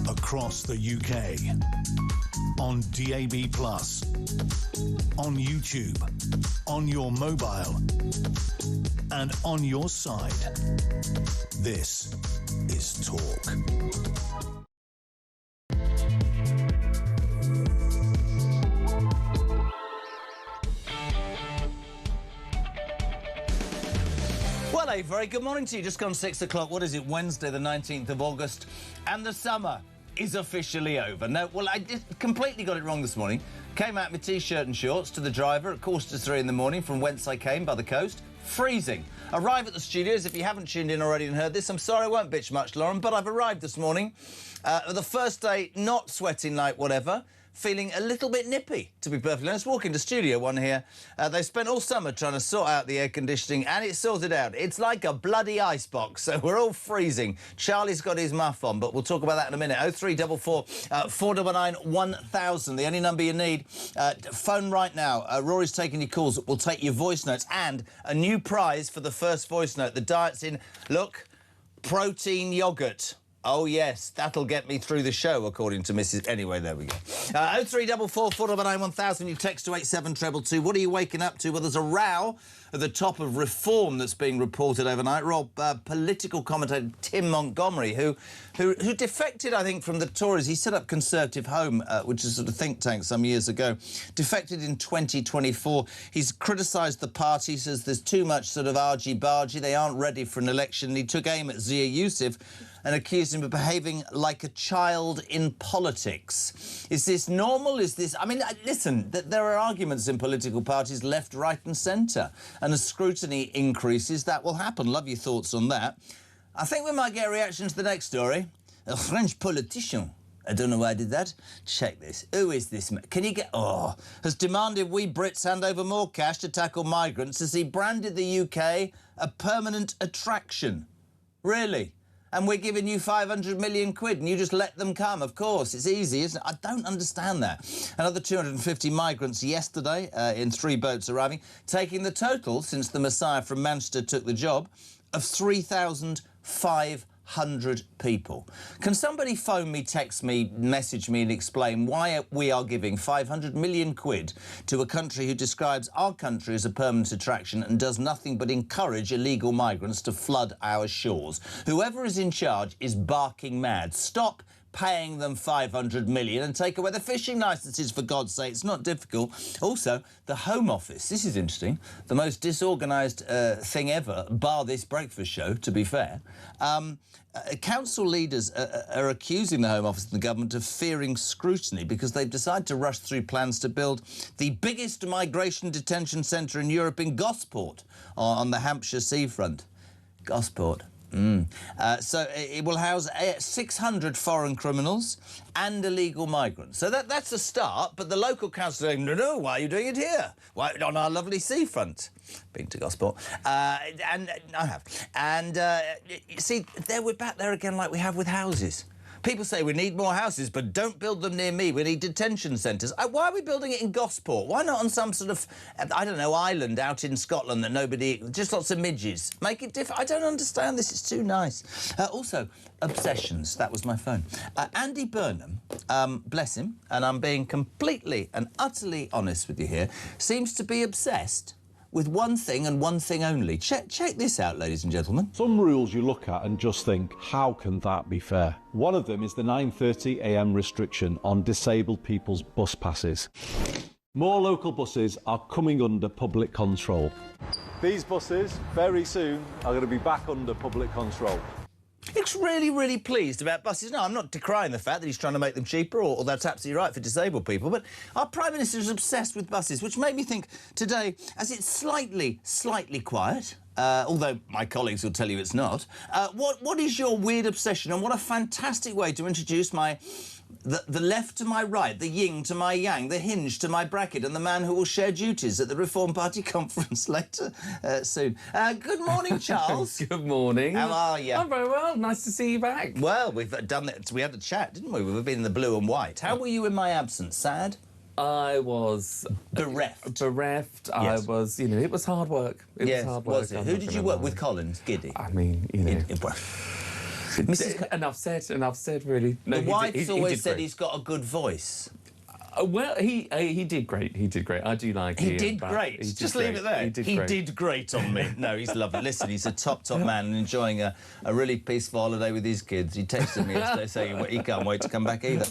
across the UK, on DAB+, on YouTube, on your mobile, and on your side. This is Talk. Well, a very good morning to you. Just gone 6 o'clock. What is it? Wednesday, the 19th of August. And the summer is officially over. No, well, I completely got it wrong this morning. Came out in my T-shirt and shorts to the driver at 2:45 in the morning from whence I came, by the coast. Freezing. Arrive at the studios. If you haven't tuned in already and heard this, I'm sorry I won't bitch much, Lauren, but I've arrived this morning. The first day, not sweating like whatever. Feeling a little bit nippy, to be perfectly honest. Walking to Studio One here. They spent all summer trying to sort out the air conditioning, and it's sorted out. It's like a bloody icebox, so we're all freezing. Charlie's got his muff on, but we'll talk about that in a minute. 0344 499 1000, the only number you need. Phone right now. Rory's taking your calls. We'll take your voice notes, and a new prize for the first voice note. The diet's in, look, protein yoghurt. Oh, yes, that'll get me through the show, according to Mrs... Anyway, there we go. 0344 499 1000, you text to 87222. What are you waking up to? Well, there's a row at the top of reform that's being reported overnight. Political commentator Tim Montgomery, who defected, I think, from the Tories. He set up Conservative Home, which is a sort of think tank some years ago. Defected in 2024. He's criticised the party, says there's too much sort of argy-bargy. They aren't ready for an election. He took aim at Zia Youssef and accused him of behaving like a child in politics. Is this normal? Is this... I mean, listen, there are arguments in political parties left, right and centre. And as scrutiny increases, that will happen. Love your thoughts on that. I think we might get a reaction to the next story. A French politician, I don't know why I did that. Check this. Who is this man? Can you get... Oh, has demanded we Brits hand over more cash to tackle migrants as he branded the UK a permanent attraction. Really? And we're giving you 500 million quid and you just let them come. Of course, it's easy, isn't it? I don't understand that. Another 250 migrants yesterday in 3 boats arriving, taking the total, since the Messiah from Manchester took the job, of 3,500 people. Can somebody phone me, text me, message me and explain why we are giving 500 million quid to a country who describes our country as a permanent attraction and does nothing but encourage illegal migrants to flood our shores? Whoever is in charge is barking mad. Stop paying them 500 million and take away the fishing licences, for God's sake. It's not difficult. Also, the Home Office. This is interesting. The most disorganised thing ever, bar this breakfast show, to be fair. Council leaders are accusing the Home Office and the government of fearing scrutiny because they've decided to rush through plans to build the biggest migration detention centre in Europe in Gosport on the Hampshire seafront. Gosport. So it will house 600 foreign criminals and illegal migrants. So that's a start, but the local council are saying, no, why are you doing it here? Why on our lovely seafront? Been to Gosport. And I have. And, you see, we're back there again like we have with houses. People say we need more houses, but don't build them near me. We need detention centres. Why are we building it in Gosport? Why not on some sort of, I don't know, island out in Scotland that nobody... Just lots of midges. Make it different. I don't understand this. It's too nice. Also, obsessions. That was my phone. Andy Burnham, bless him, and I'm being completely and utterly honest with you here, seems to be obsessed with one thing and one thing only. Check this out, ladies and gentlemen. Some rules you look at and just think, how can that be fair? One of them is the 9:30 a.m. restriction on disabled people's bus passes. More local buses are coming under public control. These buses, very soon, are going to be back under public control. Looks really, really pleased about buses. No, I'm not decrying the fact that he's trying to make them cheaper, or that's absolutely right for disabled people, but our Prime Minister is obsessed with buses, which made me think today, as it's slightly quiet, although my colleagues will tell you it's not, what is your weird obsession, and what a fantastic way to introduce the left to my right, the yin to my yang, the hinge to my bracket, and the man who will share duties at the Reform Party conference later soon. Good morning, Charles. Good morning. How are you? I'm very well. Nice to see you back. Well, we've done that. We had a chat, didn't we? We've been in the blue and white. How were you in my absence? Sad? I was bereft. Bereft. Yes. I was, it was hard work. It was hard work. Was it? Who did you work with, Collins? Giddy? I mean, Enough said, really. No, The wife's he always did said great. he's got a good voice. Well, he did great. He did great. I do like He Ian, did but great. he did Just great. leave it there. He did great on me. No, he's lovely. Listen, he's a top man and enjoying a really peaceful holiday with his kids. He texted me yesterday saying he can't wait to come back either.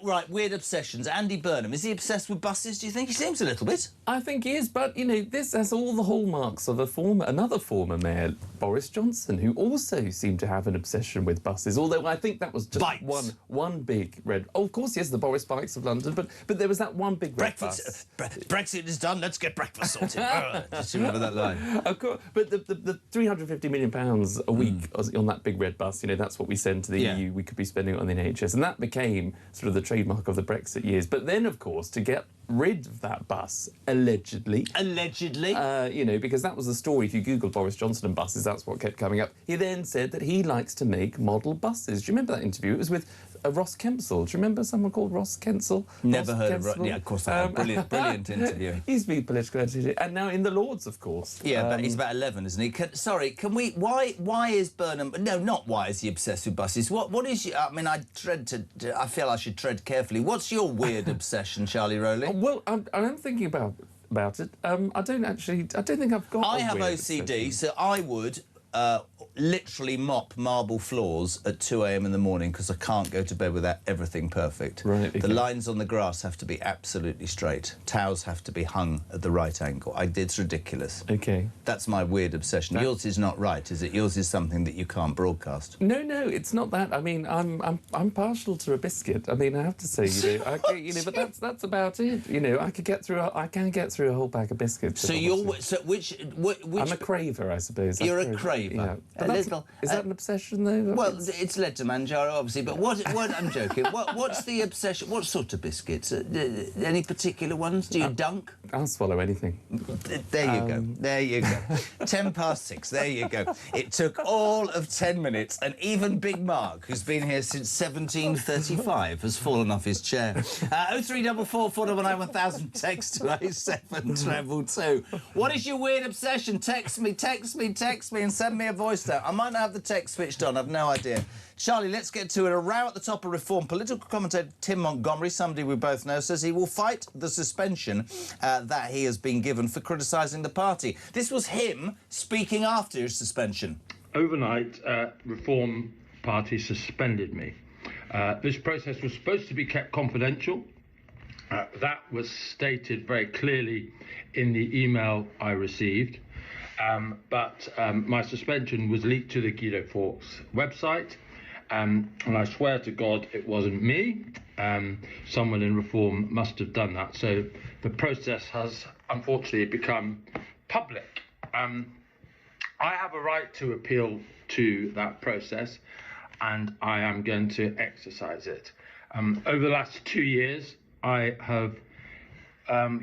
Right, weird obsessions. Andy Burnham, is he obsessed with buses, do you think? He seems a little bit. I think he is, but, this has all the hallmarks of another former mayor, Boris Johnson, who also seemed to have an obsession with buses, although I think that was just Bikes. one big red... Oh, of course, yes, the Boris Bikes of London, but there was that one big red bus. Brexit is done, let's get breakfast sorted. Just remember that line. Of course, but the £350 million a week on that big red bus, that's what we send to the EU, we could be spending it on the NHS, and that became sort of the trademark of the Brexit years. But then, of course, to get rid of that bus, allegedly, because that was the story. If you Google Boris Johnson and buses, that's what kept coming up. He then said that he likes to make model buses. Do you remember that interview? It was with Ross Kensel. Do you remember someone called Ross Kensel? Never Ross heard Kensel? of Ross. Yeah, of course, brilliant interview. He used to be political editor, and now in the Lords, of course. Yeah, but he's about 11, isn't he? Can we... Why is Burnham... No, not why is he obsessed with buses. What is... I mean, I feel I should tread carefully. What's your weird obsession, Charlie Rowley? Well, I'm thinking about it. I don't think I've got... I have OCD, obsession. so I would literally mop marble floors at 2 a.m. in the morning because I can't go to bed without everything perfect. Right, okay. The lines on the grass have to be absolutely straight. Towels have to be hung at the right angle. It's ridiculous. Okay. That's my weird obsession. Yours is not right, is it? Yours is something that you can't broadcast. No, it's not that. I mean, I'm partial to a biscuit. I mean, I have to say, but that's about it. I can get through a whole bag of biscuits. So which I'm a craver, I suppose. You're a craver. Yeah. But is that an obsession, though? Well, it's led to Manjaro, obviously, but what I'm joking. What's the obsession? What sort of biscuits? Any particular ones? Do you dunk? I'll swallow anything. There you go. There you go. 6:10. There you go. It took all of 10 minutes, and even Big Mark, who's been here since 1735, has fallen off his chair. 0344 499 1000. Text to 07322. What is your weird obsession? Text me, and send me a voice note. I might not have the text switched on. I've no idea. Charlie, let's get to it. A row at the top of Reform. Political commentator Tim Montgomery, somebody we both know, says he will fight the suspension that he has been given for criticising the party. This was him speaking after his suspension. Overnight, Reform Party suspended me. This process was supposed to be kept confidential. That was stated very clearly in the email I received. But my suspension was leaked to the Guido Fawkes website, and I swear to God it wasn't me. Someone in Reform must have done that. So the process has unfortunately become public. I have a right to appeal to that process, and I am going to exercise it. Over the last 2 years, I have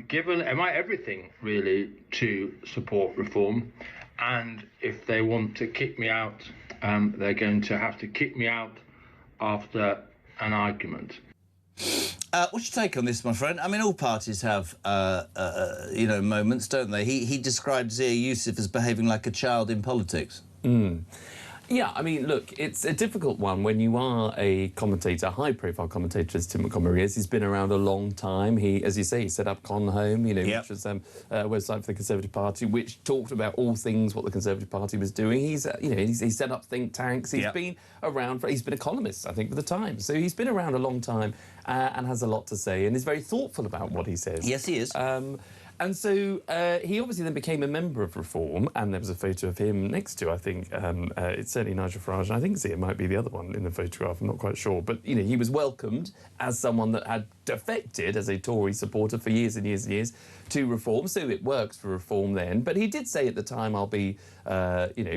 given everything really to support Reform, and if they want to kick me out, they're going to have to kick me out after an argument. What's your take on this, my friend? I mean, all parties have, moments, don't they? He described Zia Youssef as behaving like a child in politics. Yeah, I mean, look, it's a difficult one when you are a commentator, a high-profile commentator, as Tim Montgomery is. He's been around a long time. He, as you say, he set up Con Home, which was a website for the Conservative Party, which talked about all things what the Conservative Party was doing. He's set up think tanks. He's been around. He's been a columnist, I think, for the Times. So he's been around a long time and has a lot to say, and is very thoughtful about what he says. Yes, he is. And so he obviously then became a member of Reform, and there was a photo of him next to, I think, it's certainly Nigel Farage, and I think it might be the other one in the photograph, I'm not quite sure. But, he was welcomed as someone that had defected as a Tory supporter for years and years and years to Reform, so it works for Reform then. But he did say at the time, I'll be,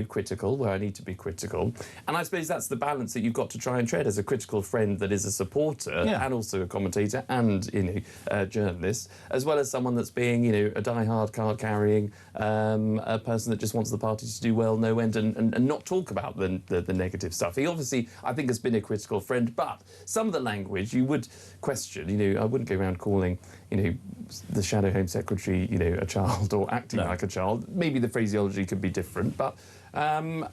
critical where I need to be critical. And I suppose that's the balance that you've got to try and tread as a critical friend that is a supporter and also a commentator and, a journalist, as well as someone that's being, a die-hard card-carrying a person that just wants the party to do well, no end, and not talk about the negative stuff. He obviously, I think, has been a critical friend, but some of the language you would question. I wouldn't go around calling, the Shadow Home Secretary, a child or acting like a child. Maybe the phraseology could be different, but A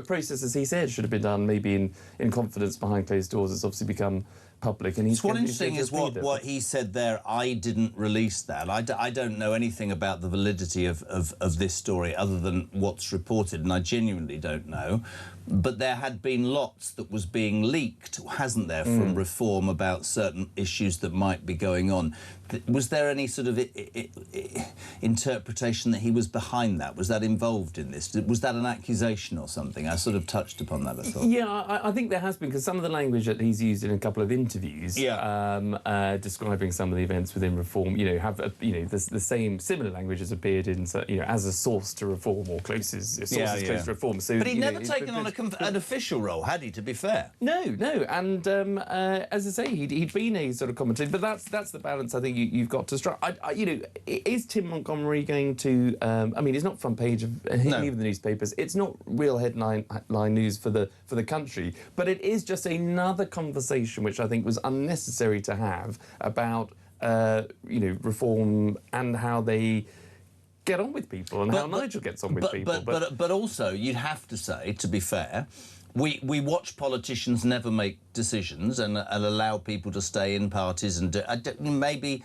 process, as he said, should have been done maybe in confidence behind closed doors. It's obviously become public, and what's interesting is what he said there. I didn't release that. I don't know anything about the validity of this story other than what's reported, and I genuinely don't know. But there had been lots that was being leaked, hasn't there, from Reform about certain issues that might be going on. Was there any sort of interpretation that he was behind that? Was that involved in this? Was that an accusation or something? I sort of touched upon that, I thought. Yeah, I think there has been, because some of the language that he's used in a couple of interviews, describing some of the events within Reform, have the same similar language has appeared in, as a source to Reform or close to Reform. So, but he'd never taken on an official role, had he? To be fair, no, and as I say, he'd been a sort of commentator, but that's the balance I think you've got to strike. Is Tim Montgomery going to? He's not front page of any of the newspapers. It's not real headline news for the country, but it is just another conversation which I think was unnecessary to have about Reform and how they get on with people and how Nigel gets on with people. But also, you'd have to say, to be fair, we watch politicians never make decisions and allow people to stay in parties and maybe,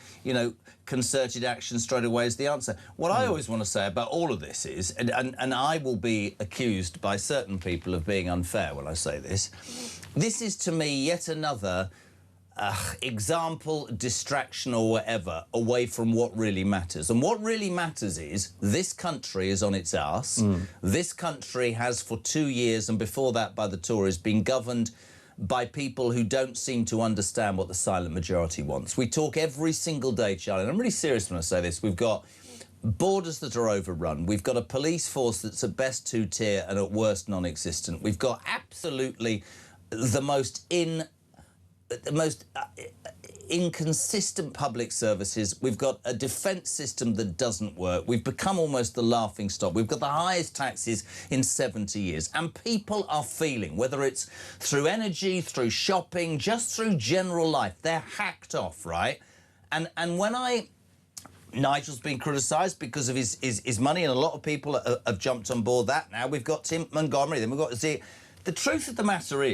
concerted action straight away is the answer. What I always want to say about all of this is, and I will be accused by certain people of being unfair when I say this is to me yet another example, distraction or whatever, away from what really matters. And what really matters is this country is on its arse. This country has for 2 years, and before that by the Tories, been governed by people who don't seem to understand what the silent majority wants. We talk every single day, Charlie, and I'm really serious when I say this. We've got borders that are overrun. We've got a police force that's at best two-tier and at worst non-existent. We've got absolutely the most inconsistent public services. We've got a defence system that doesn't work. We've become almost the laughing stock. We've got the highest taxes in 70 years. And people are feeling, whether it's through energy, through shopping, just through general life, they're hacked off, right? And when Nigel's been criticised because of his money, and a lot of people have jumped on board that. Now we've got Tim Montgomery, then we've got the truth of the matter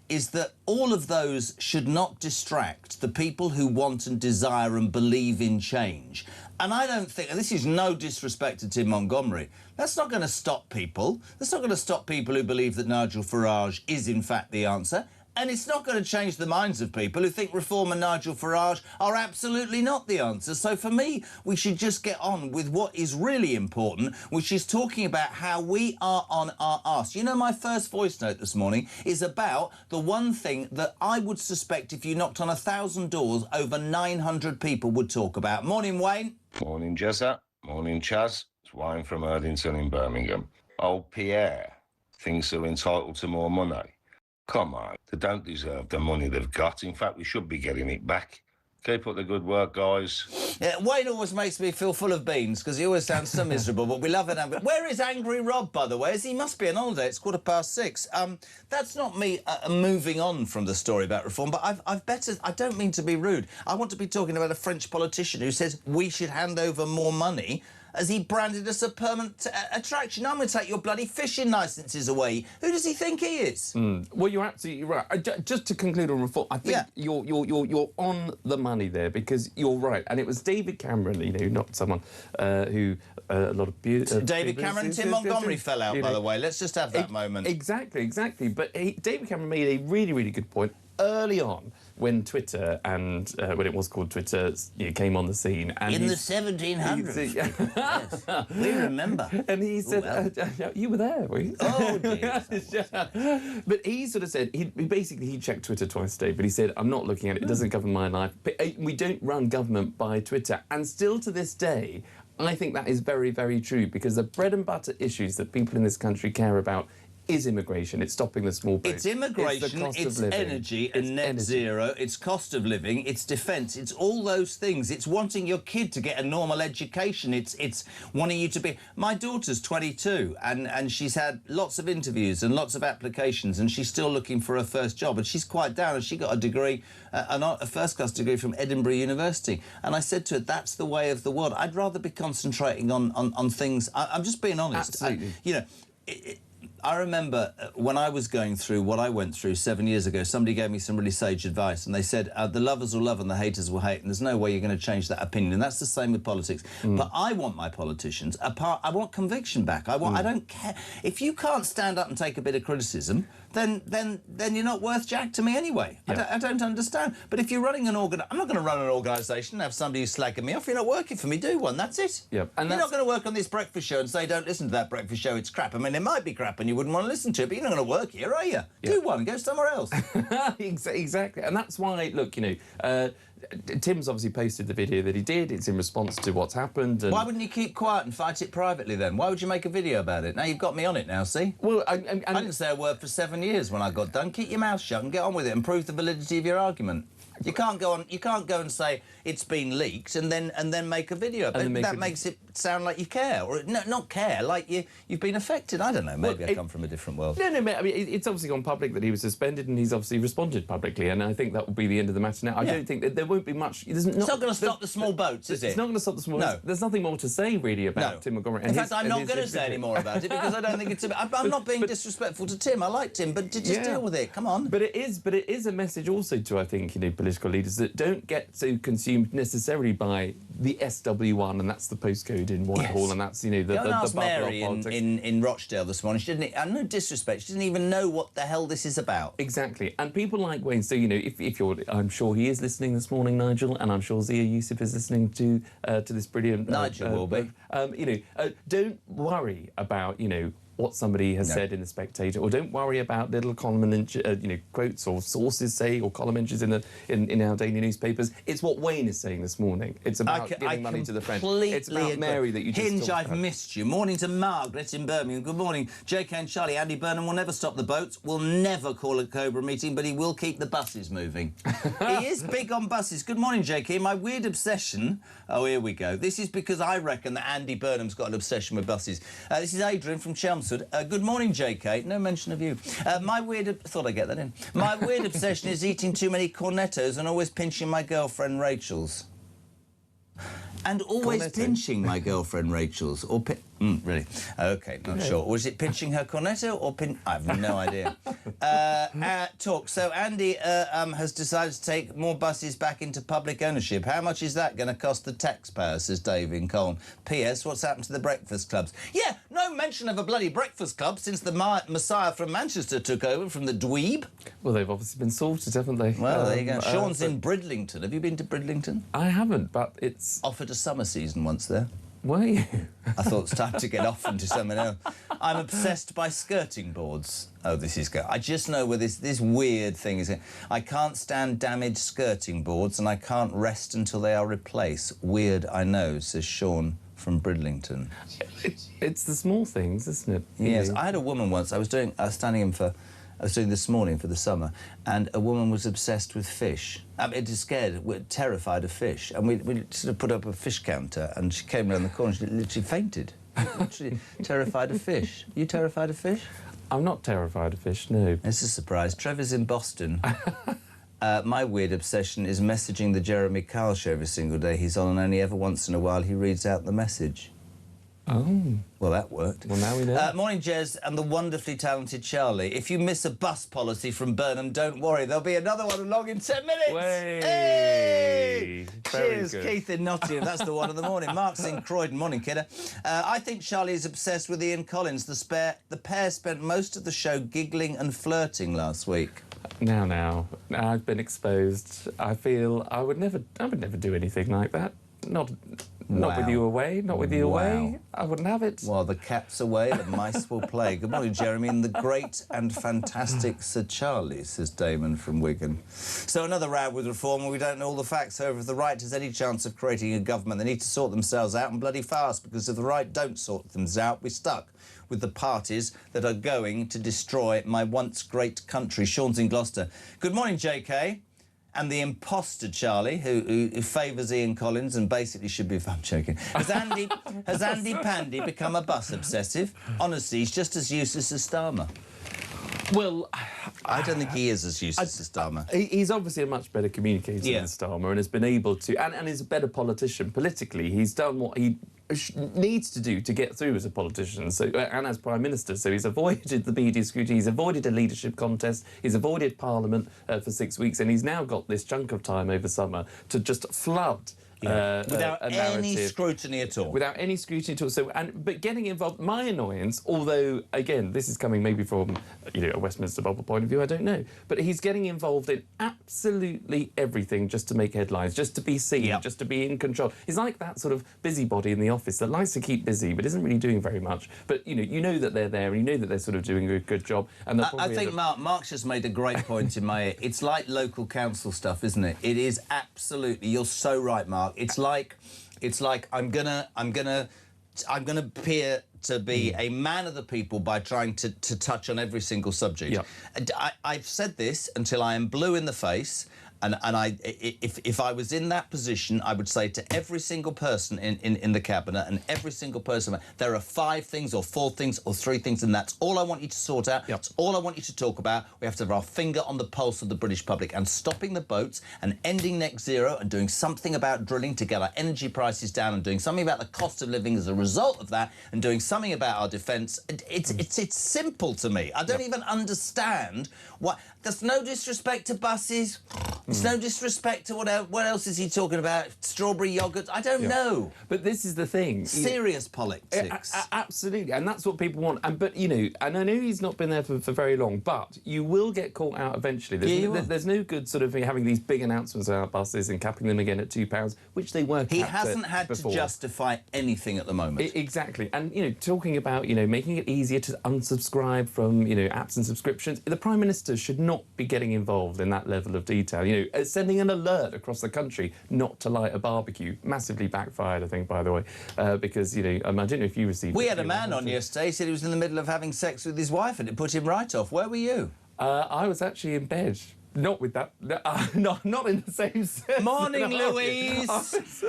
is that all of those should not distract the people who want and desire and believe in change. And I don't think, and this is no disrespect to Tim Montgomery, that's not going to stop people. That's not going to stop people who believe that Nigel Farage is in fact the answer. And it's not going to change the minds of people who think Reform and Nigel Farage are absolutely not the answer. So for me, we should just get on with what is really important, which is talking about how we are on our arse. My first voice note this morning is about the one thing that I would suspect if you knocked on 1,000 doors, over 900 people would talk about. Morning, Wayne. Morning, Jezza. Morning, Chaz. It's Wayne from Erdington in Birmingham. Old Pierre thinks they're entitled to more money. Come on, they don't deserve the money they've got. In fact, we should be getting it back. Keep up the good work, guys. Yeah, Wayne always makes me feel full of beans because he always sounds so miserable, but we love it. Where is Angry Rob, by the way? He must be on holiday. It's 6:15. That's not me moving on from the story about Reform, but I don't mean to be rude. I want to be talking about a French politician who says we should hand over more money as he branded us a permanent attraction. I'm going to take your bloody fishing licences away. Who does he think he is? Well, you're absolutely right. Just to conclude on Reform, I think you're on the money there, because you're right. And it was David Cameron, not someone who a lot of... David Cameron and Tim Montgomery fell out, by the way. Let's just have that moment. Exactly. But David Cameron made a really, really good point early on when Twitter and when it was called Twitter came on the scene. And in the 1700s. Yes, we remember. And he said, you were there, were you? Oh, dear. But he sort of said, he checked Twitter twice a day, but he said, I'm not looking at it, it doesn't govern my life. But we don't run government by Twitter. And still to this day, I think that is very, very true, because the bread and butter issues that people in this country care about is immigration. It's stopping the small boats. It's immigration, it's energy and net zero, it's cost of living, it's defence, it's all those things. It's wanting your kid to get a normal education. It's wanting you to be... My daughter's 22 and she's had lots of interviews and lots of applications and she's still looking for her first job and she's quite down and she got a degree, a first-class degree from Edinburgh University. And I said to her, that's the way of the world. I'd rather be concentrating on things... I'm just being honest. Absolutely. I remember when I was going through what I went through 7 years ago, somebody gave me some really sage advice and they said, the lovers will love and the haters will hate, and there's no way you're going to change that opinion. And that's the same with politics. But I want my politicians, I want conviction back. I don't care. If you can't stand up and take a bit of criticism, then you're not worth jack to me anyway. Yeah. I don't understand. But if you're running an I'm not going to run an organisation and have somebody who's slagging me off. You're not working for me, do one. That's it. Yeah. And you're not going to work on this breakfast show and say, don't listen to that breakfast show, it's crap. I mean, it might be crap and you wouldn't want to listen to it, but you're not going to work here, are you? Yeah. Do one, go somewhere else. Exactly. And that's why, look, Tim's obviously posted the video that he did. It's in response to what's happened. And... Why wouldn't you keep quiet and fight it privately then? Why would you make a video about it? Now you've got me on it now, see? Well, I didn't say a word for 7 years when I got done. Keep your mouth shut and get on with it and prove the validity of your argument. You can't go and say it's been leaked and then make a video. That makes it sound like you care, or no, not care, like you've been affected. I don't know. Maybe I come from a different world. No. I mean, it's obviously gone public that he was suspended, and he's obviously responded publicly, and I think that will be the end of the matter now. I don't think that there won't be much. It's not going to stop the small boats, is it? It's not going to stop the small boats. There's nothing more to say really about Tim Montgomery. In fact, I'm not going to say any more about it because I don't think it's. I'm not being disrespectful to Tim. I like Tim, but just deal with it. Come on. But it is a message also to, I think, political leaders that don't get so consumed necessarily by the SW1, and that's the postcode in Whitehall, and that's the ask Mary in Rochdale this morning. She didn't. And no disrespect, she didn't even know what the hell this is about. Exactly, and people like Wayne. So if you're, I'm sure he is listening this morning, Nigel, and I'm sure Zia Yusuf is listening to this brilliant. Nigel will be. Don't worry about what somebody has said in The Spectator, or don't worry about little column quotes or sources say, or column entries in our daily newspapers. It's what Wayne is saying this morning. It's about giving money to the French. It's about Mary that you just Hinge, I've missed you. Morning to Margaret in Birmingham. Good morning. JK and Charlie. Andy Burnham will never stop the boats, will never call a Cobra meeting, but he will keep the buses moving. He is big on buses. Good morning, JK. My weird obsession... Oh, here we go. This is because I reckon that Andy Burnham's got an obsession with buses. This is Adrian from Chelmsford. Good morning, JK. No mention of you. Thought I'd get that in. My weird obsession is eating too many cornettos and always pinching my girlfriend Rachel's. And always pinching my girlfriend Rachel's. Or really? OK, not sure. Was it pinching her cornetto or I have no idea. Talk. So Andy has decided to take more buses back into public ownership. How much is that going to cost the taxpayer, says Dave in Colne. P.S. What's happened to the breakfast clubs? Yeah, no mention of a bloody breakfast club since the Messiah from Manchester took over from the dweeb. Well, they've obviously been sorted, haven't they? Well, there you go. Sean's in Bridlington. Have you been to Bridlington? I haven't, but it's... Offered a summer season once there. Were you? I thought it's time to get off and do something else. I'm obsessed by skirting boards. Oh, this is good. I just know where this weird thing is. I can't stand damaged skirting boards and I can't rest until they are replaced. Weird, I know, says Sean from Bridlington. It's the small things, isn't it? Yes, I had a woman once. I was doing this morning for the summer, and a woman was obsessed with fish. We're terrified of fish, and we sort of put up a fish counter, and she came around the corner, she literally fainted. Literally terrified of fish. You terrified of fish? I'm not terrified of fish, no. It's a surprise. Trevor's in Boston. My weird obsession is messaging the Jeremy Kyle show every single day he's on, and only ever once in a while he reads out the message. Oh. Well, that worked. Well, now we know. Morning, Jez, and the wonderfully talented Charlie. If you miss a bus policy from Burnham, don't worry. There'll be another one along in 10 minutes. Hey! Cheers, Keith in Nottingham. That's the one of the morning. Mark's in Croydon. Morning, kidder. I think Charlie is obsessed with Ian Collins. The pair spent most of the show giggling and flirting last week. Now, I've been exposed. I feel I would never do anything like that. Not Not with you away, not with you away. I wouldn't have it. While the cat's away, the mice will play. Good morning, Jeremy, and the great and fantastic Sir Charlie, says Damon from Wigan. So another row with reform where we don't know all the facts. However, if the right has any chance of creating a government, they need to sort themselves out and bloody fast, because if the right don't sort themselves out, we're stuck with the parties that are going to destroy my once great country. Sean's in Gloucester. Good morning, JK. And the imposter Charlie, who favours Ian Collins and basically should be... I'm joking. Has Andy Pandy become a bus obsessive? Honestly, he's just as useless as Starmer. Well, I don't think he is as useless as Starmer. He's obviously a much better communicator than Starmer and has been able to... And is a better politician politically. He's done what he needs to do to get through as a politician and as Prime Minister. So he's avoided the media scrutiny, he's avoided a leadership contest, he's avoided Parliament for 6 weeks, and he's now got this chunk of time over summer to just flood without a any scrutiny at all. Without any scrutiny at all. But getting involved, my annoyance, although, again, this is coming maybe from, a Westminster bubble point of view, I don't know, but he's getting involved in absolutely everything just to make headlines, just to be seen, just to be in control. He's like that sort of busybody in the office that likes to keep busy but isn't really doing very much. But, you know that they're there and you know that they're sort of doing a good job. And I think Mark's just made a great point in my ear. It's like local council stuff, isn't it? It is absolutely... You're so right, Mark. It's like I'm gonna appear to be a man of the people by trying to touch on every single subject. I've said this until I am blue in the face. And if I was in that position, I would say to every single person in the cabinet and every single person, there are 5 things or 4 things or 3 things, and that's all I want you to sort out. That's all I want you to talk about. We have to have our finger on the pulse of the British public, and stopping the boats and ending net zero and doing something about drilling to get our energy prices down and doing something about the cost of living as a result of that and doing something about our defence. It's simple to me. I don't even understand what... There's no disrespect to buses. There's no disrespect to what else is he talking about? Strawberry yoghurt? I don't know. But this is the thing. Serious politics. Absolutely, and that's what people want. And and I know he's not been there for very long, but you will get caught out eventually. There's no good sort of having these big announcements about buses and capping them again at £2, which they were. He hasn't had before. To justify anything at the moment. Exactly, and talking about making it easier to unsubscribe from apps and subscriptions. The Prime Minister should not be getting involved in that level of detail. Sending an alert across the country not to light a barbecue massively backfired, I think, by the way, because I don't know if you received. We had a man on yesterday. He said he was in the middle of having sex with his wife, and it put him right off. Where were you? I was actually in bed. Not with that. Not in the same sense. Morning, Louise.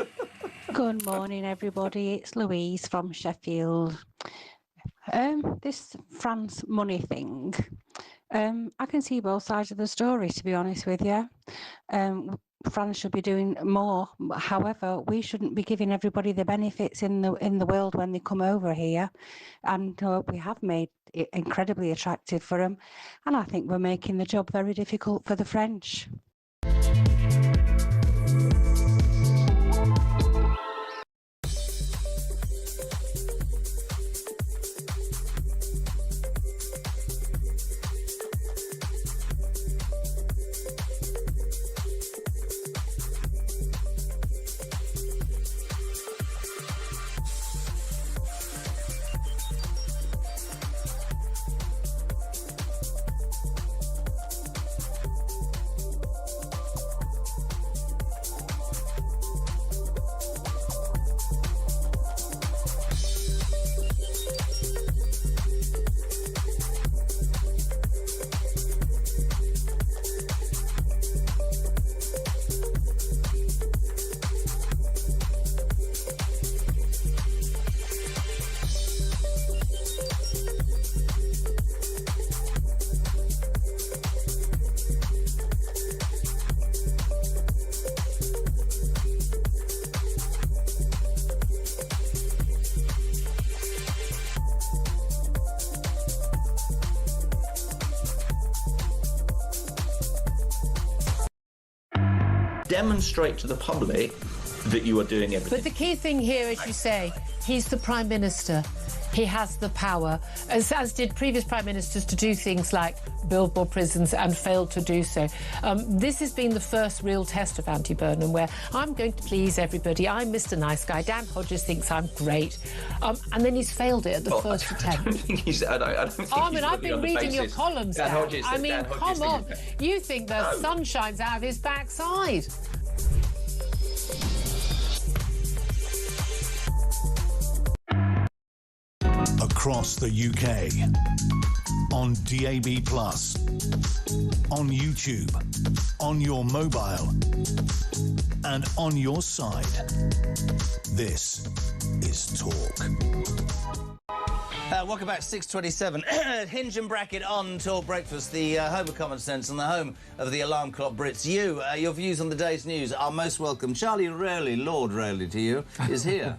Good morning, everybody. It's Louise from Sheffield. This France money thing. I can see both sides of the story, to be honest with you. France should be doing more. However, we shouldn't be giving everybody the benefits in the world when they come over here. And we have made it incredibly attractive for them. And I think we're making the job very difficult for the French. Demonstrate to the public that you are doing everything. But the key thing here, as you say, he's the Prime Minister. he has the power, as did previous Prime Ministers, to do things like build more prisons and failed to do so. This has been the first real test of Anti-Burnham, where I'm going to please everybody, I'm Mr Nice Guy, Dan Hodges thinks I'm great, and then he's failed it at the first attempt. I don't think he's... I don't think I've been reading your columns, Dan. I mean, come on. You think the sun shines out of his backside. Across the UK, on DAB+, on YouTube, on your mobile, and on your side. This is Talk. Welcome back, 6:27. Hinge and Bracket on Talk Breakfast, the home of common sense and the home of the alarm clock Brits. Your views on the day's news are most welcome. Charlie Rayleigh, Lord Rayleigh to you, is here.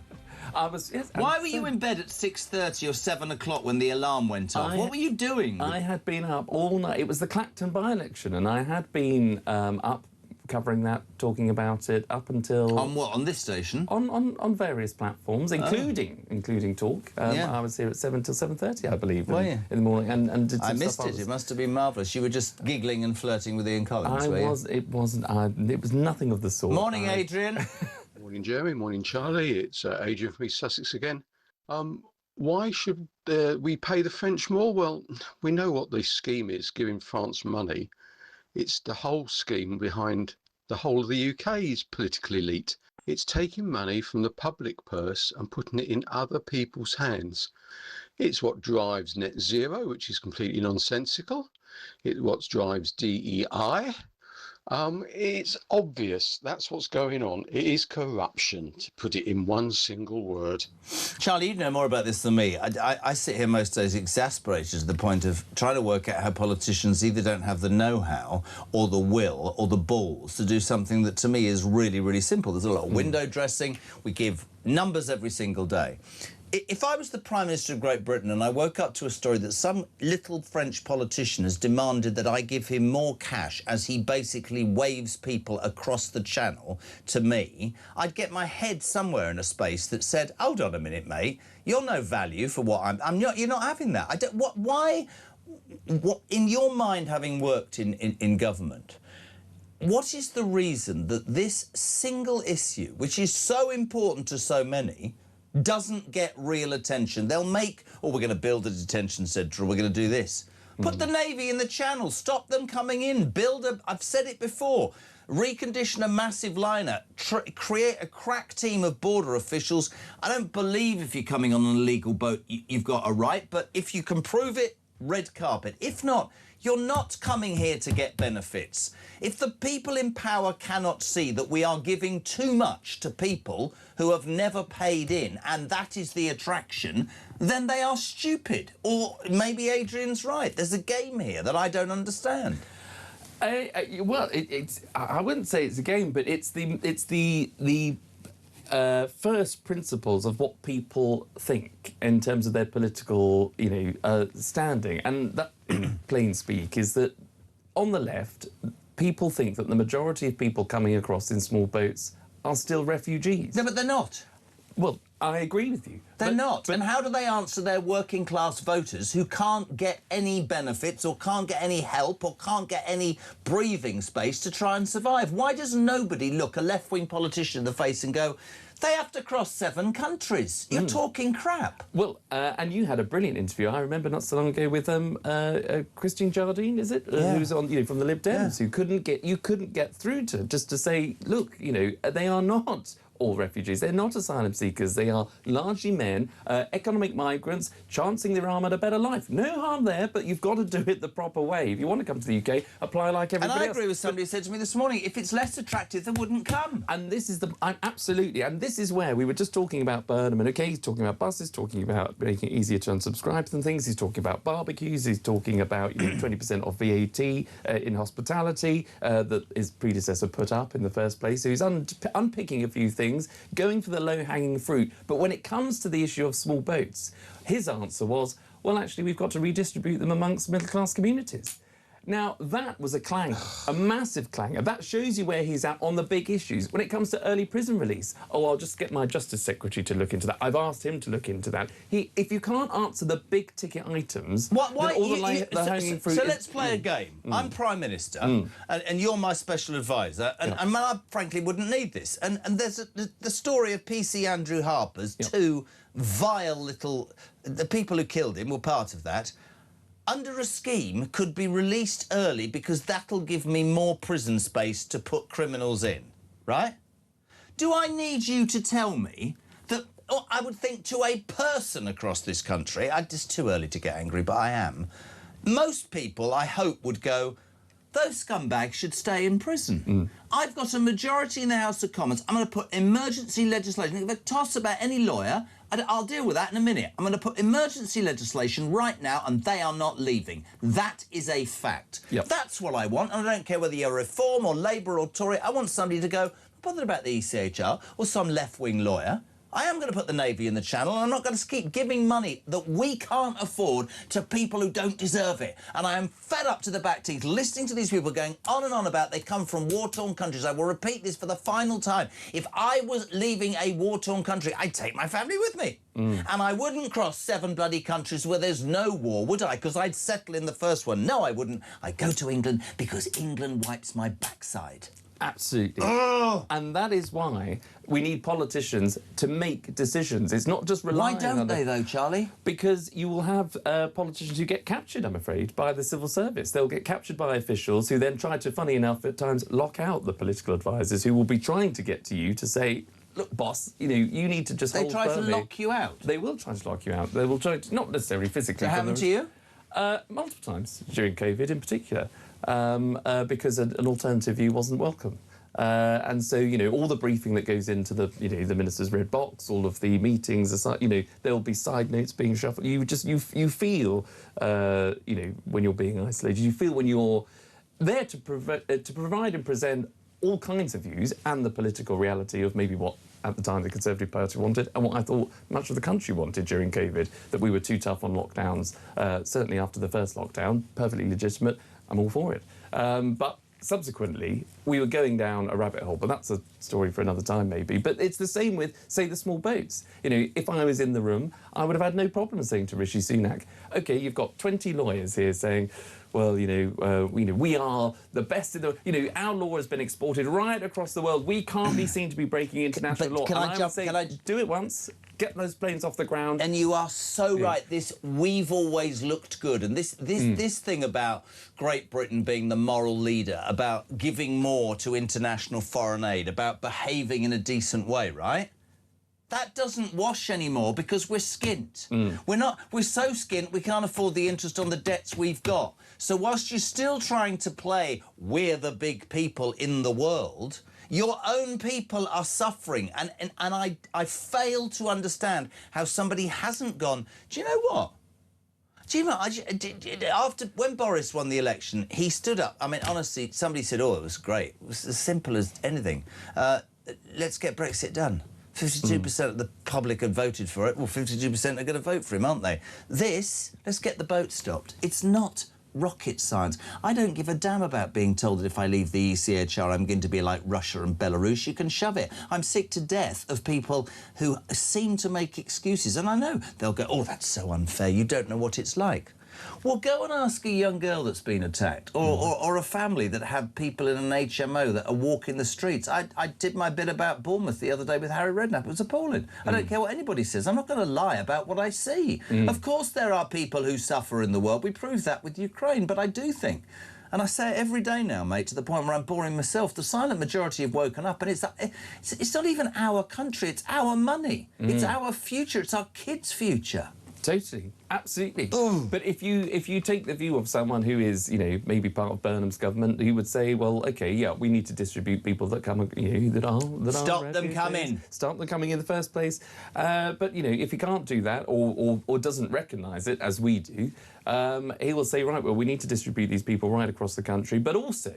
Why were you in bed at 6:30 or 7 o'clock when the alarm went off? What were you doing? I had been up all night. It was the Clacton by-election, and I had been up covering that, talking about it up until... On what, on this station? On various platforms, including Talk. I was here at 7 till 7:30, I believe, in the morning. And did some I missed it. It must have been marvellous. You were just giggling and flirting with Ian Collins, were you? It wasn't. It was nothing of the sort. Morning, Adrian. Morning, Jeremy. Morning, Charlie. It's Adrian from East Sussex again. Why should we pay the French more? Well, we know what the scheme is, giving France money. It's the whole scheme behind the whole of the UK's political elite. It's taking money from the public purse and putting it in other people's hands. It's what drives net zero, which is completely nonsensical. It's what drives DEI. It's obvious that's what's going on. It is corruption, to put it in one single word. Charlie, you know more about this than me. I sit here most days exasperated to the point of trying to work out how politicians either don't have the know-how or the will or the balls to do something that to me is really, really simple. There's a lot of window dressing. We give numbers every single day. If I was the Prime Minister of Great Britain and I woke up to a story that some little French politician has demanded that I give him more cash as he basically waves people across the channel to me, I'd get my head somewhere in a space that said, hold on a minute, mate, you're no value for what I'm not, you're not having that. Why, in your mind, having worked in government, what is the reason that this single issue, which is so important to so many, doesn't get real attention? They'll make, we're going to build a detention centre, we're going to do this. Put the Navy in the Channel, stop them coming in, I've said it before, recondition a massive liner, create a crack team of border officials. I don't believe if you're coming on an illegal boat, you've got a right, but if you can prove it, red carpet. If not, you're not coming here to get benefits. If the people in power cannot see that we are giving too much to people who have never paid in, and that is the attraction, then they are stupid. Or maybe Adrian's right. There's a game here that I don't understand. Well, I wouldn't say it's a game, but it's the first principles of what people think in terms of their political, standing. And that, in plain speak, is that on the left, people think that the majority of people coming across in small boats are still refugees. No, but they're not. Well, I agree with you. They're not. And how do they answer their working class voters who can't get any benefits or can't get any help or can't get any breathing space to try and survive? Why does nobody look a left-wing politician in the face and go, they have to cross 7 countries? You're talking crap. Well, and you had a brilliant interview, I remember not so long ago, with Christine Jardine, is it? Who's on, from the Lib Dems, who couldn't get through to, just to say, look, they are not all refugees. They're not asylum seekers. They are largely men, economic migrants, chancing their arm at a better life. No harm there, but you've got to do it the proper way. If you want to come to the UK, apply like everybody else. And I agree with somebody who said to me this morning, if it's less attractive, they wouldn't come. And this is absolutely, and this is where we were just talking about Burnham, and he's talking about buses, talking about making it easier to unsubscribe to things, he's talking about barbecues, he's talking about 20% off VAT in hospitality that his predecessor put up in the first place. So he's unpicking a few things, going for the low-hanging fruit. But when it comes to the issue of small boats, his answer was, well, actually, we've got to redistribute them amongst middle-class communities. Now, that was a clanger, a massive clanger. That shows you where he's at on the big issues. When it comes to early prison release, I'll just get my Justice Secretary to look into that. I've asked him to look into that. If you can't answer the big ticket items, then all the hanging fruit. So let's play a game. I'm Prime Minister, and you're my special advisor, and I frankly wouldn't need this. And there's the story of PC Andrew Harper's two vile little... The people who killed him were part of that. Under a scheme, could be released early because that'll give me more prison space to put criminals in, right? Do I need you to tell me that... I would think to a person across this country, it's too early to get angry, but I am. Most people, I hope, would go, those scumbags should stay in prison. I've got a majority in the House of Commons. I'm going to put emergency legislation. If I toss about any lawyer, I'll deal with that in a minute. I'm going to put emergency legislation right now, and they are not leaving. That is a fact. That's what I want, and I don't care whether you're Reform or Labour or Tory. I want somebody to go, not bothered about the ECHR or some left-wing lawyer. I am going to put the Navy in the Channel, and I'm not going to keep giving money that we can't afford to people who don't deserve it. And I am fed up to the back teeth listening to these people going on and on about they come from war-torn countries. I will repeat this for the final time. If I was leaving a war-torn country, I'd take my family with me. And I wouldn't cross 7 bloody countries where there's no war, would I? Because I'd settle in the first one. No, I wouldn't. I'd go to England because England wipes my backside. Absolutely. And that is why we need politicians to make decisions. It's not just relying on... Why don't they, though, Charlie? Because you will have politicians who get captured, I'm afraid, by the civil service. They'll get captured by officials who then try to, funny enough, at times lock out the political advisors who will be trying to get to you to say, look, boss, you need to just hold firmly. They try to lock you out? They will try to lock you out. They will try to, not necessarily physically. Does that happen to you? Multiple times during COVID in particular. Because an alternative view wasn't welcome. And so, all the briefing that goes into the, the minister's red box, all of the meetings, there'll be side notes being shuffled. You feel, when you're being isolated, you feel when you're there to provide and present all kinds of views and the political reality of maybe what, at the time, the Conservative Party wanted and what I thought much of the country wanted during COVID, that we were too tough on lockdowns, certainly after the first lockdown, perfectly legitimate. I'm all for it. But subsequently, we were going down a rabbit hole, but that's a story for another time, maybe. But it's the same with, say, the small boats. If I was in the room, I would have had no problem saying to Rishi Sunak, OK, you've got 20 lawyers here saying, well, we are the best in the... our law has been exported right across the world. We can't be seen to be breaking international law. Can I do it once? Get those planes off the ground. And you are so right. We've always looked good. And this thing about Great Britain being the moral leader, about giving more to international foreign aid, about behaving in a decent way, right? That doesn't wash anymore because we're skint. We're so skint we can't afford the interest on the debts we've got. So whilst you're still trying to play we're the big people in the world, your own people are suffering. And I fail to understand how somebody hasn't gone, do you know what? Do you know, when Boris won the election, he stood up. I mean, honestly, somebody said, oh, it was great. It was as simple as anything. Let's get Brexit done. 52% of the public had voted for it. Well, 52% are going to vote for him, aren't they? Let's get the boat stopped. It's not rocket science. I don't give a damn about being told that if I leave the ECHR, I'm going to be like Russia and Belarus. You can shove it. I'm sick to death of people who seem to make excuses. And I know they'll go, oh, that's so unfair. You don't know what it's like. Well, go and ask a young girl that's been attacked or a family that have people in an HMO that are walking the streets. I did my bit about Bournemouth the other day with Harry Redknapp. It was appalling. I don't care what anybody says. I'm not going to lie about what I see. Of course there are people who suffer in the world. We proved that with Ukraine. But I do think, and I say it every day now, mate, to the point where I'm boring myself, the silent majority have woken up, and it's not even our country, it's our money. It's our future, it's our kids' future. Totally, absolutely. But if you take the view of someone who is, maybe part of Burnham's government, who would say, well, OK, yeah, we need to distribute people that come, that are stop them coming. Stop them coming in the first place. But if he can't do that or doesn't recognise it, as we do, He will say, right, well, we need to distribute these people right across the country, but also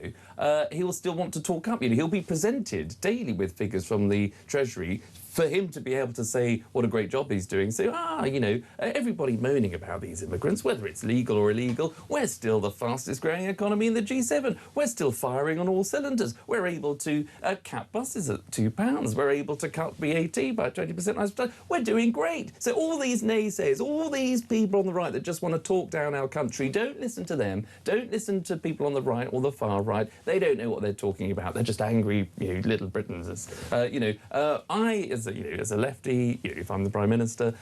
he will still want to talk up. You know, he'll be presented daily with figures from the Treasury for him to be able to say what a great job he's doing. So, you know, everybody moaning about these immigrants, whether it's legal or illegal, we're still the fastest growing economy in the G7. We're still firing on all cylinders. We're able to cap buses at £2. We're able to cut VAT by 20%. We're doing great. So all these naysayers, all these people on the right that just want to talk down our country, don't listen to them. Don't listen to people on the right or the far right. They don't know what they're talking about. They're just angry, you know, little Britons. As a lefty, you know, if I'm the Prime Minister,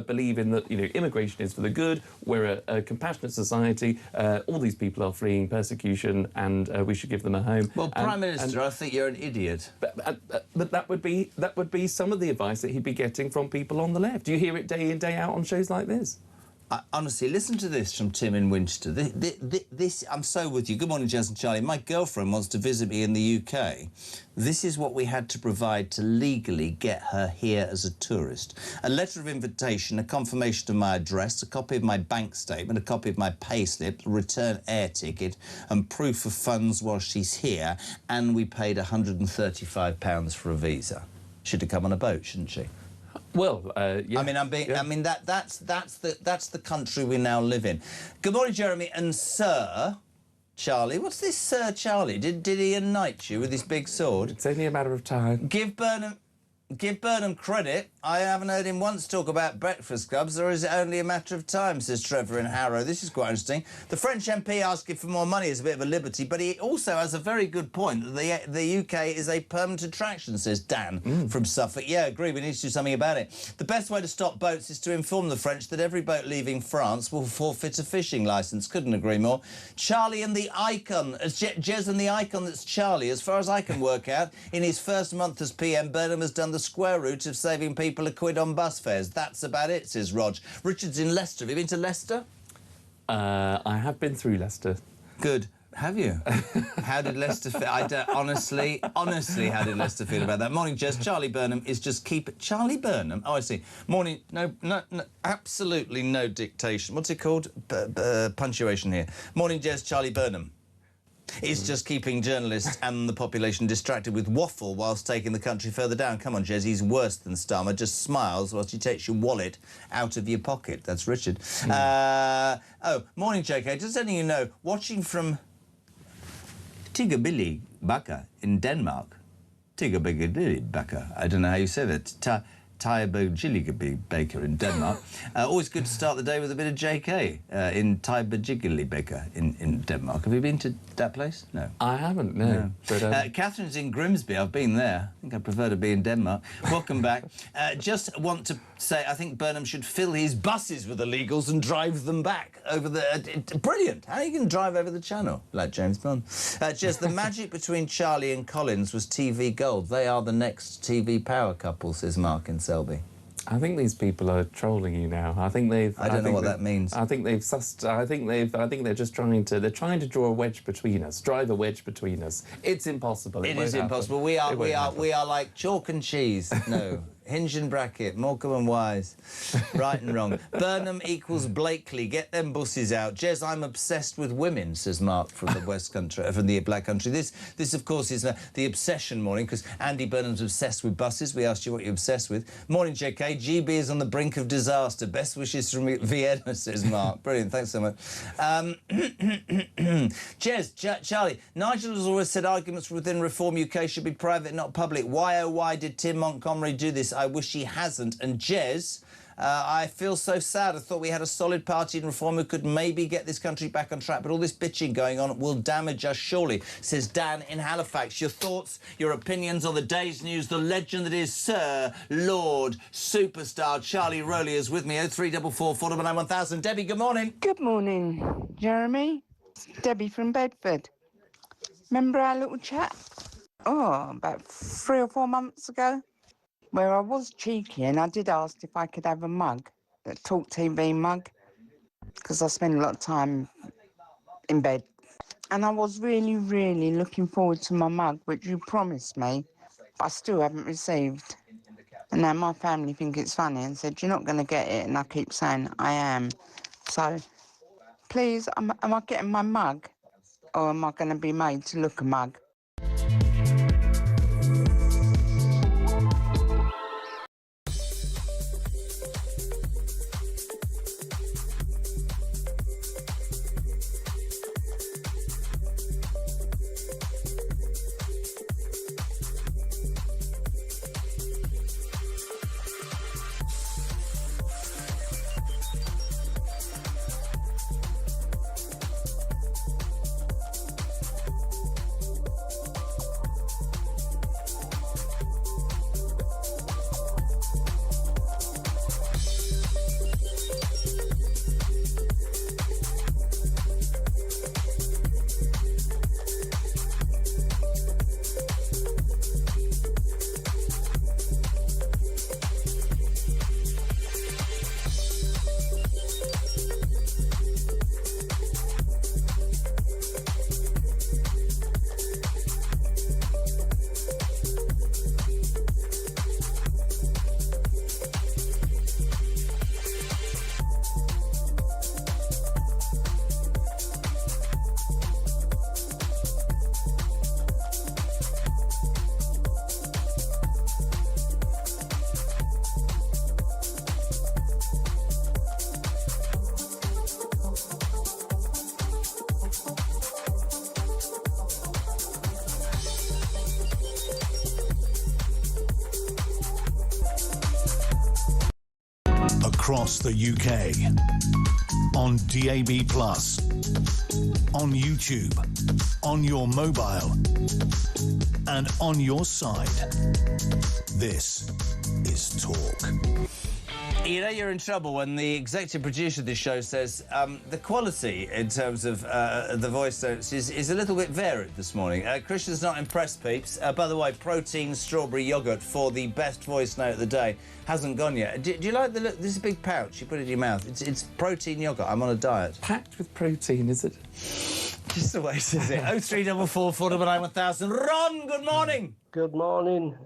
believe in that, you know, immigration is for the good. We're a compassionate society. All these people are fleeing persecution, and we should give them a home. Well, Prime Minister, I think you're an idiot. But that would be some of the advice that he'd be getting from people on the left. Do you hear it day in, day out on shows like this? Honestly, listen to this from Tim in Winchester. This, I'm so with you. Good morning, Jez and Charlie. My girlfriend wants to visit me in the UK. This is what we had to provide to legally get her here as a tourist. A letter of invitation, a confirmation of my address, a copy of my bank statement, a copy of my payslip, a return air ticket, and proof of funds while she's here. And we paid £135 for a visa. Should have come on a boat, shouldn't she? Well, yeah. I mean, that's the country we now live in. Good morning, Jeremy and Sir Charlie. What's this, Sir Charlie? Did he unite you with his big sword? It's only a matter of time. Give Burnham credit. I haven't heard him once talk about breakfast clubs, or is it only a matter of time, says Trevor in Harrow. This is quite interesting. The French MP asking for more money is a bit of a liberty, but he also has a very good point. The UK is a permanent attraction, says Dan from Suffolk. Yeah, agree, we need to do something about it. The best way to stop boats is to inform the French that every boat leaving France will forfeit a fishing licence. Couldn't agree more. Charlie and the icon, Jez and the icon that's Charlie. As far as I can work out, in his first month as PM, Burnham has done the square root of saving people a quid on bus fares. That's about it, says Rog. Richard's in Leicester. Have you been to Leicester? I have been through Leicester. Good. Have you? How did Leicester feel? I don't, honestly, how did Leicester feel about that? Morning, Jez. Charlie Burnham is just Charlie Burnham? Oh, I see. Morning. No, absolutely no dictation. What's it called? Punctuation here. Morning, Jez. Charlie Burnham. It's just keeping journalists and the population distracted with waffle whilst taking the country further down. Come on, Jez, he's worse than Starmer. Just smiles whilst he takes your wallet out of your pocket. That's Richard. Morning, JK. Just letting you know, watching from Tiggerbilly Bakker in Denmark. Tiggerbilly Bakker. I don't know how you say that. Tybergilligaby Baker in Denmark. Always good to start the day with a bit of JK in Tybergilligaby Baker in Denmark. Have you been to that place? No. I haven't, no. But, Catherine's in Grimsby. I've been there. I think I prefer to be in Denmark. Welcome back. Just want to say I think Burnham should fill his buses with illegals and drive them back over the... Brilliant. How are you going to drive over the channel? Like James Bond. Just the magic between Charlie and Collins was TV gold. They are the next TV power couple, says Mark in Selby. I think these people are trolling you now. I think they've... I don't know what that means. I think they've sussed... I think they're just trying to... They're trying to draw a wedge between us, drive a wedge between us. It's impossible. It is impossible. We are like chalk and cheese. No. Hinge and bracket, Morecambe and Wise, right and wrong. Burnham equals Blakely. Get them buses out. Jez, I'm obsessed with women, says Mark from the West Country, from the Black Country. This of course, is the obsession morning, because Andy Burnham's obsessed with buses. We asked you what you're obsessed with. Morning, JK. GB is on the brink of disaster. Best wishes from Vienna, says Mark. Brilliant. Thanks so much. Jez, Charlie, Nigel has always said arguments within Reform UK should be private, not public. Why, oh, why did Tim Montgomery do this? I wish he hasn't. And Jez, I feel so sad. I thought we had a solid party in Reform who could maybe get this country back on track, but all this bitching going on will damage us surely, says Dan in Halifax. Your thoughts, your opinions on the day's news, the legend that is Sir, Lord, Superstar Charlie Rowley is with me. 0344 499 1000. Debbie, good morning. Good morning, Jeremy. It's Debbie from Bedford. Remember our little chat? Oh, about 3 or 4 months ago? Where I was cheeky and I did ask if I could have a mug, a Talk TV mug, because I spend a lot of time in bed. And I was really, really looking forward to my mug, which you promised me, but I still haven't received. And now my family think it's funny and said, you're not going to get it. And I keep saying, I am. So Please, am I getting my mug? Or am I going to be made to look a mug? Across the UK, on DAB+, on YouTube, on your mobile, and on your side. This is Talk. You know you're in trouble when the executive producer of this show says the quality in terms of the voice notes is a little bit varied this morning. Christian's not impressed, peeps. By the way, protein strawberry yoghurt for the best voice note of the day hasn't gone yet. Do you like the look? This is a big pouch. You put it in your mouth. It's protein yoghurt. I'm on a diet. Packed with protein, is it? Just the way he says it. 0344 499 1000. Ron, good morning. Good morning,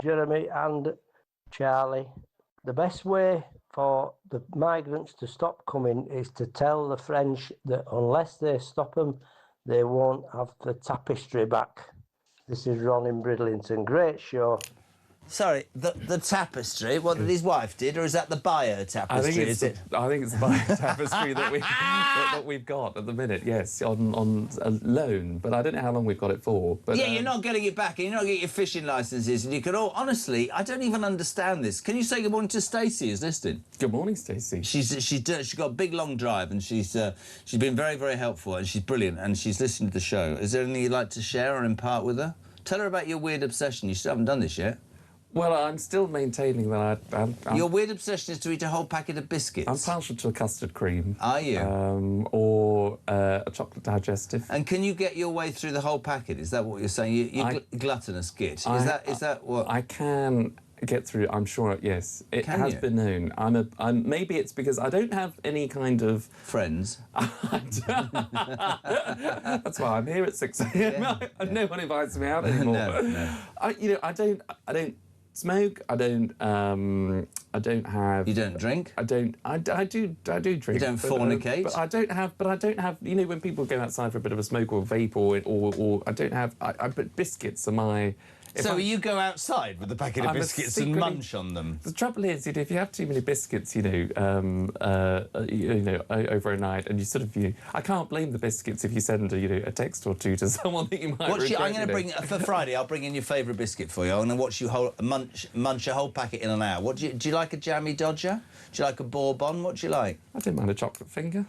Jeremy and Charlie. The best way for the migrants to stop coming is to tell the French that unless they stop them, they won't have the tapestry back. This is Ron in Bridlington. Great show. Sorry, the tapestry, what his wife did, or is that the bio tapestry? I think it's the bio tapestry that we've got at the minute, yes, on a loan. But I don't know how long we've got it for. But, yeah, you're not getting it back, and you're not getting your fishing licences, and you could all... Honestly, I don't even understand this. Can you say good morning to Stacey, who's listening? Good morning, Stacey. She's got a big, long drive, and she's been very, very helpful, and she's brilliant, and she's listened to the show. Is there anything you'd like to share or impart with her? Tell her about your weird obsession. You still haven't done this yet. Well, I'm still maintaining that your weird obsession is to eat a whole packet of biscuits. I'm partial to a custard cream. Are you? Or a chocolate digestive. And can you get your way through the whole packet? Is that what you're saying? You're gluttonous git. Is that what? I can get through. I'm sure. Yes, it has been known. Maybe it's because I don't have any kind of friends. That's why I'm here at 6 a.m. Yeah. No one invites me out anymore. No. I don't smoke. I don't have. You don't drink. I do drink. You don't fornicate. But I don't have. You know, when people go outside for a bit of a smoke or vape or I don't have. But biscuits are my. So you go outside with a packet of biscuits and munch on them? The trouble is, if you have too many biscuits, over a night, and you sort of, I can't blame the biscuits if you send a text or two to someone that you might regret. I'm going to bring for Friday. I'll bring in your favourite biscuit for you. I'm going to watch you munch a whole packet in an hour. Do you like a jammy Dodger? Do you like a Bourbon? What do you like? I don't mind a chocolate finger.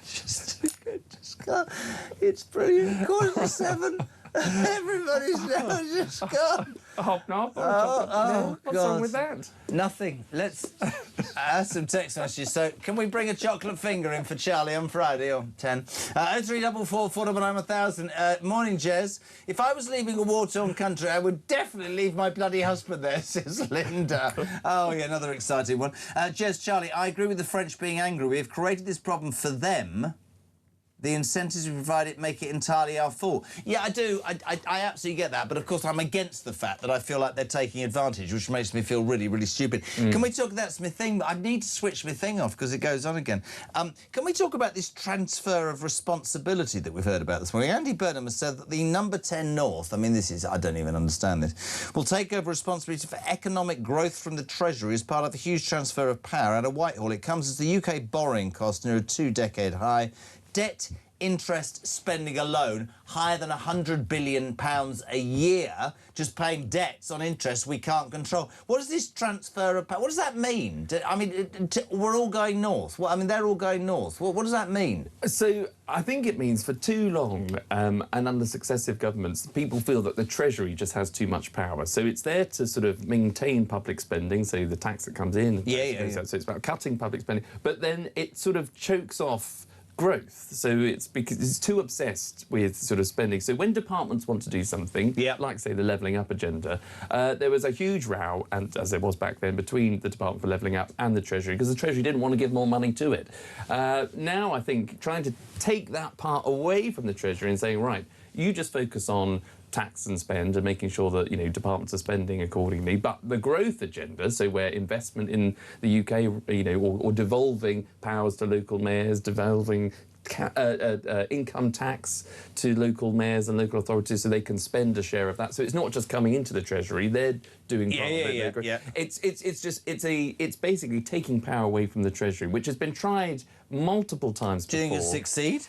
just can't. It's brilliant. 7:15. Everybody's now just gone. A hobnob or a chocolate. What's wrong with that? Nothing. Let's add some text messages. So, can we bring a chocolate finger in for Charlie on Friday or 10? 0344 499 1000. Morning, Jez. If I was leaving a war-torn country, I would definitely leave my bloody husband there, says Linda. Oh, yeah, another exciting one. Jez, Charlie, I agree with the French being angry. We have created this problem for them. The incentives we provide it make it entirely our fault. Yeah, I do. I absolutely get that. But, of course, I'm against the fact that I feel like they're taking advantage, which makes me feel really, really stupid. Can we talk about my thing? I need to switch my thing off because it goes on again. Can we talk about this transfer of responsibility that we've heard about this morning? Andy Burnham has said that the number 10 North, I mean, this is, I don't even understand this, will take over responsibility for economic growth from the Treasury as part of a huge transfer of power out of Whitehall. It comes as the UK borrowing cost near a 2-decade high. Debt, interest, spending alone higher than £100 billion a year, just paying debts on interest we can't control. What does this transfer of power, what does that mean? I mean, we're all going north. Well, I mean, they're all going north. What does that mean? So I think it means for too long and under successive governments, people feel that the Treasury just has too much power. So it's there to sort of maintain public spending, so the tax that comes in. So it's about cutting public spending. But then it sort of chokes off growth. So it's because it's too obsessed with sort of spending. So when departments want to do something, like, say, the levelling up agenda, there was a huge row, and as there was back then, between the Department for Levelling Up and the Treasury, because the Treasury didn't want to give more money to it. Now, I think, trying to take that part away from the Treasury and saying, right, you just focus on tax and spend and making sure that, you know, departments are spending accordingly. But the growth agenda, so where investment in the UK, you know, or devolving powers to local mayors, devolving income tax to local mayors and local authorities so they can spend a share of that. So it's not just coming into the Treasury, they're doing part of it. It's basically taking power away from the Treasury, which has been tried multiple times before. Do you think it'll succeed?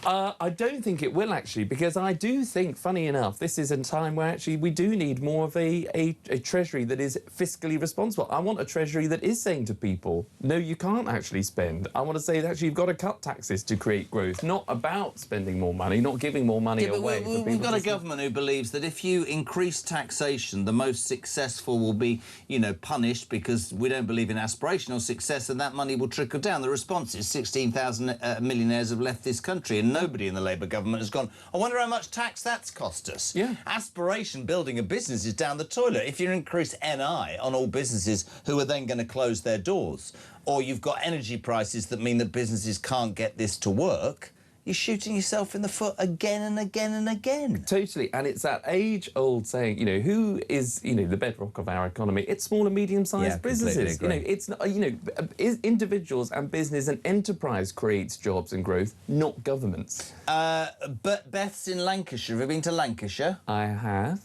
I don't think it will, actually, because I do think, funny enough, this is a time where actually we do need more of a Treasury that is fiscally responsible. I want a Treasury that is saying to people, no, you can't actually spend. I want to say that actually you've got to cut taxes to create growth, not about spending more money, not giving more money away. We've got a government who believes that if you increase taxation, the most successful will be, you know, punished because we don't believe in aspirational success, and that money will trickle down. The response is 16,000 millionaires have left this country, and nobody in the Labour government has gone, I wonder how much tax that's cost us. Yeah. Aspiration building a business is down the toilet. If you increase NI on all businesses who are then going to close their doors, or you've got energy prices that mean that businesses can't get this to work, you're shooting yourself in the foot again and again and again. Totally, and it's that age-old saying, you know, who is, you know, the bedrock of our economy? It's small and medium-sized businesses. You know, it's not, you know, individuals and business and enterprise creates jobs and growth, not governments. But Beth's in Lancashire. Have you been to Lancashire? I have.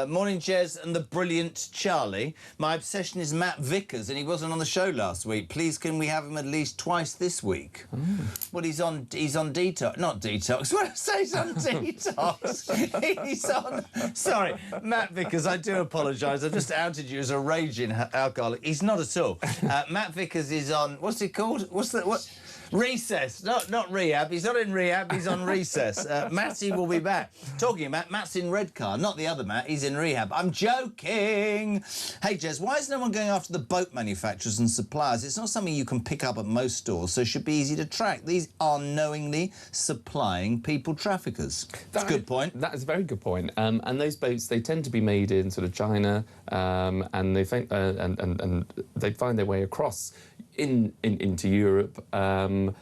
Morning, Jez and the brilliant Charlie. My obsession is Matt Vickers, and he wasn't on the show last week. Please, can we have him at least twice this week? Well, he's on detox, not detox. What did I say? He's on detox. He's on. Sorry, Matt Vickers. I do apologise. I've just outed you as a raging alcoholic. He's not at all. Matt Vickers is on. What's it called? What? Recess, not rehab. He's not in rehab, he's on recess. Matty will be back. Talking about Matt's in Redcar, not the other Matt, he's in rehab. I'm joking. Hey, Jez, why is no one going after the boat manufacturers and suppliers? It's not something you can pick up at most stores, so it should be easy to track. These are knowingly supplying people traffickers. That's a good point. That is a very good point. And those boats, they tend to be made in sort of China, and they think, and they find their way across into Europe. And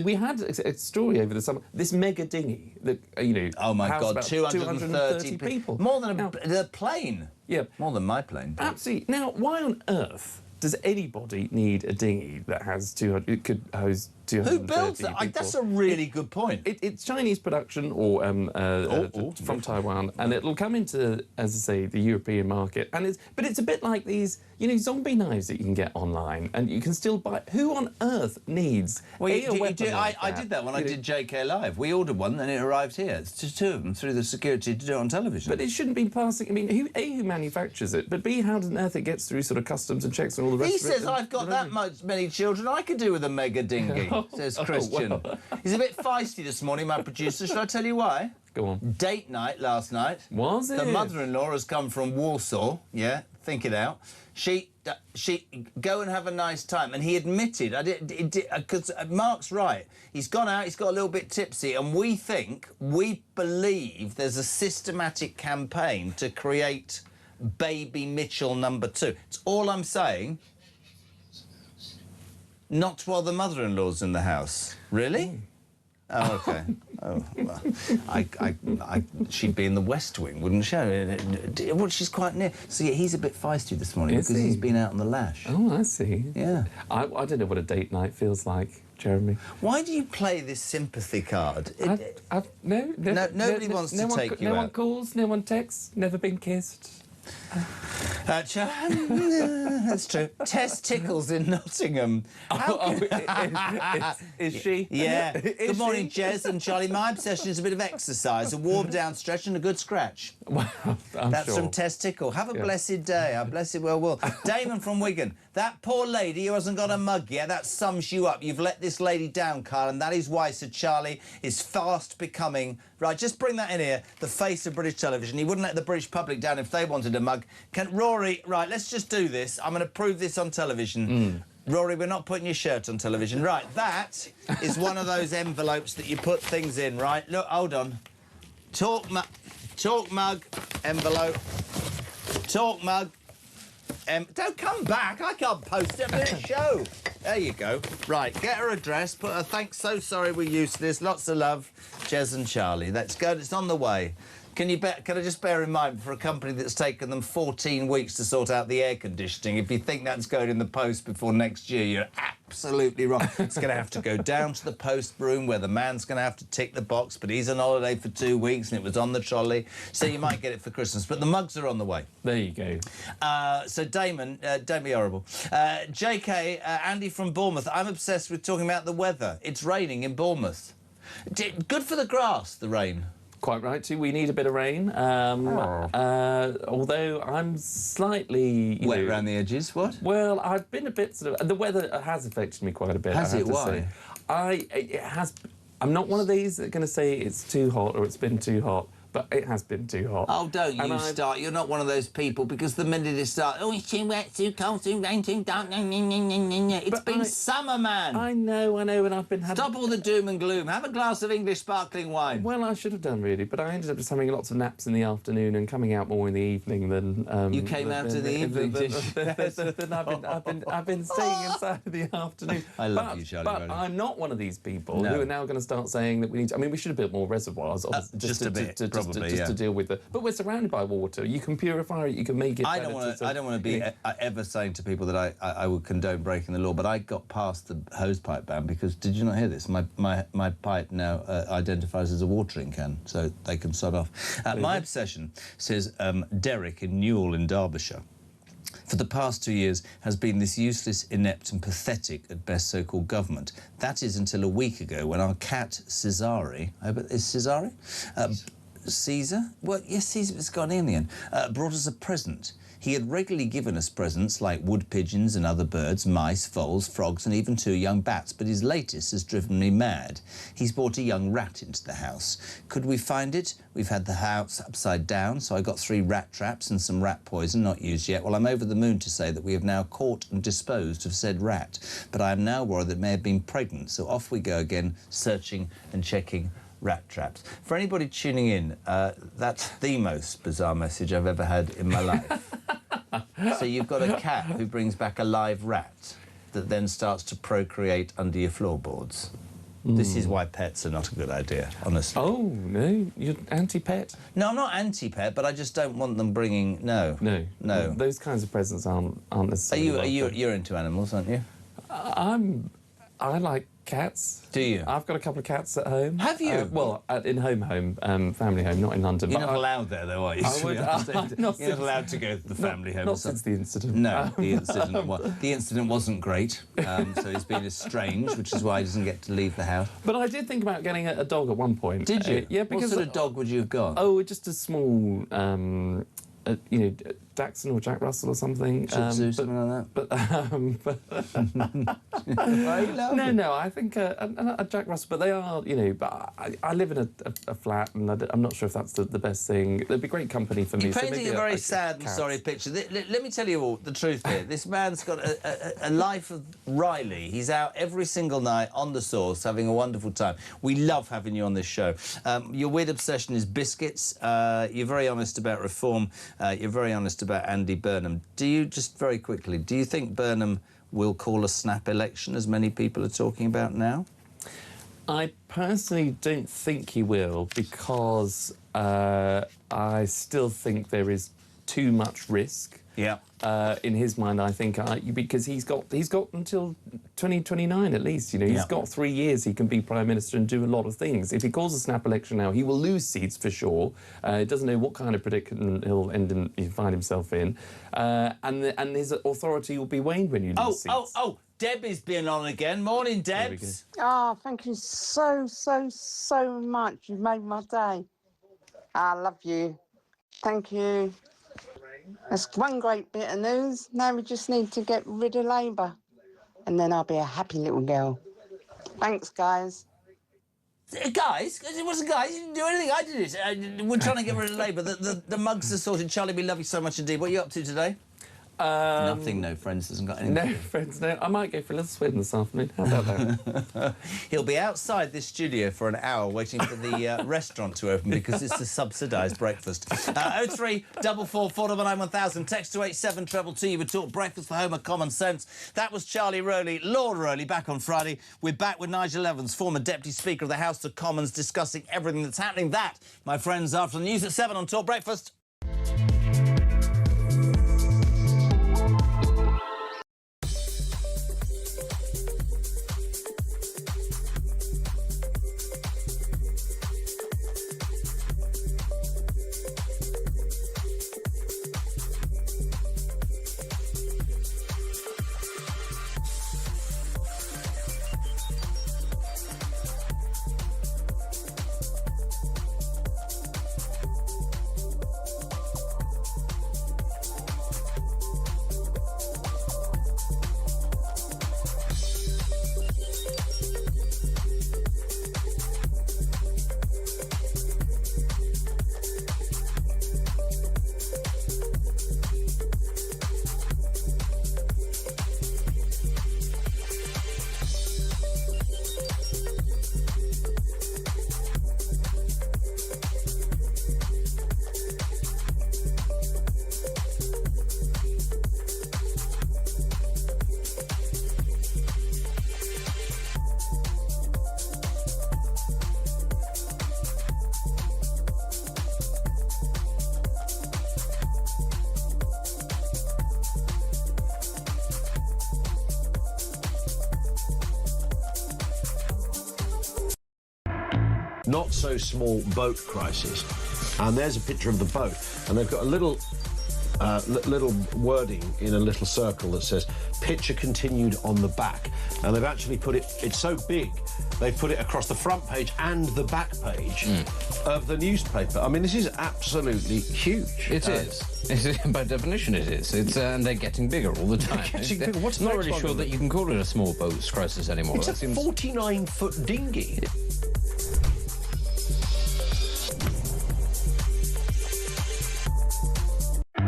we had a story over the summer, this mega dinghy that, you know... Oh, my God, 230 people. More than the plane. Yeah. More than my plane. Absolutely. Now, why on earth does anybody need a dinghy that has 200... It could host 230 Who builds that? people? That's a really good point. It's Chinese production or from Taiwan, and it'll come into, as I say, the European market. And but it's a bit like these, you know, zombie knives that you can get online, and you can still buy. Who on earth needs a weapon like I did that when I did JK Live. We ordered one, and it arrived here. It's just two of them through the security to do it on television. But it shouldn't be passing. I mean, who manufactures it? But B, how on earth it gets through sort of customs and checks and all the rest of it? He says I've got that many children. I could do with a mega dinghy. Says Christian. Well. He's a bit feisty this morning, my producer. Shall I tell you why? Go on. Date night last night. Was it? The mother-in-law has come from Warsaw. Yeah, think it out. She go and have a nice time. And he admitted, because Mark's right. He's gone out, he's got a little bit tipsy, and we believe there's a systematic campaign to create baby Mitchell #2. It's all I'm saying. Not while the mother-in-law's in the house. Really? Oh, OK. Oh, well, she'd be in the West Wing, wouldn't she? Well, she's quite near. So, yeah, he's a bit feisty this morning because he's been out on the lash. Oh, I see. Yeah. I don't know what a date night feels like, Jeremy. Why do you play this sympathy card? Nobody wants to take you out. No one calls, no one texts, never been kissed. That's true. Tess Tickles in Nottingham. Is she? Yeah. Good morning, Jez and Charlie. My obsession is a bit of exercise, a warm down stretch and a good scratch. Well, That's from Tess Tickle. Have a blessed day. I bless it well will. Damon from Wigan. That poor lady who hasn't got a mug yet, that sums you up. You've let this lady down, Carl, and that is why Sir Charlie is fast becoming... Right, just bring that in here, the face of British television. He wouldn't let the British public down if they wanted a mug. Rory, right, let's just do this. I'm going to prove this on television. Rory, we're not putting your shirt on television. Right, that is one of those envelopes that you put things in, right? Look, hold on. Talk mug, envelope. Talk mug. Don't come back. I can't post it. I'm doing a show. There you go. Right, get her address. Put her thanks, so sorry we're used to this. Lots of love, Jez and Charlie. Let's go. It's on the way. Can I just bear in mind, for a company that's taken them 14 weeks to sort out the air conditioning, if you think that's going in the post before next year, you're absolutely wrong. It's going to have to go down to the post room where the man's going to have to tick the box, but he's on holiday for 2 weeks and it was on the trolley, so you might get it for Christmas. But the mugs are on the way. There you go. So Damon, don't be horrible. JK, Andy from Bournemouth. I'm obsessed with talking about the weather. It's raining in Bournemouth. Good for the grass, the rain. Quite right, too. We need a bit of rain. Although I'm slightly... Wet around the edges, what? Well, I've been a bit sort of... The weather has affected me quite a bit, Has I it? have to Why? say. It has... I'm not one of these that are going to say it's too hot or it's been too hot, but it has been too hot. Oh, don't you start. You're not one of those people, because the minute it starts, oh, it's too wet, too cold, too rain, too dark, It's been summer, man. I know, and I've been... Stop all the doom and gloom. Have a glass of English sparkling wine. Well, I should have done, really, but I ended up just having lots of naps in the afternoon and coming out more in the evening than... you came out in the evening, did you? Then I've been staying inside in the afternoon. I love you, Charlie. But I'm not one of these people who are now going to start saying that we need to... I mean, we should have built more reservoirs, just a bit, probably, to deal with it. But we're surrounded by water. You can purify it, you can make it I don't want to be ever saying to people that I would condone breaking the law, but I got past the hosepipe ban because, did you not hear this? My pipe now identifies as a watering can, so they can sod off. My obsession, says Derek in Newell in Derbyshire, for the past 2 years has been this useless, inept and pathetic, at best, so-called government. That is until a week ago when our cat, Cesare, is Cesare? Caesar? Well, yes, Caesar was Ghanaian, brought us a present. He had regularly given us presents like wood pigeons and other birds, mice, voles, frogs and even 2 young bats, but his latest has driven me mad. He's brought a young rat into the house. Could we find it? We've had the house upside down, so I got 3 rat traps and some rat poison, not used yet. Well, I'm over the moon to say that we have now caught and disposed of said rat, but I am now worried that it may have been pregnant, so off we go again, searching and checking rat traps. For anybody tuning in, that's the most bizarre message I've ever had in my life. So you've got a cat who brings back a live rat that then starts to procreate under your floorboards. This is why pets are not a good idea, honestly. Oh, no? You're anti-pet? No, I'm not anti-pet, but I just don't want them bringing... No. Those kinds of presents aren't necessarily... You're into animals, aren't you? I like cats. Do you? I've got a couple of cats at home. Have you? Well, in family home, not in London. You're not allowed there, though, are you? You're not allowed to go to the family home. Not since the incident. No, the incident wasn't great, so he's been estranged, which is why he doesn't get to leave the house. But I did think about getting a dog at one point. Did you? Yeah, because... What sort of dog would you have got? Oh, just a small... Dachshund or Jack Russell or something. Something like that. No, I think a Jack Russell, but they are, but I live in a flat and I'm not sure if that's the best thing. They'd be great company for me. You're painting a very sad and sorry picture. Let me tell you all the truth here. This man's got a life of Riley. He's out every single night on the sauce, having a wonderful time. We love having you on this show. Your weird obsession is biscuits. You're very honest about reform. You're very honest about Andy Burnham. Do you, just very quickly, do you think Burnham will call a snap election, as many people are talking about now? I personally don't think he will, because I still think there is too much risk. Yeah. In his mind, I think, because he's got until 2029 at least. You know, he's got 3 years. He can be prime minister and do a lot of things. If he calls a snap election now, he will lose seats for sure. He doesn't know what kind of predicament he'll find himself in, and his authority will be waned when you lose seats. Debbie's been on again. Morning, Debs. Oh, thank you so much. You've made my day. I love you. Thank you. That's one great bit of news. Now we just need to get rid of Labour, and then I'll be a happy little girl. Thanks, guys. Guys? It wasn't guys. You didn't do anything. I did it. We're trying to get rid of Labour. The mugs are sorted. Charlie, we love you so much indeed. What are you up to today? Nothing, no friends, hasn't got anything. No friends, no. I might go for a little swim this afternoon. How about that? He'll be outside this studio for an hour waiting for the restaurant to open because it's the subsidised breakfast. 03 44 499 1000. Text to 87222. You would talk breakfast for home of common sense. That was Charlie Rowley, Lord Rowley, back on Friday. We're back with Nigel Evans, former Deputy Speaker of the House of Commons, discussing everything that's happening. That, my friends, after the news at 7 on Talk Breakfast. Not so small boat crisis. And there's a picture of the boat, and they've got a little wording in a little circle that says picture continued on the back, and they've actually put it's so big they've put it across the front page and the back page of the newspaper. I mean, this is absolutely huge. It is. By definition it is. And they're getting bigger all the time. What's not really sure that you can call it a small boats crisis anymore. It's a 49-foot dinghy.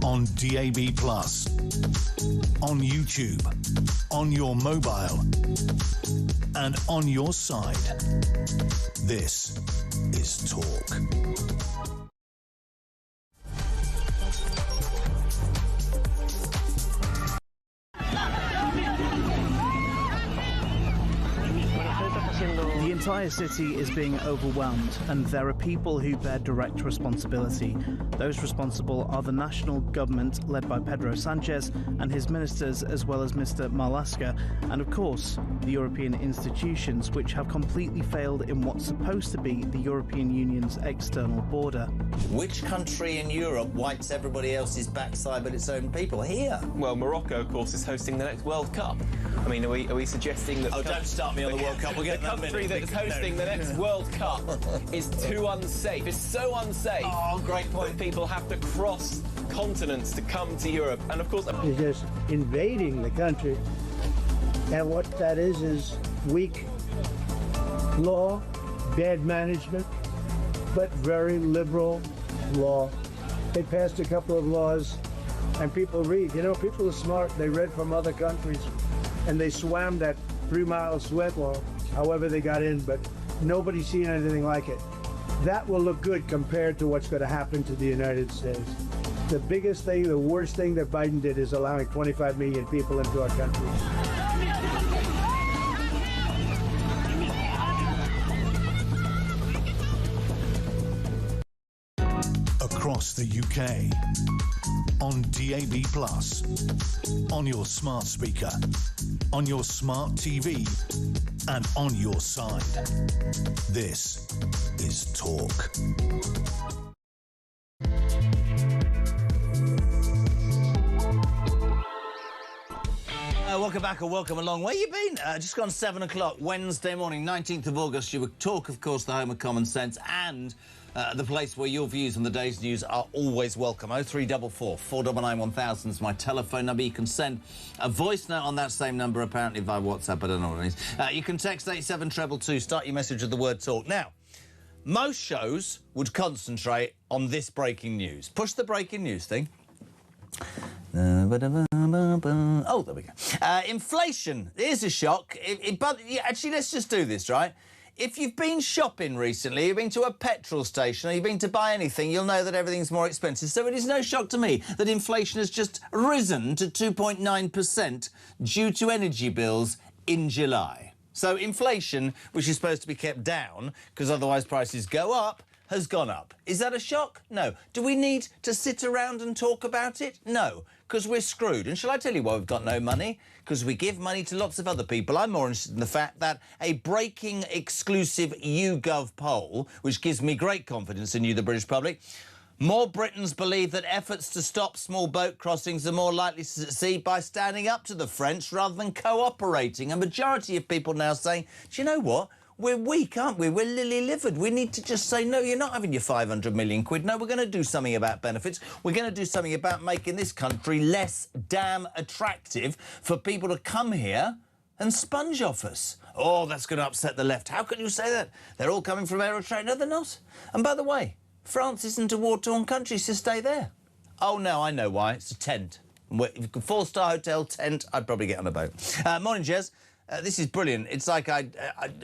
On DAB+, on YouTube, on your mobile, and on your side. This is Talk. The entire city is being overwhelmed, and there are people who bear direct responsibility. Those responsible are the national government, led by Pedro Sanchez and his ministers, as well as Mr. Marlaska, and of course, the European institutions, which have completely failed in what's supposed to be the European Union's external border. Which country in Europe wipes everybody else's backside but its own people? Here. Well, Morocco, of course, is hosting the next World Cup. I mean, are we suggesting that... Oh, don't start me on the World Cup. We'll get the country that is hosting the next World Cup is too unsafe. It's so unsafe. Oh, great point. That people have to cross continents to come to Europe. And, of course... It's just invading the country. And what that is weak law, bad management, but very liberal law. They passed a couple of laws, and people read. You know, people are smart. They read from other countries, and they swam that 3-mile sweat law, however they got in, but nobody's seen anything like it. That will look good compared to what's going to happen to the United States. The biggest thing, the worst thing that Biden did is allowing 25 million people into our country. Across the UK, on DAB+, on your smart speaker, on your smart TV, and on your side. This is Talk. Welcome back or welcome along. Where you been? Just gone 7 o'clock, Wednesday morning, 19th of August. You were Talk, of course, the home of common sense and the place where your views on the day's news are always welcome. 0344 499 1000 is my telephone number. You can send a voice note on that same number, apparently via WhatsApp. I don't know what it is. You can text 87222. Start your message with the word Talk. Now, most shows would concentrate on this breaking news. Push the breaking news thing. Oh, there we go. Inflation is a shock. But actually, let's just do this, right? If you've been shopping recently, you've been to a petrol station or you've been to buy anything, you'll know that everything's more expensive. So it is no shock to me that inflation has just risen to 2.9% due to energy bills in July. So inflation, which is supposed to be kept down because otherwise prices go up, has gone up. Is that a shock? No. Do we need to sit around and talk about it? No, because we're screwed. And shall I tell you why we've got no money? Because we give money to lots of other people. I'm more interested in the fact that a breaking exclusive YouGov poll, which gives me great confidence in you, the British public, more Britons believe that efforts to stop small boat crossings are more likely to succeed by standing up to the French rather than cooperating. A majority of people now saying, do you know what? We're weak, aren't we? We're lily-livered. We need to just say, no, you're not having your 500 million quid. No, we're going to do something about benefits. We're going to do something about making this country less damn attractive for people to come here and sponge off us. Oh, that's going to upset the left. How can you say that? They're all coming from Eritrea. No, they're not. And by the way, France isn't a war-torn country, so stay there. Oh, no, I know why. It's a tent. Four-star hotel tent, I'd probably get on a boat. Morning, Jez. This is brilliant. It's like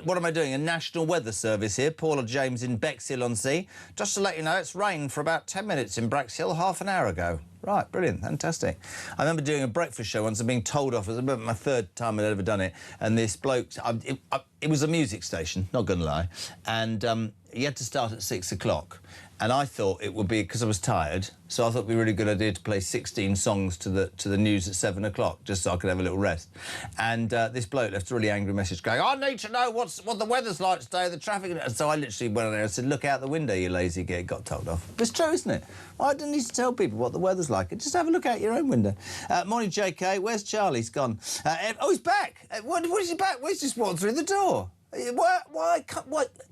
what am I doing? A national weather service here. Paula James in Bexhill-on-Sea. Just to let you know, it's rained for about 10 minutes in Bexhill half an hour ago. Right, brilliant, fantastic. I remember doing a breakfast show once and being told off. It was about my third time I'd ever done it. And this bloke, it was a music station, not going to lie. And he had to start at 6 o'clock. And I thought it would be, because I was tired, so I thought it would be a really good idea to play 16 songs to the news at 7 o'clock, just so I could have a little rest. And this bloke left a really angry message going, I need to know what the weather's like today, the traffic... And so I literally went on there and said, look out the window, you lazy git, got told off. It's true, isn't it? I don't need to tell people what the weather's like. Just have a look out your own window. Morning, JK. Where's Charlie? He's gone. Oh, he's back. What is he back? Well, he's just walked through the door. Why?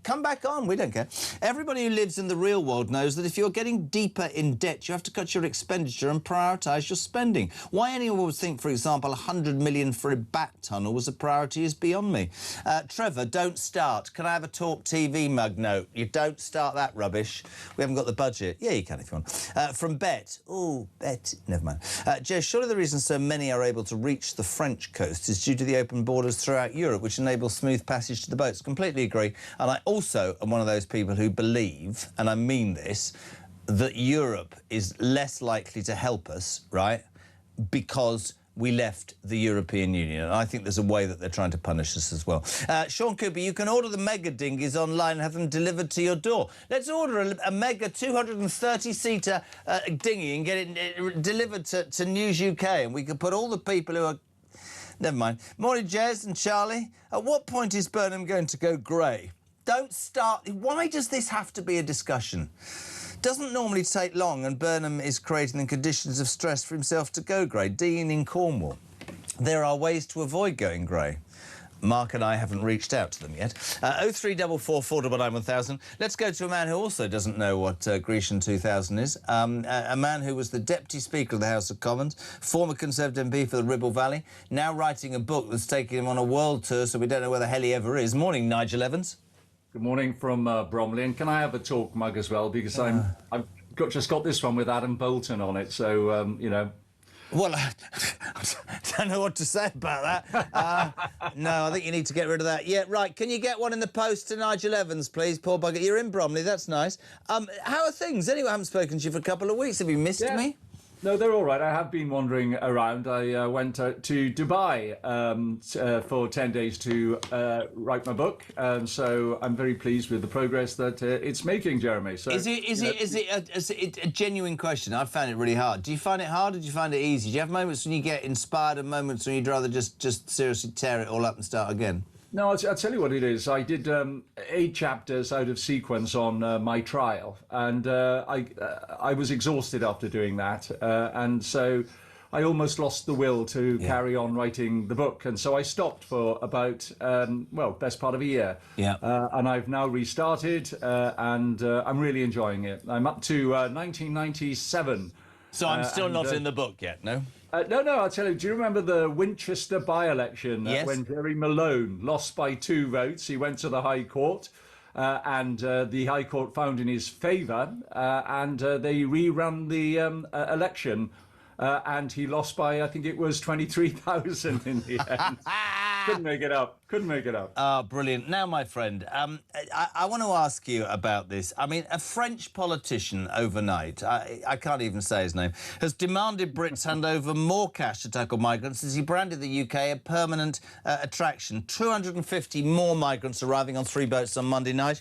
Come back on. We don't care. Everybody who lives in the real world knows that if you're getting deeper in debt, you have to cut your expenditure and prioritise your spending. Why anyone would think, for example, 100 million for a bat tunnel was a priority is beyond me. Trevor, don't start. Can I have a Talk TV mug note? You don't start that rubbish. We haven't got the budget. Yeah, you can if you want. From Bet. Oh, Bet. Never mind. Jez, surely the reason so many are able to reach the French coast is due to the open borders throughout Europe, which enable smooth passage to the boats. Completely agree. And I also am one of those people who believe, and I mean this, that Europe is less likely to help us, right, because we left the European Union. And I think there's a way that they're trying to punish us as well. Sean Cooper, you can order the mega dinghies online and have them delivered to your door. Let's order a mega 230-seater dinghy and get it delivered to News UK, and we can put all the people who are... Never mind. Morning, Jez and Charlie. At what point is Burnham going to go grey? Don't start... Why does this have to be a discussion? Doesn't normally take long, and Burnham is creating the conditions of stress for himself to go grey. Dean in Cornwall. There are ways to avoid going grey. Mark and I haven't reached out to them yet. 0344 499 1000. Let's go to a man who also doesn't know what Grecian 2000 is. A man who was the Deputy Speaker of the House of Commons, former Conservative MP for the Ribble Valley, now writing a book that's taking him on a world tour, so we don't know where the hell he ever is. Morning, Nigel Evans. Good morning from Bromley. And can I have a Talk mug as well? Because I've just got this one with Adam Bolton on it, so, you know... Well, I don't know what to say about that. No, I think you need to get rid of that. Yeah, right. Can you get one in the post to Nigel Evans, please? Poor bugger. You're in Bromley. That's nice. How are things? Anyway, I haven't spoken to you for a couple of weeks. Have you missed me? No, they're all right. I have been wandering around. I went to Dubai for 10 days to write my book, and so I'm very pleased with the progress that it's making, Jeremy. So, is it a genuine question? I found it really hard. Do you find it hard or do you find it easy? Do you have moments when you get inspired and moments when you'd rather just seriously tear it all up and start again? No, I'll tell you what it is. I did 8 chapters out of sequence on my trial, and I was exhausted after doing that, and so I almost lost the will to carry on writing the book, and so I stopped for about best part of a year. Yeah. And I've now restarted, and I'm really enjoying it. I'm up to 1997. So I'm still not in the book yet, no? No, I'll tell you, do you remember the Winchester by-election when Jerry Malone lost by 2 votes? He went to the High Court and the High Court found in his favour and they rerun the election and he lost by, I think it was 23,000 in the end. Couldn't make it up. Oh, brilliant. Now, my friend, I want to ask you about this. I mean, a French politician overnight, I can't even say his name, has demanded Brits hand over more cash to tackle migrants as he branded the UK a permanent attraction. 250 more migrants arriving on 3 boats on Monday night,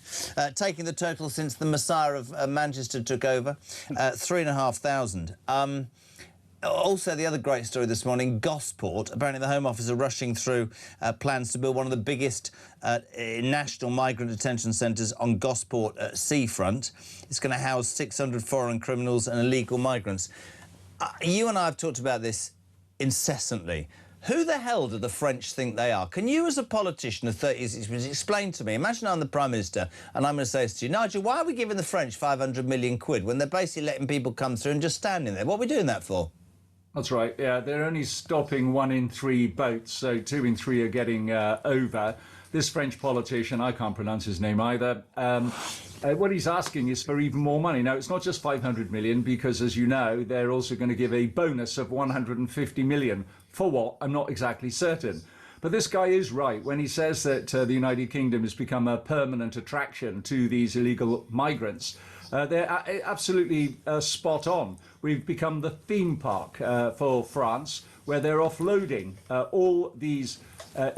taking the total since the Messiah of Manchester took over, 3,500. Also, the other great story this morning, Gosport. Apparently the Home Office are rushing through plans to build one of the biggest national migrant detention centres on Gosport seafront. It's going to house 600 foreign criminals and illegal migrants. You and I have talked about this incessantly. Who the hell do the French think they are? Can you, as a politician of 30 years, explain to me? Imagine I'm the Prime Minister and I'm going to say this to you, Nigel, why are we giving the French 500 million quid when they're basically letting people come through and just standing there? What are we doing that for? That's right, yeah. They're only stopping 1 in 3 boats, so 2 in 3 are getting over. This French politician, I can't pronounce his name either, what he's asking is for even more money. Now, it's not just 500 million, because, as you know, they're also going to give a bonus of 150 million. For what? I'm not exactly certain. But this guy is right when he says that the United Kingdom has become a permanent attraction to these illegal migrants. They're absolutely spot on. We've become the theme park for France, where they're offloading all these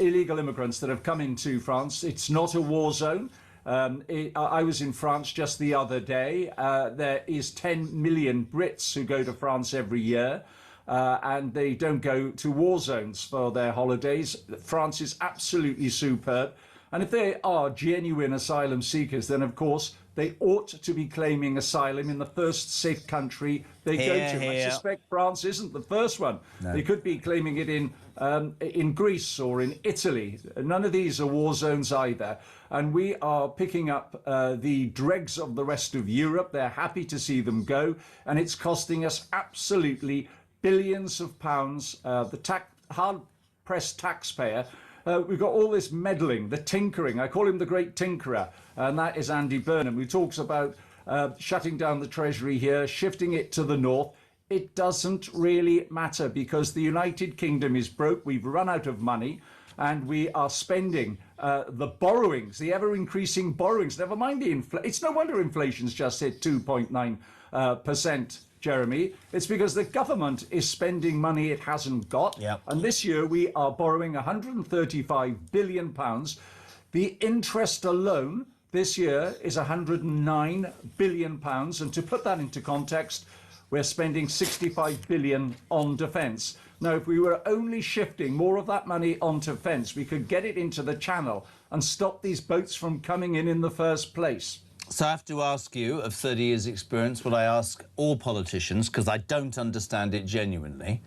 illegal immigrants that have come into France. It's not a war zone. I was in France just the other day. There is 10 million Brits who go to France every year. And they don't go to war zones for their holidays. France is absolutely superb. And if they are genuine asylum seekers, then, of course, they ought to be claiming asylum in the first safe country they go to. I suspect France isn't the first one. No. They could be claiming it in Greece or in Italy. None of these are war zones either. And we are picking up the dregs of the rest of Europe. They're happy to see them go. And it's costing us absolutely billions of pounds. The hard-pressed taxpayer. We've got all this meddling, the tinkering. I call him the great tinkerer, and that is Andy Burnham, who talks about shutting down the Treasury here, shifting it to the north. It doesn't really matter because the United Kingdom is broke. We've run out of money, and we are spending the borrowings, the ever-increasing borrowings. Never mind the inflation. It's no wonder inflation's just hit 2.9%. Jeremy, it's because the government is spending money it hasn't got. Yep. And this year we are borrowing £135 billion. The interest alone this year is £109 billion. And to put that into context, we're spending £65 billion on defence. Now, if we were only shifting more of that money onto defence, we could get it into the channel and stop these boats from coming in the first place. So I have to ask you, of 30 years' experience, what I ask all politicians, because I don't understand it genuinely,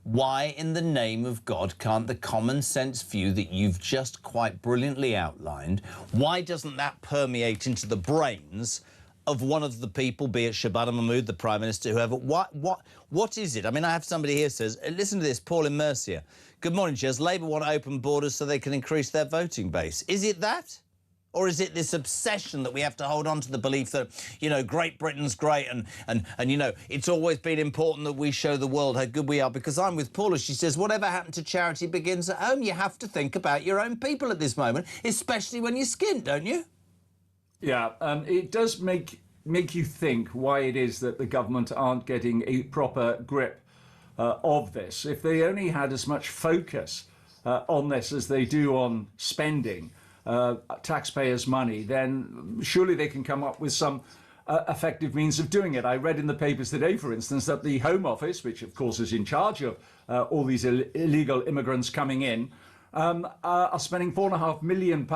why in the name of God can't the common sense view that you've just quite brilliantly outlined, why doesn't that permeate into the brains of one of the people, be it Shabana Mahmood, the Prime Minister, whoever? What is it? I mean, I have somebody here says, listen to this, Paul in Mercia. Good morning, Jez. Labour want to open borders so they can increase their voting base. Is it that? Or is it this obsession that we have to hold on to the belief that, you know, Great Britain's great and you know, it's always been important that we show the world how good we are? Because I'm with Paula. She says, whatever happened to charity begins at home. You have to think about your own people at this moment, especially when you're skint, don't you? Yeah, it does make you think why it is that the government aren't getting a proper grip of this. If they only had as much focus on this as they do on spending taxpayers' money, then surely they can come up with some effective means of doing it. I read in the papers today, for instance, that the Home Office, which of course is in charge of all these illegal immigrants coming in, are spending £4.5 million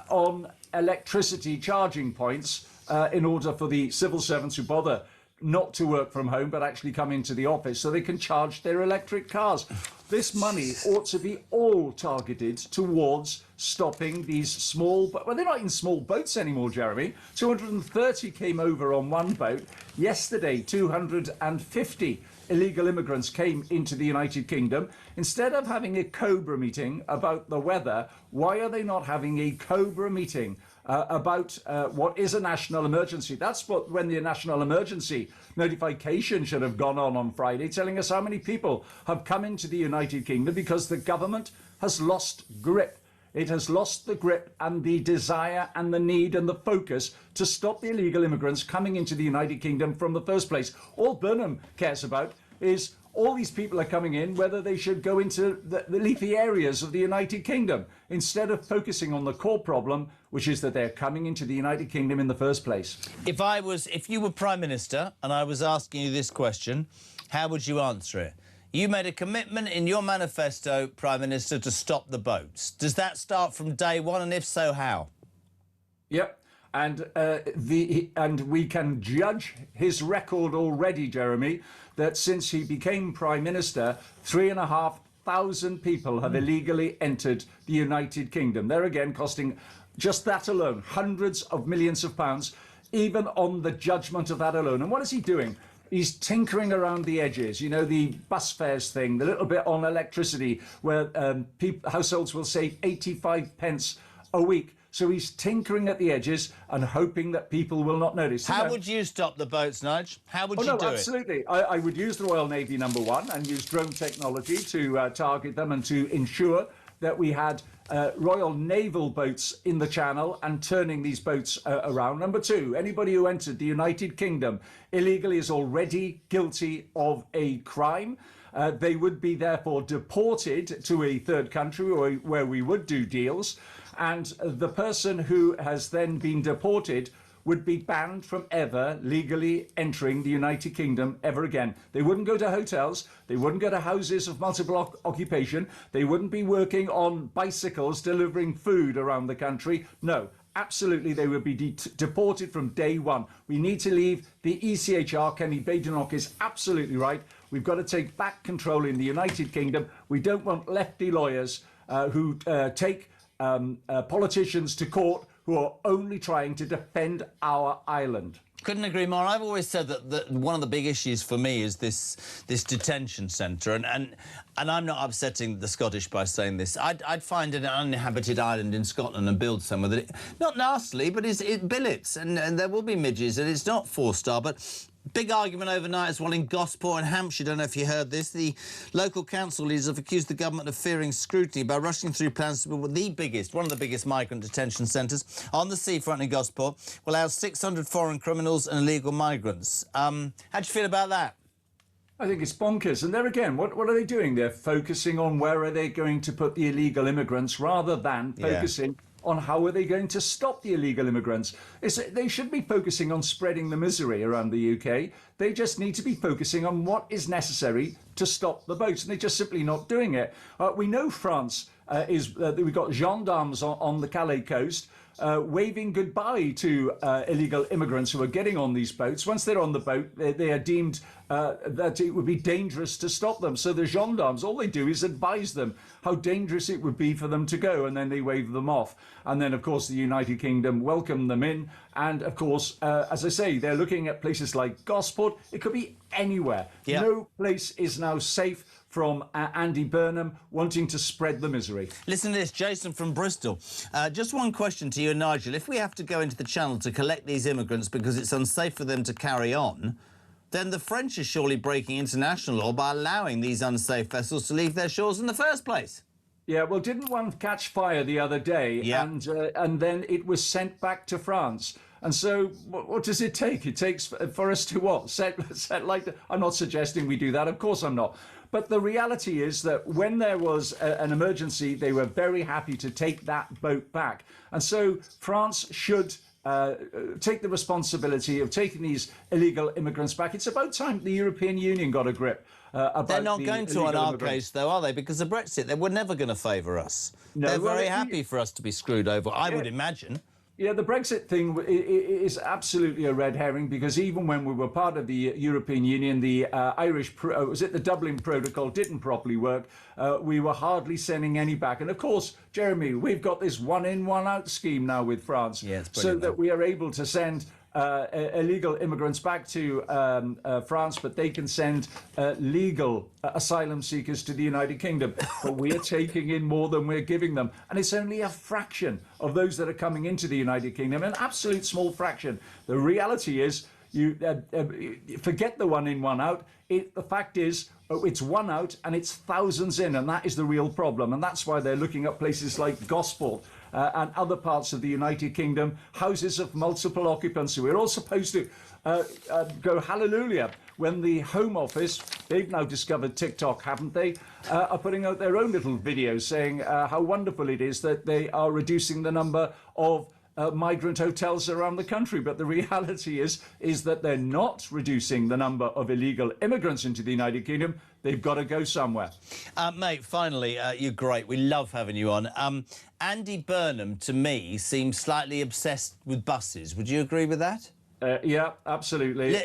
on electricity charging points in order for the civil servants who bother not to work from home but actually come into the office so they can charge their electric cars. This money ought to be all targeted towards stopping these small, but well, they're not in small boats anymore, Jeremy. 230 came over on one boat. Yesterday, 250 illegal immigrants came into the United Kingdom. Instead of having a COBRA meeting about the weather, why are they not having a COBRA meeting about what is a national emergency? That's what, when the national emergency notification should have gone on Friday, telling us how many people have come into the United Kingdom because the government has lost grip. It has lost the grip and the desire and the need and the focus to stop the illegal immigrants coming into the United Kingdom from the first place. All Burnham cares about is all these people are coming in, whether they should go into the leafy areas of the United Kingdom, instead of focusing on the core problem, which is that they're coming into the United Kingdom in the first place. If you were Prime Minister and I was asking you this question, how would you answer it? You made a commitment in your manifesto, Prime Minister, to stop the boats. Does that start from day one, and if so, how? Yep. And we can judge his record already, Jeremy, that since he became Prime Minister, 3,500 people have illegally entered the United Kingdom. They're again costing, just that alone, hundreds of millions of pounds, even on the judgment of that alone. And what is he doing? He's tinkering around the edges, you know, the bus fares thing, the little bit on electricity, where households will save 85 pence a week. So he's tinkering at the edges and hoping that people will not notice. How would you stop the boats, Nige? How would you do absolutely. I would use the Royal Navy, number one, and use drone technology to target them and to ensure that we had Royal Naval boats in the Channel and turning these boats around. Number two, anybody who entered the United Kingdom illegally is already guilty of a crime. They would be therefore deported to a third country where we would do deals. And the person who has then been deported would be banned from ever legally entering the United Kingdom ever again. They wouldn't go to hotels. They wouldn't go to houses of multiple occupation. They wouldn't be working on bicycles delivering food around the country. No, absolutely, they would be deported from day one. We need to leave the ECHR. Kenny Badenoch is absolutely right. We've got to take back control in the United Kingdom. We don't want lefty lawyers who take politicians to court who are only trying to defend our island. Couldn't agree more. I've always said that one of the big issues for me is this detention centre, and I'm not upsetting the Scottish by saying this. I'd find an uninhabited island in Scotland and build somewhere that, not nastily, but it billets, and there will be midges, and it's not 4-star, but big argument overnight as well in Gosport in Hampshire. Don't know if you heard this. The local council leaders have accused the government of fearing scrutiny by rushing through plans to build one of the biggest migrant detention centres on the seafront in Gosport, will house 600 foreign criminals and illegal migrants. How do you feel about that? I think it's bonkers. And there again, what are they doing? They're focusing on where are they going to put the illegal immigrants rather than focusing on how are they going to stop the illegal immigrants. They should be focusing on spreading the misery around the UK. They just need to be focusing on what is necessary to stop the boats, and they're just simply not doing it. We know France we've got gendarmes on the Calais coast waving goodbye to illegal immigrants who are getting on these boats. Once they're on the boat, they are deemed that it would be dangerous to stop them. So the gendarmes, all they do is advise them how dangerous it would be for them to go, and then they wave them off. And then, of course, the United Kingdom welcome them in. And, of course, as I say, they're looking at places like Gosport. It could be anywhere. Yeah. No place is now safe from Andy Burnham wanting to spread the misery. Listen to this, Jason from Bristol. Just one question to you and Nigel. If we have to go into the Channel to collect these immigrants because it's unsafe for them to carry on, then the French are surely breaking international law by allowing these unsafe vessels to leave their shores in the first place. Yeah, well, didn't one catch fire the other day? Yeah. And then it was sent back to France. And so what does it take? It takes for us to what? Set like... I'm not suggesting we do that. Of course I'm not. But the reality is that when there was an emergency, they were very happy to take that boat back. And so France should take the responsibility of taking these illegal immigrants back. It's about time the European Union got a grip about They're not going to on our immigrants. case, though, are they? Because of Brexit, they were never going to favour us. No, They're well, very happy for us to be screwed over, I would imagine. Yeah, the Brexit thing is absolutely a red herring, because even when we were part of the European Union, the the Dublin Protocol didn't properly work. We were hardly sending any back. And of course, Jeremy, we've got this one in, one out scheme now with France. Yeah, it's so brilliant, that we are able to send illegal immigrants back to France, but they can send legal asylum seekers to the United Kingdom. But we are taking in more than we're giving them. And it's only a fraction of those that are coming into the United Kingdom, an absolute small fraction. The reality is, you forget the one in, one out. The fact is, it's one out and it's thousands in, and that is the real problem. And that's why they're looking at places like Gosport and other parts of the United Kingdom, houses of multiple occupancy. We're all supposed to go hallelujah when the Home Office, they've now discovered TikTok, haven't they, are putting out their own little videos saying how wonderful it is that they are reducing the number of migrant hotels around the country. But the reality is that they're not reducing the number of illegal immigrants into the United Kingdom. They've got to go somewhere. Mate, finally, you're great. We love having you on. Andy Burnham, to me, seems slightly obsessed with buses. Would you agree with that? Yeah, absolutely.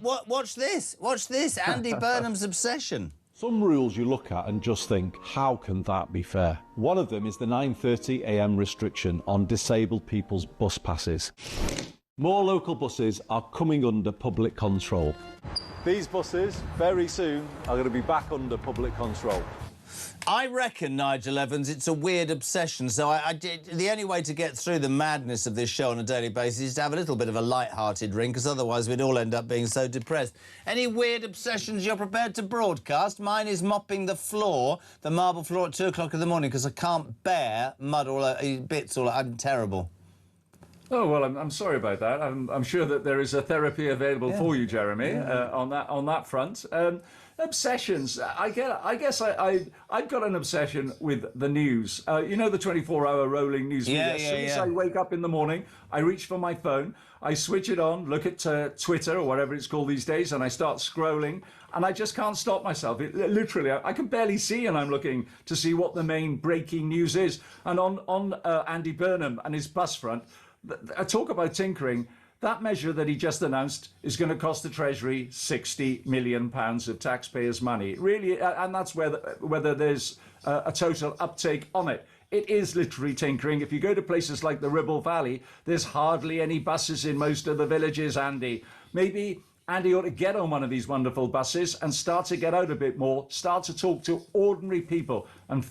Watch this. Watch this. Andy Burnham's obsession. Some rules you look at and just think, how can that be fair? One of them is the 9:30 a.m. restriction on disabled people's bus passes. More local buses are coming under public control. These buses, very soon, are going to be back under public control. I reckon, Nigel Evans, it's a weird obsession. So the only way to get through the madness of this show on a daily basis is to have a little bit of a light-hearted ring, because otherwise we'd all end up being so depressed. Any weird obsessions you're prepared to broadcast? Mine is mopping the floor, the marble floor at 2 o'clock in the morning, because I can't bear mud all bits. I'm terrible. Oh, well, I'm sorry about that. I'm sure that there is a therapy available for you, Jeremy, on that front. Obsessions. I guess I've got an obsession with the news. You know, the 24-hour rolling news media. As soon as I wake up in the morning, I reach for my phone, I switch it on, look at Twitter or whatever it's called these days, and I start scrolling, and I just can't stop myself. Literally, I can barely see, and I'm looking to see what the main breaking news is. And on Andy Burnham and his bus front, talk about tinkering. That measure that he just announced is going to cost the Treasury £60 million of taxpayers' money. Really, and that's whether there's a total uptake on it. It is literally tinkering. If you go to places like the Ribble Valley, there's hardly any buses in most of the villages, Andy. Maybe Andy ought to get on one of these wonderful buses and start to get out a bit more, start to talk to ordinary people and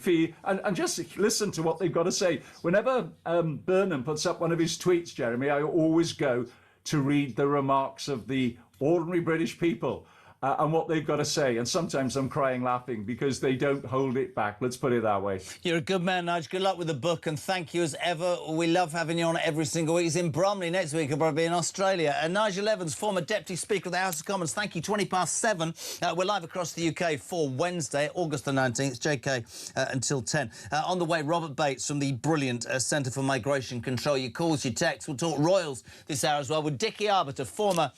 just listen to what they've got to say. Whenever Burnham puts up one of his tweets, Jeremy, I always go to read the remarks of the ordinary British people and what they've got to say. And sometimes I'm crying laughing because they don't hold it back. Let's put it that way. You're a good man, Nigel. Good luck with the book, and thank you as ever. We love having you on every single week. He's in Bromley next week. He'll probably be in Australia. And Nigel Evans, former Deputy Speaker of the House of Commons, thank you. 7:20. We're live across the UK for Wednesday, August the 19th. JK until 10. On the way, Robert Bates from the brilliant Centre for Migration Control. Your calls, your texts. We'll talk royals this hour as well with Dickie Arbiter, former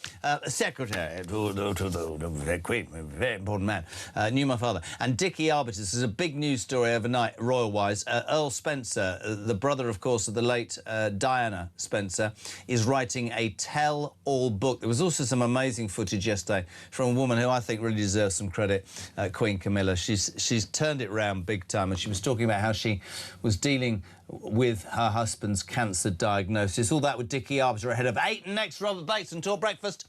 Secretary to the Queen, a very important man, knew my father. And Dickie Arbiter, this is a big news story overnight, royal-wise. Earl Spencer, the brother, of course, of the late Diana Spencer, is writing a tell-all book. There was also some amazing footage yesterday from a woman who I think really deserves some credit, Queen Camilla. She's turned it round big time, and she was talking about how she was dealing with her husband's cancer diagnosis. All that with Dickie Arbiter ahead of 8. And next, Robert Bates and Talk Breakfast.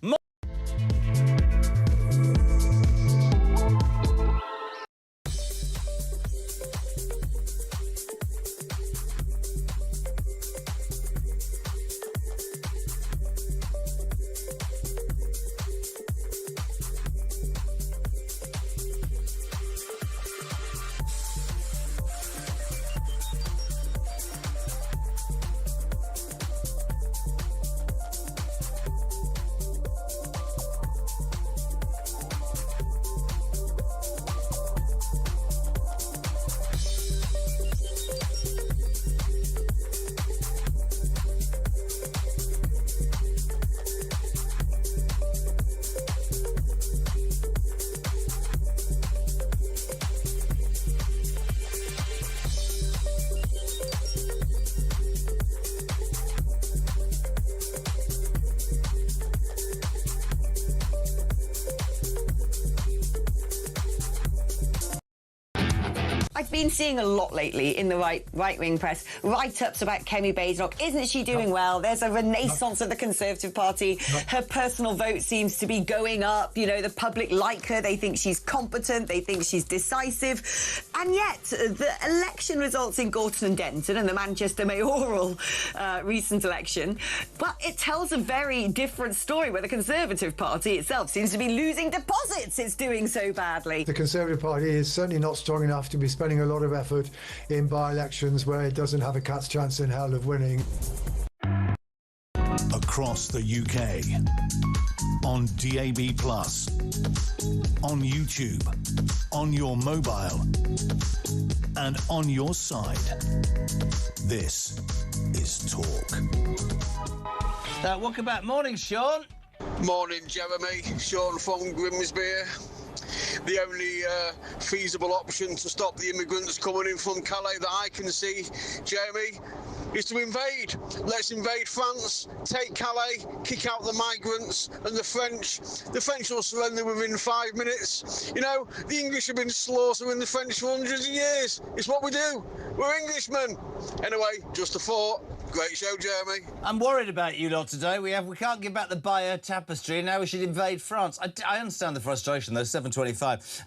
I've been seeing a lot lately in the right-wing press, write-ups about Kemi Badenoch. Isn't she doing well? There's a renaissance of the Conservative Party. Her personal vote seems to be going up. You know, the public like her. They think she's competent. They think she's decisive. And yet, the election results in Gorton and Denton and the Manchester mayoral recent election, well, it tells a very different story where the Conservative Party itself seems to be losing deposits. It's doing so badly. The Conservative Party is certainly not strong enough to be spending a lot of effort in by-elections where it doesn't have a cat's chance in hell of winning. Across the UK, on DAB+, on YouTube, on your mobile, and on your side. This is Talk. Welcome back. Morning, Sean. Morning, Jeremy. Sean from Grimsby. The only feasible option to stop the immigrants coming in from Calais that I can see, Jeremy, is to invade. Let's invade France, take Calais, kick out the migrants and the French. The French will surrender within 5 minutes. You know, the English have been slaughtering the French for hundreds of years. It's what we do. We're Englishmen. Anyway, just a thought. Great show, Jeremy. I'm worried about you lot today. We can't give back the Bayeux tapestry. Now we should invade France. I understand the frustration, though. 7:25.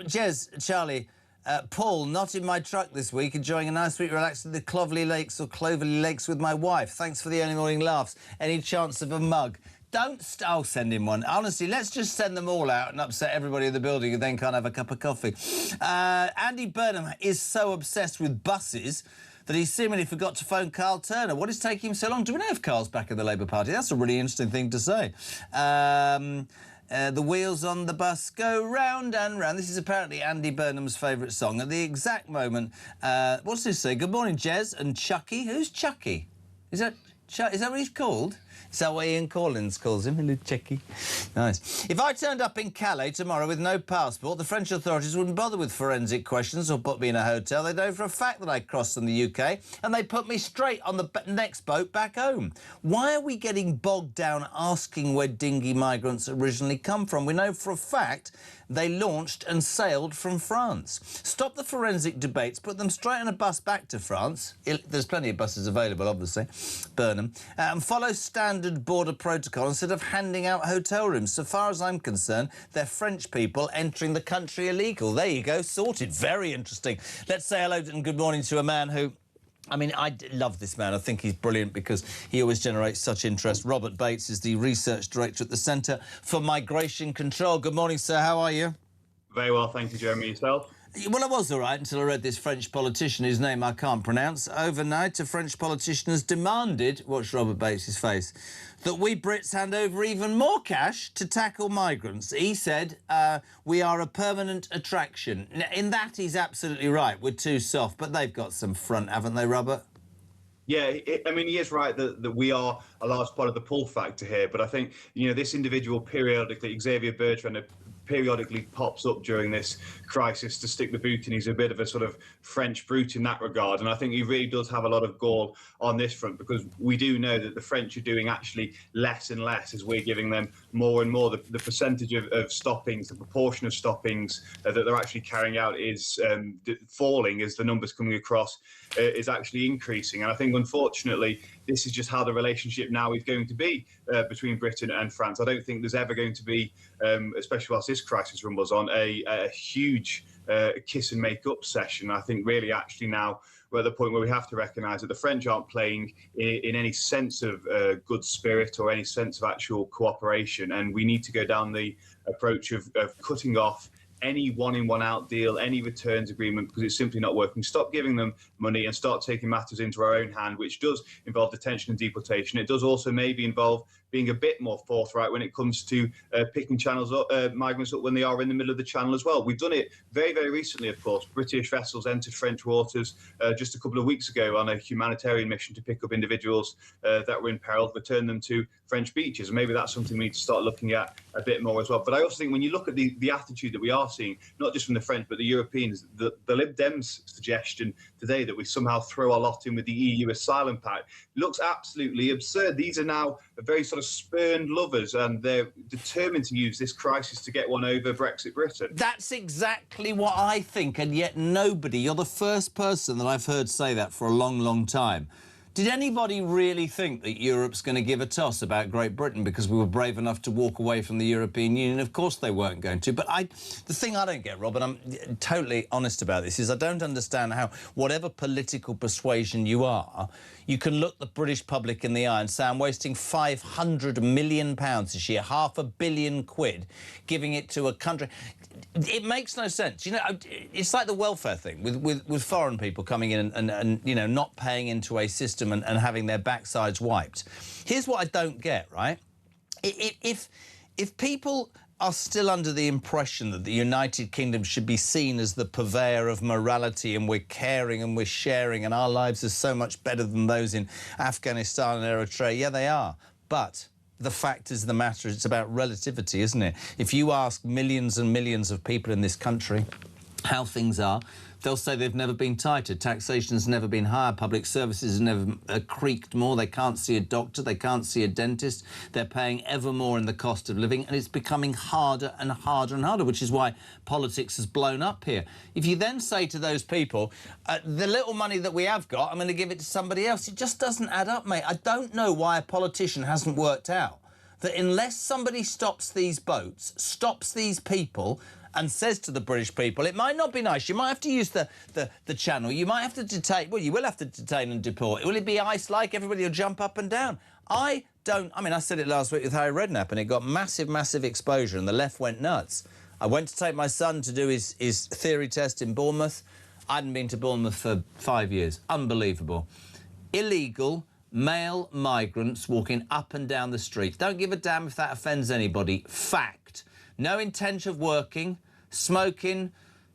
Jez, Charlie, Paul, not in my truck this week, enjoying a nice week relaxing at the Clovelly Lakes or Clovelly Lakes with my wife. Thanks for the early morning laughs. Any chance of a mug? I'll send him one. Honestly, let's just send them all out and upset everybody in the building and then can't have a cup of coffee. Andy Burnham is so obsessed with buses that he seemingly forgot to phone Carl Turner. What is taking him so long? Do we know if Carl's back in the Labour Party? That's a really interesting thing to say. The wheels on the bus go round and round. This is apparently Andy Burnham's favourite song. At the exact moment, what's this say? Good morning, Jez and Chucky. Who's Chucky? Is that what he's called? Is that what Ian Collins calls him? Hello, Chucky. Nice. If I turned up in Calais tomorrow with no passport, the French authorities wouldn't bother with forensic questions or put me in a hotel. They know for a fact that I crossed from the UK, and they put me straight on the next boat back home. Why are we getting bogged down asking where dinghy migrants originally come from? We know for a fact they launched and sailed from France. Stop the forensic debates, put them straight on a bus back to France. There's plenty of buses available, obviously. Burnham. And follow standard border protocol instead of handing out hotel rooms. So far as I'm concerned, they're French people entering the country illegal. There you go, sorted. Very interesting. Let's say hello and good morning to a man who... I mean, I love this man. I think he's brilliant because he always generates such interest. Robert Bates is the Research Director at the Centre for Migration Control. Good morning, sir. How are you? Very well, thank you, Jeremy. Yourself? Well, I was all right until I read this French politician whose name I can't pronounce. Overnight, a French politician has demanded, watch Robert Bates' face, that we Brits hand over even more cash to tackle migrants. He said, we are a permanent attraction. In that, he's absolutely right. We're too soft, but they've got some front, haven't they, Robert? Yeah, I mean, he is right that we are a large part of the pull factor here. But I think, you know, this individual periodically, Xavier Bertrand, periodically pops up during this crisis to stick the boot in. He's a bit of a sort of French brute in that regard. And I think he really does have a lot of gall on this front, because we do know that the French are doing actually less and less as we're giving them more and more. The percentage of stoppings, the proportion of stoppings that they're actually carrying out is falling as the numbers coming across is actually increasing. And I think, unfortunately, this is just how the relationship now is going to be between Britain and France. I don't think there's ever going to be, especially whilst this crisis rumbles on, a huge kiss and make up session. I think really actually now we're at the point where we have to recognise that the French aren't playing in any sense of good spirit or any sense of actual cooperation. And we need to go down the approach of cutting off any one-in, one-out deal, any returns agreement, because it's simply not working. Stop giving them money and start taking matters into our own hand, which does involve detention and deportation. It does also maybe involve being a bit more forthright when it comes to picking migrants up when they are in the middle of the channel as well. We've done it very, very recently, of course. British vessels entered French waters just a couple of weeks ago on a humanitarian mission to pick up individuals that were in peril, return them to French beaches. And maybe that's something we need to start looking at a bit more as well. But I also think when you look at the attitude that we are seeing, not just from the French, but the Europeans, the Lib Dems suggestion today that we somehow throw our lot in with the EU asylum pact looks absolutely absurd. These are now very sort of spurned lovers, and they're determined to use this crisis to get one over Brexit Britain. That's exactly what I think, and yet nobody, you're the first person that I've heard say that for a long, long time. Did anybody really think that Europe's going to give a toss about Great Britain because we were brave enough to walk away from the European Union? Of course they weren't going to. But the thing I don't get, Rob, and I'm totally honest about this, is I don't understand how, whatever political persuasion you are, you can look the British public in the eye and say, I'm wasting £500 million this year, £500 million, giving it to a country. It makes no sense. You know, it's like the welfare thing with foreign people coming in and you know, not paying into a system and having their backsides wiped. Here's what I don't get, right? If people are still under the impression that the United Kingdom should be seen as the purveyor of morality and we're caring and we're sharing and our lives are so much better than those in Afghanistan and Eritrea, yeah, they are. But the fact is the matter, it's about relativity, isn't it? If you ask millions and millions of people in this country how things are, they'll say they've never been tighter. Taxation's never been higher. Public services have never creaked more. They can't see a doctor. They can't see a dentist. They're paying ever more in the cost of living, and it's becoming harder and harder and harder, which is why politics has blown up here. If you then say to those people, the little money that we have got, I'm going to give it to somebody else, it just doesn't add up, mate. I don't know why a politician hasn't worked out that unless somebody stops these boats, stops these people, and says to the British people, it might not be nice, you might have to use the channel, you might have to detain, well, you will have to detain and deport. Will it be ice-like? Everybody will jump up and down. I said it last week with Harry Redknapp, and it got massive, massive exposure, and the left went nuts. I went to take my son to do his theory test in Bournemouth. I hadn't been to Bournemouth for 5 years. Unbelievable. Illegal male migrants walking up and down the street. Don't give a damn if that offends anybody. Fact. No intention of working, smoking,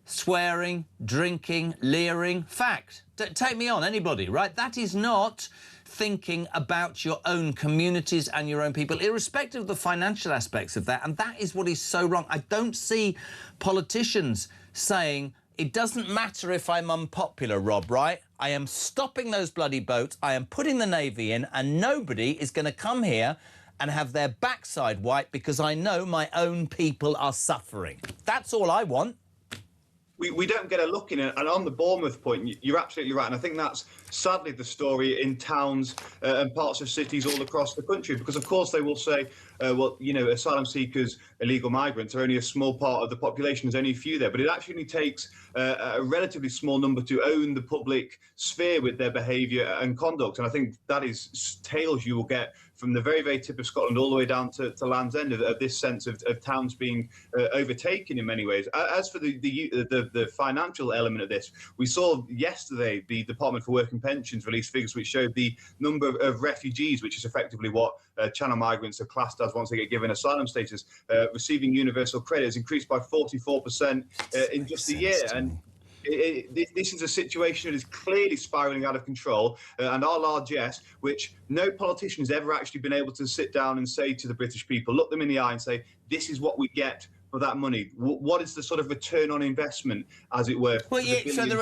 swearing, drinking, leering. Fact. Take me on, anybody, right? That is not thinking about your own communities and your own people, irrespective of the financial aspects of that. And that is what is so wrong. I don't see politicians saying, it doesn't matter if I'm unpopular, Rob, right? I am stopping those bloody boats, I am putting the Navy in, and nobody is going to come here and have their backside wiped because I know my own people are suffering. That's all I want. We don't get a look in it. And on the Bournemouth point, you're absolutely right. And I think that's sadly the story in towns and parts of cities all across the country, because, of course, they will say, well, you know, asylum seekers, illegal migrants are only a small part of the population. There's only a few there. But it actually takes a relatively small number to own the public sphere with their behaviour and conduct. And I think that is tales you will get from the very, very tip of Scotland all the way down to Land's End of this sense of towns being overtaken in many ways. As for the financial element of this, we saw yesterday the Department for Work and Pensions released figures which showed the number of refugees, which is effectively what channel migrants are classed as once they get given asylum status, receiving universal credit has increased by 44% in just a year. And this is a situation that is clearly spiralling out of control, and our largesse, which no politician has ever actually been able to sit down and say to the British people, look them in the eye and say, this is what we get for that money. What is the sort of return on investment, as it were? Well, yeah, so the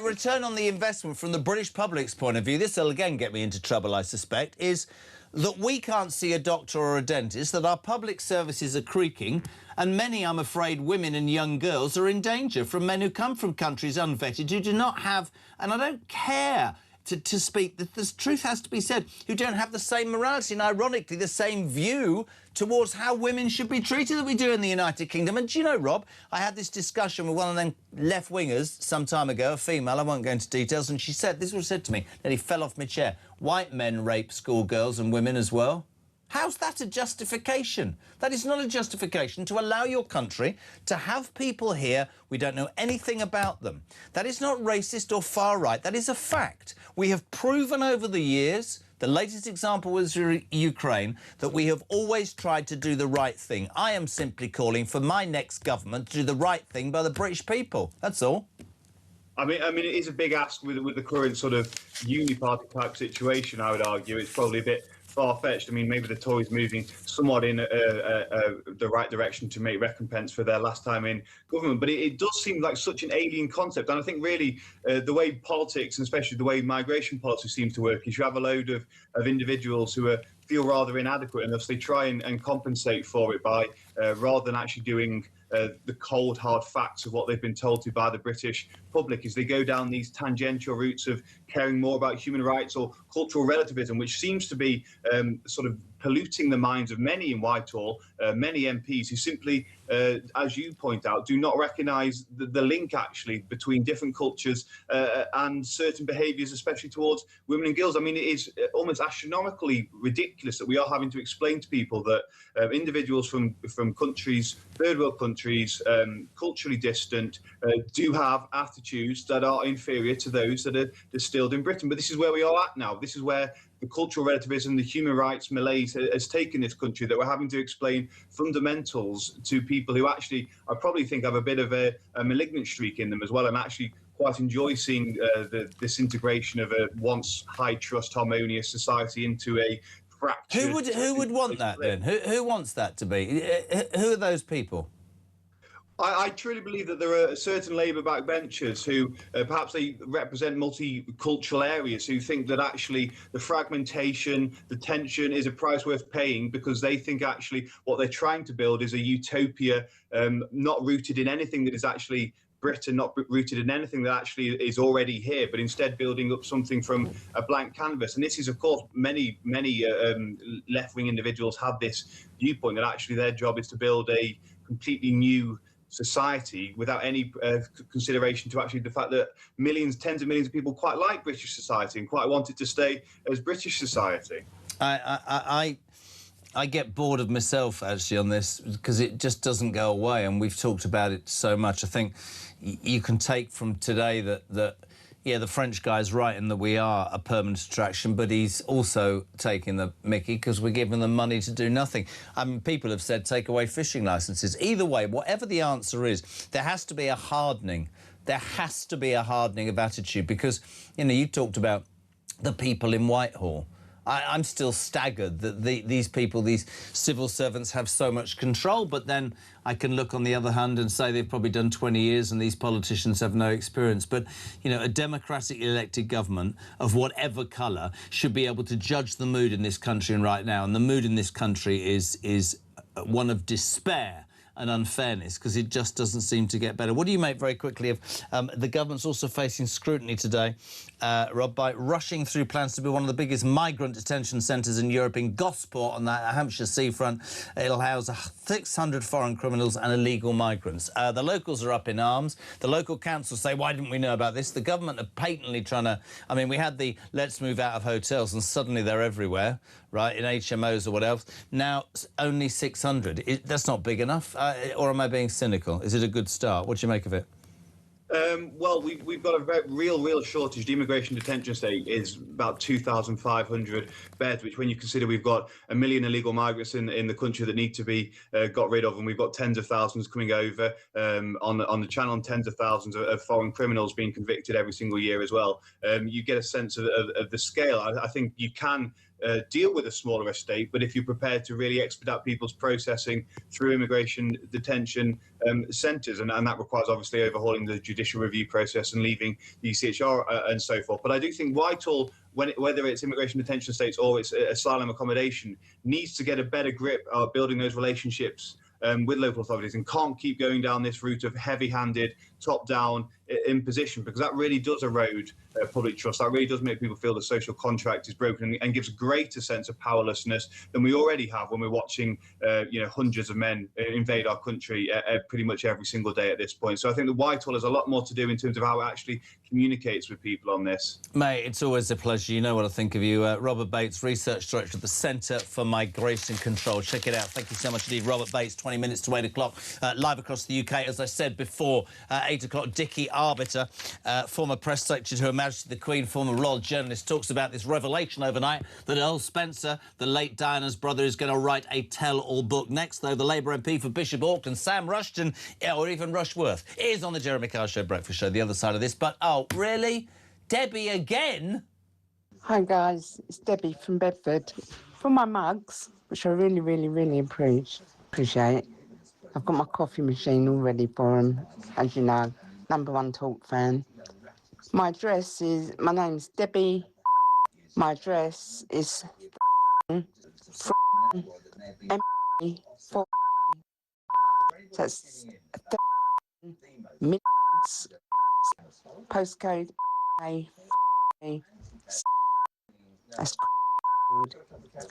return on the investment from the British public's point of view, this will again get me into trouble, I suspect, is that we can't see a doctor or a dentist, that our public services are creaking, and many, I'm afraid, women and young girls are in danger from men who come from countries unvetted, who do not have, and I don't care to speak, that the truth has to be said, who don't have the same morality and, ironically, the same view towards how women should be treated that we do in the United Kingdom. And do you know, Rob, I had this discussion with one of them left-wingers some time ago, a female, I won't go into details, and she said, this was said to me, that he fell off my chair, white men rape schoolgirls and women as well. How's that a justification? That is not a justification to allow your country to have people here, we don't know anything about them. That is not racist or far right, that is a fact. We have proven over the years, the latest example was Ukraine, that we have always tried to do the right thing. I am simply calling for my next government to do the right thing by the British people, that's all. I mean, it is a big ask with the current sort of uni-party type situation, I would argue. It's probably a bit far-fetched. I mean, maybe the Tories moving somewhat in the right direction to make recompense for their last time in government. But it does seem like such an alien concept. And I think really the way politics, and especially the way migration policy seems to work, is you have a load of individuals who are feel rather inadequate, and thus they try and compensate for it by rather than actually doing the cold, hard facts of what they've been told to by the British public, is they go down these tangential routes of caring more about human rights or cultural relativism, which seems to be sort of polluting the minds of many in Whitehall, many MPs who simply, as you point out, do not recognise the link actually between different cultures and certain behaviours, especially towards women and girls. I mean, it is almost astronomically ridiculous that we are having to explain to people that individuals from countries, third world countries, culturally distant, do have attitudes that are inferior to those that are distilled in Britain. But this is where we are at now. This is where the cultural relativism, the human rights malaise has taken this country, that we're having to explain fundamentals to people who actually, I probably think, have a bit of a malignant streak in them as well, and actually quite enjoy seeing the disintegration of a once high trust, harmonious society into a fractured... Who would want that then? Who wants that to be? Who are those people? I truly believe that there are certain Labour backbenchers who perhaps they represent multicultural areas, who think that actually the fragmentation, the tension is a price worth paying, because they think actually what they're trying to build is a utopia not rooted in anything that is actually Britain, not rooted in anything that actually is already here, but instead building up something from a blank canvas. And this is, of course, many left-wing individuals have this viewpoint that actually their job is to build a completely new society without any consideration to actually the fact that millions, tens of millions of people quite like British society and quite want it to stay as British society. I get bored of myself actually on this, because it just doesn't go away, and we've talked about it so much. I think you can take from today that yeah, the French guy's right in that we are a permanent attraction, but he's also taking the mickey because we're giving them money to do nothing. I mean, people have said take away fishing licences. Either way, whatever the answer is, there has to be a hardening. There has to be a hardening of attitude, because, you know, you talked about the people in Whitehall. I'm still staggered that these people, these civil servants, have so much control, but then I can look on the other hand and say they've probably done 20 years and these politicians have no experience. But, you know, a democratically elected government of whatever colour should be able to judge the mood in this country right now. And the mood in this country is one of despair and unfairness, because it just doesn't seem to get better. What do you make, very quickly, of the government's also facing scrutiny today, Rob, by rushing through plans to be one of the biggest migrant detention centres in Europe in Gosport on the Hampshire seafront. It'll house 600 foreign criminals and illegal migrants. The locals are up in arms. The local councils say, why didn't we know about this? The government are patently trying to... I mean, we had the let's move out of hotels, and suddenly they're everywhere, right, in HMOs or what else. Now, only 600. That's not big enough. Or am I being cynical? Is it a good start? What do you make of it? Well, we've got a real shortage. The immigration detention state is about 2,500 beds, which, when you consider we've got 1 million illegal migrants in the country that need to be got rid of, and we've got tens of thousands coming over on the channel, and tens of thousands of foreign criminals being convicted every single year as well. You get a sense of the scale. I think you can deal with a smaller estate, but if you're prepared to really expedite people's processing through immigration detention centres, and that requires obviously overhauling the judicial review process and leaving the ECHR and so forth. But I do think Whitehall, whether it's immigration detention estates or it's asylum accommodation, needs to get a better grip of building those relationships with local authorities, and can't keep going down this route of heavy-handed, top-down imposition, because that really does erode public trust. That really does make people feel the social contract is broken, and gives a greater sense of powerlessness than we already have when we're watching hundreds of men invade our country pretty much every single day at this point. So I think the Whitehall has a lot more to do in terms of how it actually communicates with people on this. Mate, it's always a pleasure. You know what I think of you. Robert Bates, Research Director at the Centre for Migration Control. Check it out. Thank you so much indeed, Robert Bates. 20 minutes to 8 o'clock, live across the UK. As I said before, 8 o'clock, Dickie Arbiter, former press secretary to Her Majesty the Queen, former royal journalist, talks about this revelation overnight that Earl Spencer, the late Diana's brother, is going to write a tell-all book. Next, though, the Labour MP for Bishop Auckland, Sam Rushton, or even Rushworth, is on the Jeremy Kyle Show Breakfast Show, the other side of this. But, oh, really? Debbie again? Hi guys, it's Debbie from Bedford. For my mugs, which I really appreciate, I've got my coffee machine all ready for them, as you know, #1 Talk fan. My name's Debbie. My address is That's minutes. Postcode A. That's good.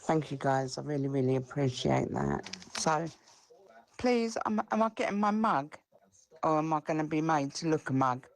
Thank you guys. I really, really appreciate that. So, please, am I getting my mug? Or am I going to be made to look a mug?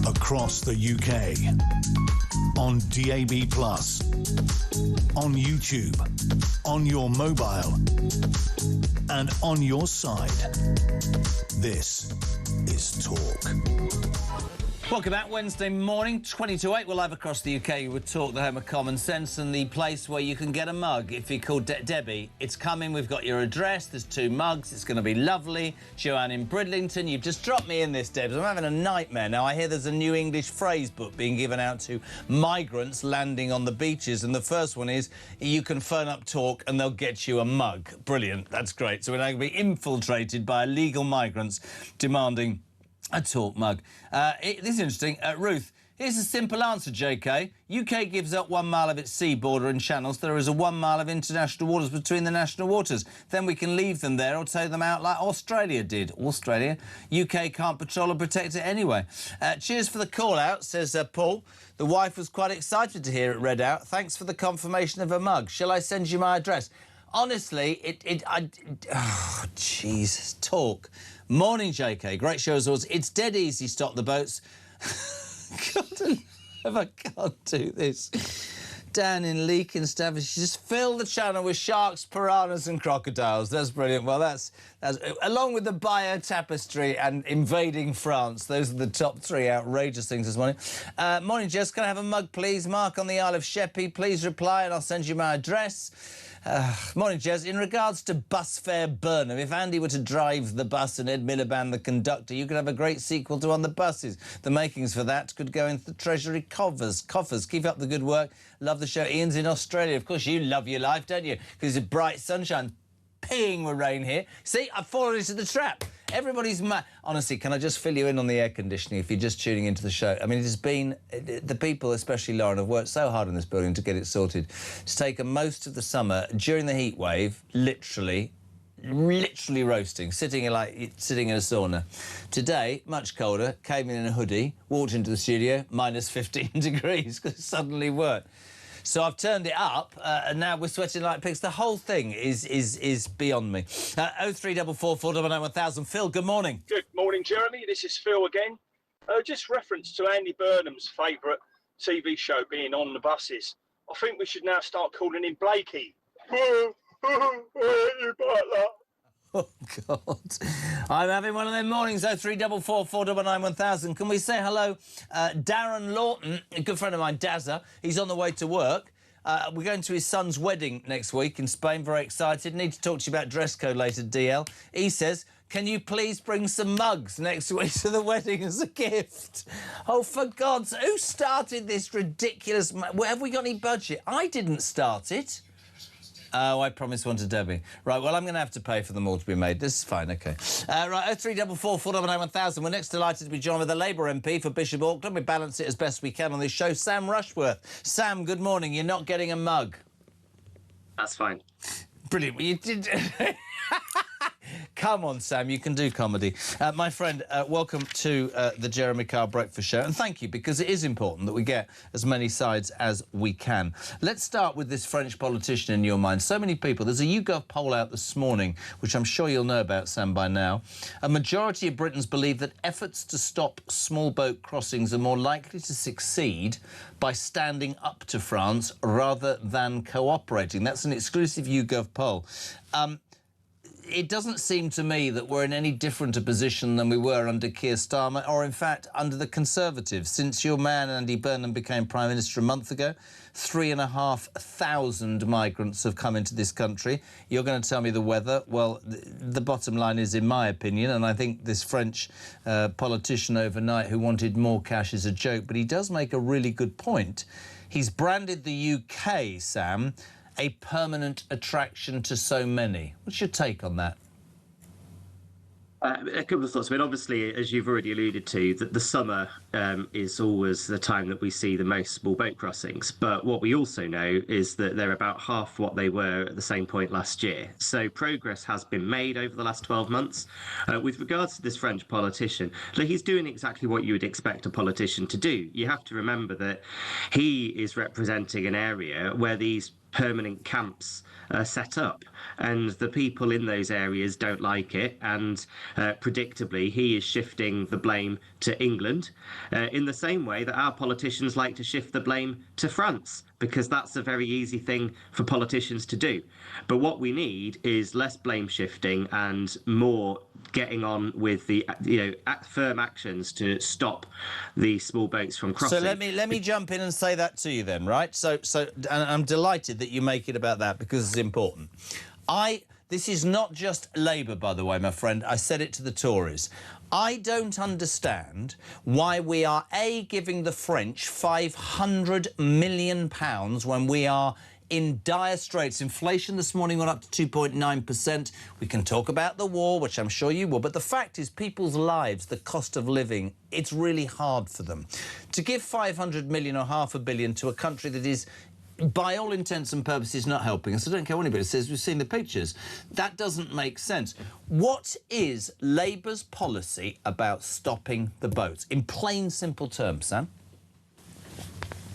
Across the UK, on DAB+, on YouTube, on your mobile, and on your side. This is Talk. Welcome back. Wednesday morning, 20 to 8. We're live across the UK with Talk, the home of common sense and the place where you can get a mug. If you call Debbie, it's coming. We've got your address. There's 2 mugs. It's going to be lovely. Joanne in Bridlington, you've just dropped me in this, Debs. I'm having a nightmare now. I hear there's a new English phrase book being given out to migrants landing on the beaches, and the first one is, you can phone up Talk and they'll get you a mug. Brilliant. That's great. So we're now going to be infiltrated by illegal migrants demanding a Talk mug. This is interesting. Ruth, here's a simple answer, JK. UK gives up 1 mile of its sea border and channels. There is a 1 mile of international waters between the national waters. Then we can leave them there or take them out like Australia did. Australia? UK can't patrol or protect it anyway. Cheers for the call-out, says Paul. The wife was quite excited to hear it read out. Thanks for the confirmation of a mug. Shall I send you my address? Honestly, oh, Jesus, Talk. Morning, JK. Great show as always. It's dead easy, stop the boats. God, I can't do this. Dan in Leek in Staffordshire, just fill the channel with sharks, piranhas and crocodiles. That's brilliant. Well, that's along with the Bayeux Tapestry and invading France. Those are the top 3 outrageous things this morning. Morning, Jess. Can I have a mug, please? Mark on the Isle of Sheppey. Please reply and I'll send you my address. Morning, Jez. In regards to bus fare Burnham, if Andy were to drive the bus and Ed Miliband the conductor, you could have a great sequel to On the Buses. The makings for that could go into the Treasury coffers. Keep up the good work. Love the show. Ian's in Australia. Of course, you love your life, don't you? Because it's bright sunshine. Peeing with rain here. See, I've fallen into the trap. Everybody's mad. Honestly, can I just fill you in on the air conditioning if you're just tuning into the show? I mean, it has been... The people, especially Lauren, have worked so hard in this building to get it sorted. It's taken most of the summer, during the heat wave, literally roasting, sitting in a sauna. Today, much colder, came in a hoodie, walked into the studio, minus 15 degrees, because it suddenly worked. So I've turned it up, and now we're sweating like pigs. The whole thing is beyond me. 0344 499 1000. Phil, good morning. Good morning, Jeremy. This is Phil again. Just reference to Andy Burnham's favourite TV show being On the Buses. I think we should now start calling him Blakey. Oh, God. I'm having one of them mornings, 0344 499 1000. Can we say hello? Darren Lawton, a good friend of mine, Dazza, he's on the way to work. We're going to his son's wedding next week in Spain. Very excited. Need to talk to you about dress code later, DL. He says, can you please bring some mugs next week to the wedding as a gift? Oh, for God's sake, who started this ridiculous... Have we got any budget? I didn't start it. Oh, I promised one to Debbie. Right, well, I'm going to have to pay for them all to be made. This is fine, OK. Right, 0344 499 1000. We're next delighted to be joined with the Labour MP for Bishop Auckland. We balance it as best we can on this show, Sam Rushworth. Sam, good morning. You're not getting a mug. That's fine. Brilliant. Well, you did... Come on, Sam, you can do comedy. My friend, welcome to the Jeremy Kyle Breakfast Show. And thank you, because it is important that we get as many sides as we can. Let's start with this French politician in your mind. So many people. There's a YouGov poll out this morning, which I'm sure you'll know about, Sam, by now. A majority of Britons believe that efforts to stop small boat crossings are more likely to succeed by standing up to France rather than cooperating. That's an exclusive YouGov poll. It doesn't seem to me that we're in any different a position than we were under Keir Starmer, or in fact under the Conservatives. Since your man Andy Burnham became Prime Minister a month ago, 3,500 migrants have come into this country. You're going to tell me the weather. Well, the bottom line is, in my opinion, and I think this French politician overnight who wanted more cash is a joke, but he does make a really good point. He's branded the UK, Sam, a permanent attraction to so many. What's your take on that? A couple of thoughts. I mean, obviously, as you've already alluded to, that the summer is always the time that we see the most small boat crossings. But what we also know is that they're about half what they were at the same point last year. So progress has been made over the last 12 months. With regards to this French politician, he's doing exactly what you would expect a politician to do. You have to remember that he is representing an area where these permanent camps set up, and the people in those areas don't like it, and predictably he is shifting the blame to England in the same way that our politicians like to shift the blame to France, because that's a very easy thing for politicians to do. But what we need is less blame shifting and more getting on with the firm actions to stop the small boats from crossing. So let me jump in and say that to you then, right? So and I'm delighted that you make it about that, because it's important. This is not just Labour, by the way, my friend. I said it to the Tories. I don't understand why we are, A, giving the French £500 million when we are in dire straits. Inflation this morning went up to 2.9%. We can talk about the war, which I'm sure you will, but the fact is people's lives, the cost of living, it's really hard for them. To give 500 million or £500 million to a country that is, by all intents and purposes, not helping us. I don't care what anybody says. We've seen the pictures. That doesn't make sense. What is Labour's policy about stopping the boats? In plain, simple terms, Sam?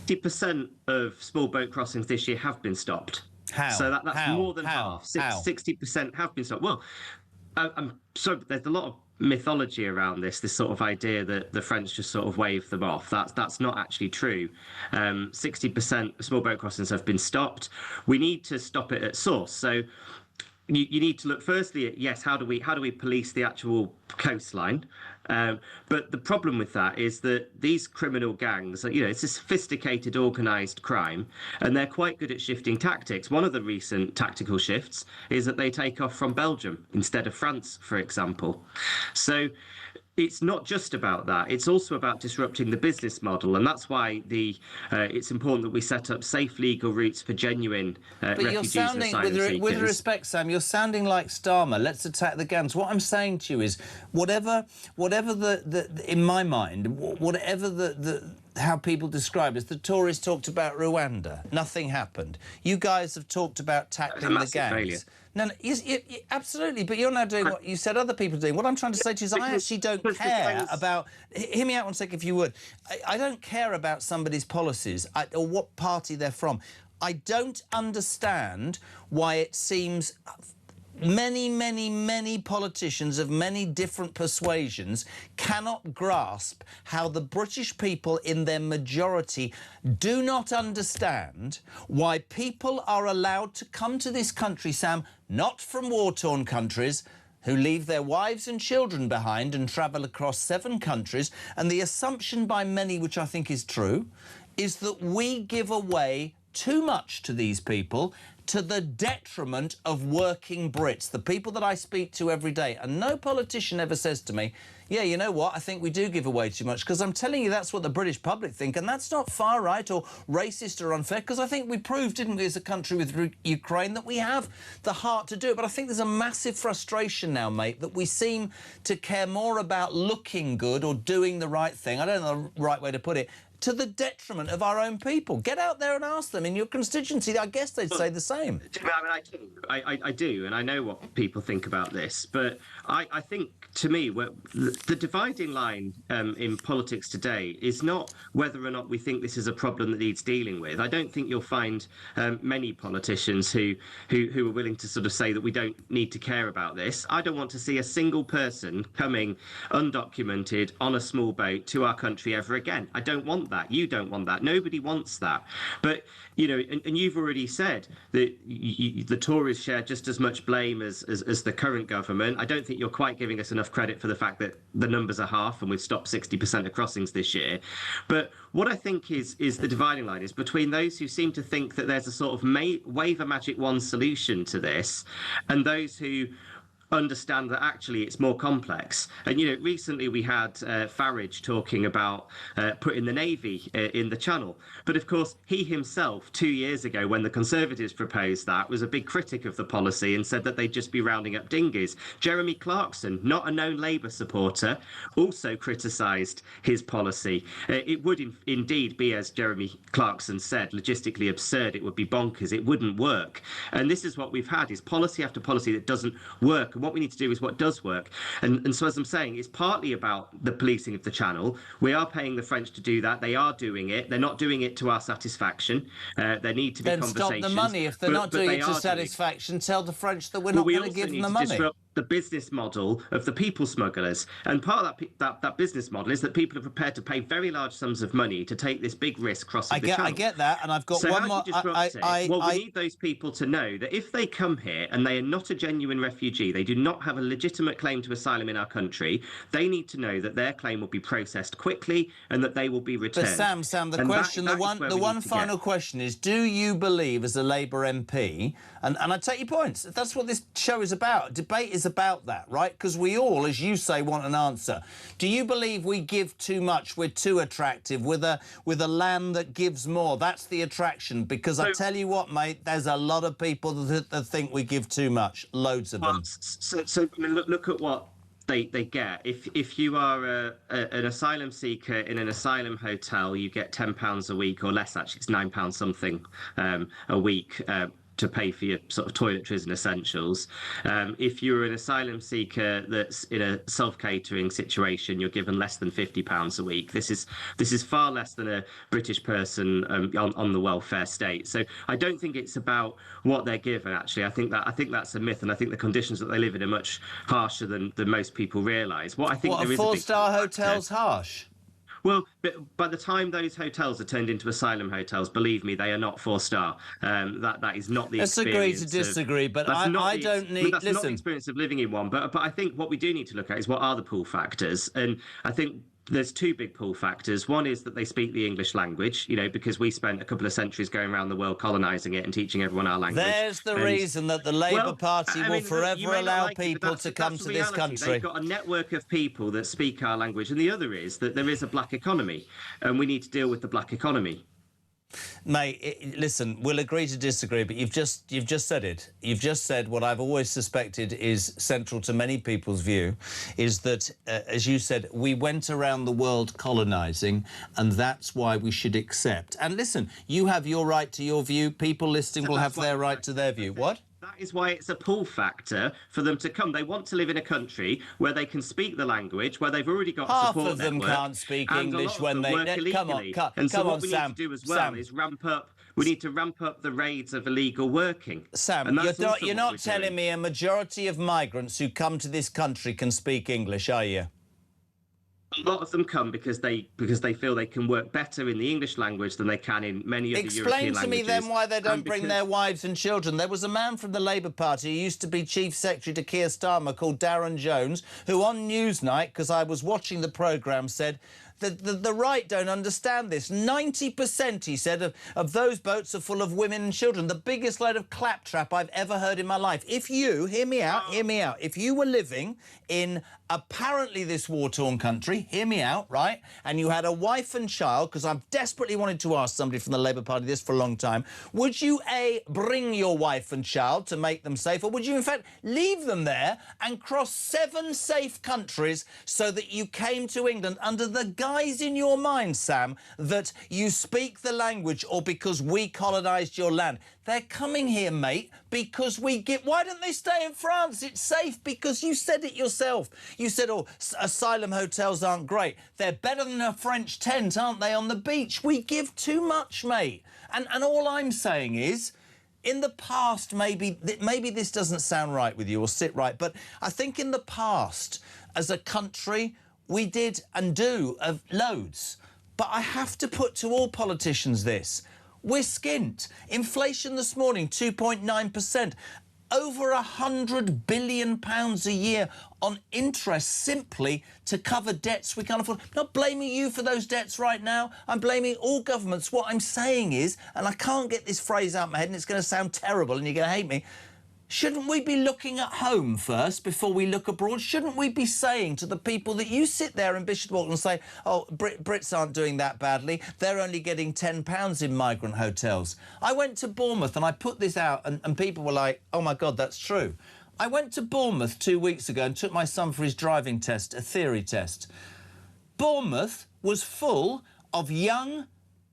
60% of small boat crossings this year have been stopped. How? So that's more than half. How? 60% have been stopped. Well, I'm sorry, but there's a lot of mythology around this sort of idea that the French just sort of waved them off. That's not actually true. 60% of small boat crossings have been stopped. We need to stop it at source. So you need to look firstly at, yes, how do we police the actual coastline? But the problem with that is that these criminal gangs, it's a sophisticated, organised crime, and they're quite good at shifting tactics. One of the recent tactical shifts is that they take off from Belgium instead of France, for example. So it's not just about that. It's also about disrupting the business model, and that's why it's important that we set up safe legal routes for genuine refugees and asylum seekers. With respect, Sam, you're sounding like Starmer. Let's attack the gangs. What I'm saying to you is, whatever in my mind, whatever how people describe it, the Tories talked about Rwanda. Nothing happened. You guys have talked about tackling the gangs. Failure. No, absolutely, but you're now doing what you said other people are doing. What I'm trying to say to you is I actually don't care about... Hear me out one second, if you would. I don't care about somebody's policies or what party they're from. I don't understand why it seems... Many politicians of many different persuasions cannot grasp how the British people in their majority do not understand why people are allowed to come to this country, Sam, not from war-torn countries, who leave their wives and children behind and travel across 7 countries. And the assumption by many, which I think is true, is that we give away too much to these people, to the detriment of working Brits, the people that I speak to every day. And no politician ever says to me, yeah, you know what, I think we do give away too much, because I'm telling you that's what the British public think, and that's not far right or racist or unfair, because I think we proved, didn't we, as a country with Ukraine, that we have the heart to do it. But I think there's a massive frustration now, mate, that we seem to care more about looking good or doing the right thing, I don't know the right way to put it, to the detriment of our own people. Get out there and ask them in your constituency. I guess they'd say the same. I do, and I know what people think about this, but I think, to me, the dividing line in politics today is not whether or not we think this is a problem that needs dealing with. I don't think you'll find many politicians who are willing to sort of say that we don't need to care about this. I don't want to see a single person coming undocumented on a small boat to our country ever again. I don't want that. You don't want that. Nobody wants that. But, you know, and you've already said that the Tories share just as much blame as the current government. I don't think you're quite giving us enough credit for the fact that the numbers are half and we've stopped 60% of crossings this year. But what I think is the dividing line is between those who seem to think that there's a sort of wave a magic wand solution to this and those who understand that actually it's more complex. And, you know, recently we had Farage talking about putting the Navy in the Channel. But, of course, he himself, 2 years ago, when the Conservatives proposed that, was a big critic of the policy and said that they'd just be rounding up dinghies. Jeremy Clarkson, not a known Labour supporter, also criticised his policy. It would indeed be, as Jeremy Clarkson said, logistically absurd. It would be bonkers. It wouldn't work. And this is what we've had, is policy after policy that doesn't work. And what we need to do is what does work. And so, as I'm saying, it's partly about the policing of the Channel. We are paying the French to do that. They are doing it. They're not doing it to our satisfaction. There need to be then conversations. Stop the money. If they're not doing it to satisfaction, tell the French that we're not going to give them the money. Disrupt the business model of the people smugglers. And part of that business model is that people are prepared to pay very large sums of money to take this big risk crossing the Channel. I get that, and I've got one more. We need those people to know that if they come here and they are not a genuine refugee, they do not have a legitimate claim to asylum in our country, they need to know that their claim will be processed quickly and that they will be returned. But Sam, the question, the one final question is: do you believe, as a Labour MP, and I take your points, that's what this show is about. Debate is about that, right? Because we all, as you say, want an answer. Do you believe we give too much? We're too attractive with a land that gives more. That's the attraction. Because I tell you what, mate, there's a lot of people that think we give too much. Loads of them. So I mean, look at what they get. If you are an asylum seeker in an asylum hotel, you get £10 a week, or less actually. It's £9 something a week. To pay for your sort of toiletries and essentials. If you're an asylum seeker that's in a self-catering situation, you're given less than £50 a week. This is far less than a British person on the welfare state. So I don't think it's about what they're given. Actually, I think that's a myth, and I think the conditions that they live in are much harsher than most people realise. What I think there is a four-star hotel's harsh. Well, but by the time those hotels are turned into asylum hotels, believe me, they are not 4-star. That is not the experience. Let's agree to disagree, but I don't need... That's not the experience of living in one. But I think what we do need to look at is what are the pull factors. And I think there's two big pull factors. One is that they speak the English language, you know, because we spent a couple of centuries going around the world colonising it and teaching everyone our language. There's the reason that the Labour Party will forever allow people to come to this country. They've got a network of people that speak our language. And the other is that there is a black economy, and we need to deal with the black economy. Mate, listen, we'll agree to disagree, but you've just said it. You've just said what I've always suspected is central to many people's view, is that, as you said, we went around the world colonising, and that's why we should accept. And listen, you have your right to your view. People listening will have their right to their view. What? That is why it's a pull factor for them to come. They want to live in a country where they can speak the language, where they've already got a support network. Half of them can't speak English when they... Come on, Sam. What we need to do as well is ramp up... We need to ramp up the raids of illegal working. Sam, you're not telling me a majority of migrants who come to this country can speak English, are you? A lot of them come because they feel they can work better in the English language than they can in many other European languages. Explain to me then why they don't bring their wives and children. There was a man from the Labour Party who used to be Chief Secretary to Keir Starmer called Darren Jones, who on Newsnight, because I was watching the programme, said The right don't understand this. 90%, he said, of those boats are full of women and children. The biggest load of claptrap I've ever heard in my life. If you, hear me out, if you were living in apparently this war-torn country, hear me out, right, and you had a wife and child, because I've desperately wanted to ask somebody from the Labour Party this for a long time, would you, A, bring your wife and child to make them safe, or would you, in fact, leave them there and cross 7 safe countries so that you came to England under the guise in your mind, Sam, that you speak the language or because we colonised your land? They're coming here, mate, because we get... Why don't they stay in France? It's safe because you said it yourself. You said, oh, asylum hotels aren't great. They're better than a French tent, aren't they, on the beach? We give too much, mate. And all I'm saying is, in the past, maybe this doesn't sound right with you or sit right, but I think in the past, as a country, we did and do loads. But I have to put to all politicians this. We're skint. Inflation this morning, 2.9%. Over £100 billion a year on interest simply to cover debts we can't afford. I'm not blaming you for those debts right now. I'm blaming all governments. What I'm saying is, and I can't get this phrase out of my head and it's going to sound terrible and you're going to hate me, shouldn't we be looking at home first before we look abroad? Shouldn't we be saying to the people that you sit there in Bishopswalk and say, oh, Brits aren't doing that badly, they're only getting £10 in migrant hotels. I went to Bournemouth and I put this out and people were like, oh, my God, that's true. I went to Bournemouth 2 weeks ago and took my son for his driving test, a theory test. Bournemouth was full of young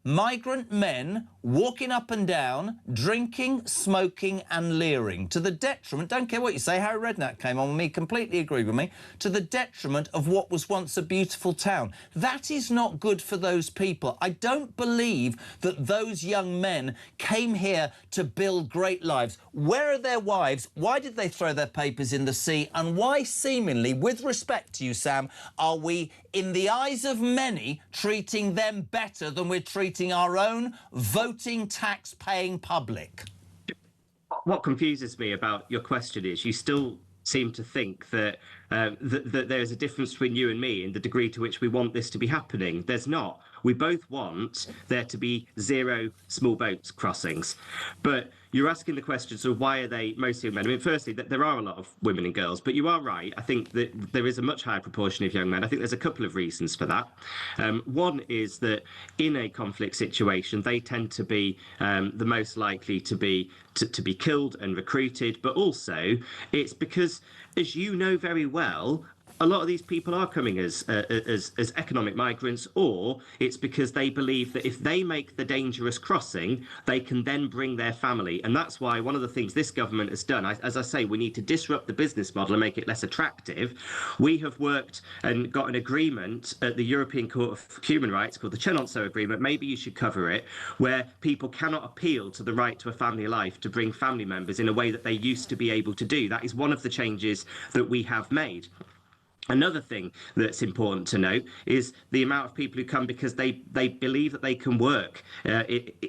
migrant men walking up and down, drinking, smoking and leering, to the detriment, don't care what you say, Harry Redknapp came on with me, completely agreed with me, to the detriment of what was once a beautiful town. That is not good for those people. I don't believe that those young men came here to build great lives. Where are their wives? Why did they throw their papers in the sea? And why, seemingly, with respect to you, Sam, are we, in the eyes of many, treating them better than we're treating our own voting, tax-paying public? What confuses me about your question is you still seem to think that that there's a difference between you and me in the degree to which we want this to be happening. There's not. We both want there to be 0 small boat crossings. But you're asking the question, so why are they mostly men? I mean, firstly, that there are a lot of women and girls, but you are right. I think that there is a much higher proportion of young men. I think there's a couple of reasons for that. One is that in a conflict situation, they tend to be the most likely to be killed and recruited, but also it's because, as you know very well, a lot of these people are coming as economic migrants, or it's because they believe that if they make the dangerous crossing, they can then bring their family. And that's why one of the things this government has done, as I say, we need to disrupt the business model and make it less attractive. We have worked and got an agreement at the European Court of Human Rights called the Chenonceau Agreement, maybe you should cover it, where people cannot appeal to the right to a family life to bring family members in a way that they used to be able to do. That is one of the changes that we have made. Another thing that's important to note is the amount of people who come because they believe that they can work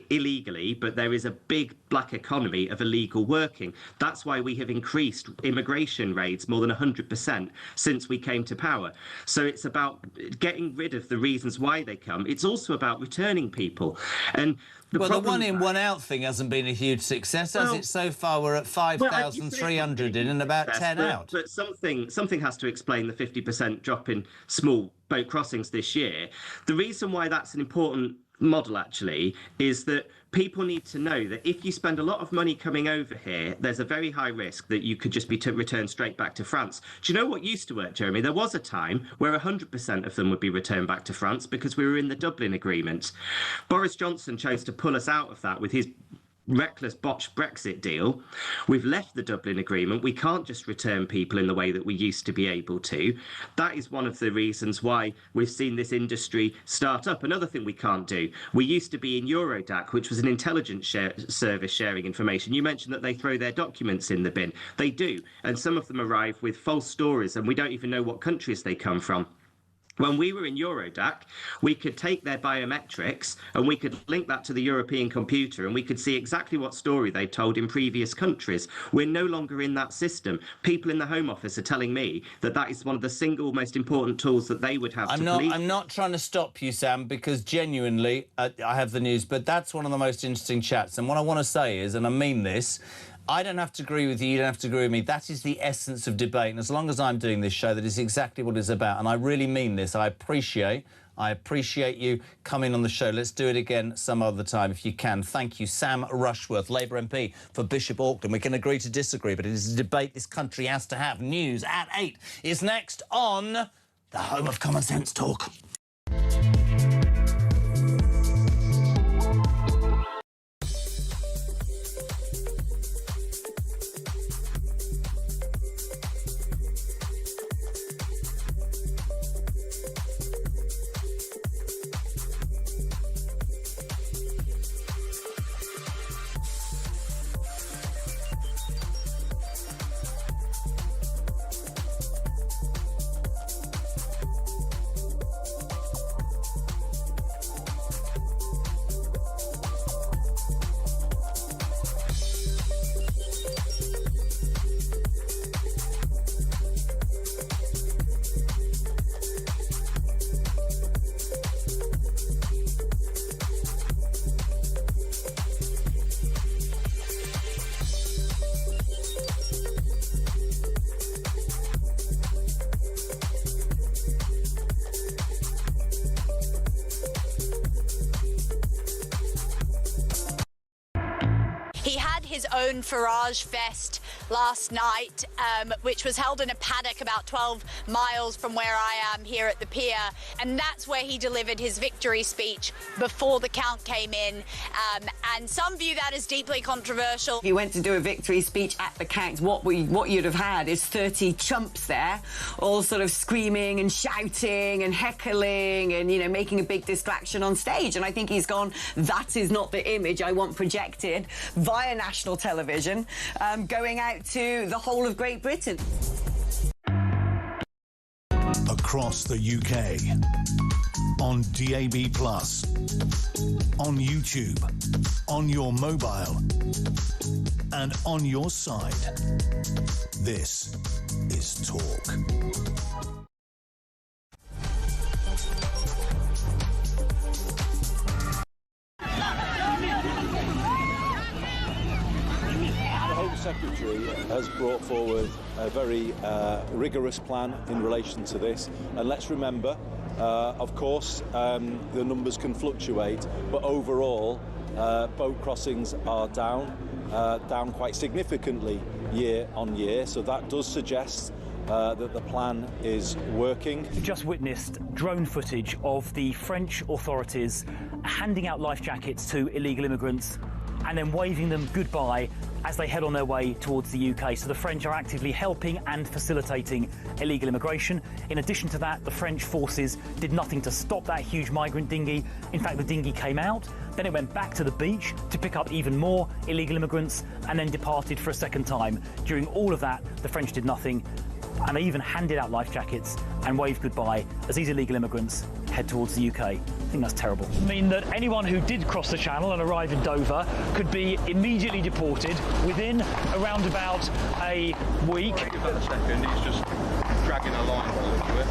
illegally, but there is a big black economy of illegal working. That's why we have increased immigration rates more than 100% since we came to power. So it's about getting rid of the reasons why they come. It's also about returning people. And the one in, one out thing hasn't been a huge success, has it? So far, we're at 5,300 in and about 10 out. But something has to explain the 50% drop in small boat crossings this year. The reason why that's an important model, actually, is that people need to know that if you spend a lot of money coming over here, there's a very high risk that you could just be returned straight back to France. Do you know what used to work, Jeremy? There was a time where 100% of them would be returned back to France because we were in the Dublin Agreement. Boris Johnson chose to pull us out of that with his reckless botched Brexit deal. We've left the Dublin Agreement. We can't just return people in the way that we used to be able to. That is one of the reasons why we've seen this industry start up. Another thing we can't do, we used to be in Eurodac, which was an intelligence service sharing information. You mentioned that they throw their documents in the bin. They do, and some of them arrive with false stories, and we don't even know what countries they come from. When we were in Eurodac, we could take their biometrics and we could link that to the European computer and we could see exactly what story they told in previous countries. We're no longer in that system. People in the Home Office are telling me that that is one of the single most important tools that they would have to police. I'm not trying to stop you, Sam, because genuinely, I have the news, but that's one of the most interesting chats. And what I want to say is, and I mean this, I don't have to agree with you, you don't have to agree with me. That is the essence of debate. And as long as I'm doing this show, that is exactly what it's about. And I really mean this. I appreciate you coming on the show. Let's do it again some other time if you can. Thank you. Sam Rushworth, Labour MP for Bishop Auckland. We can agree to disagree, but it is a debate this country has to have. News at 8 is next on the home of common sense talk. His own Farage Fest last night, which was held in a paddock about 12 miles from where I am here at the pier, and that's where he delivered his victory speech before the count came in, and some view that as deeply controversial. If you went to do a victory speech at the count, what you'd have had is 30 chumps there, all sort of screaming and shouting and heckling and, you know, making a big distraction on stage. And I think he's gone, that is not the image I want projected via national television, going out to the whole of Great Britain. Across the UK, on DAB+, on YouTube, on your mobile, and on your side. This is Talk. Secretary has brought forward a very rigorous plan in relation to this, and let's remember, of course, the numbers can fluctuate, but overall boat crossings are down quite significantly year on year, so that does suggest that the plan is working. We've just witnessed drone footage of the French authorities handing out life jackets to illegal immigrants and then waving them goodbye as they head on their way towards the UK. So the French are actively helping and facilitating illegal immigration. In addition to that, the French forces did nothing to stop that huge migrant dinghy. In fact, the dinghy came out, then it went back to the beach to pick up even more illegal immigrants and then departed for a second time. During all of that, the French did nothing, and they even handed out life jackets and waved goodbye as these illegal immigrants head towards the UK. I think that's terrible. I mean that anyone who did cross the channel and arrive in Dover could be immediately deported within around about a week. Give that a second, he's just dragging a line by the look of it.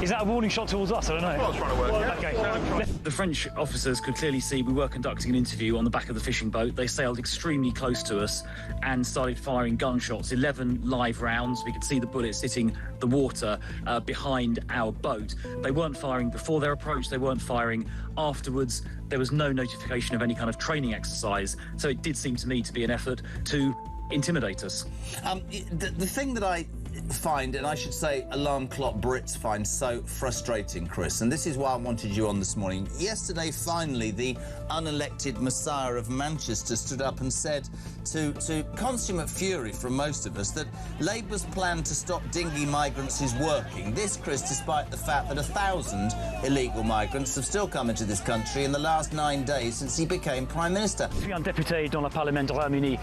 Is that a warning shot towards us? I don't know. Well, I was trying to work Okay. The French officers could clearly see we were conducting an interview on the back of the fishing boat. They sailed extremely close to us and started firing gunshots, 11 live rounds. We could see the bullets hitting the water behind our boat. They weren't firing before their approach. They weren't firing afterwards. There was no notification of any kind of training exercise. So it did seem to me to be an effort to intimidate us. The thing that I find, and I should say alarm clock Brits find so frustrating, Chris, and this is why I wanted you on this morning. Yesterday, finally, the unelected Messiah of Manchester stood up and said to consummate fury from most of us that Labour's plan to stop dinghy migrants is working. This, Chris, despite the fact that 1,000 illegal migrants have still come into this country in the last 9 days since he became Prime Minister. Je suis un député dans le Parlement du Royaume-Uni.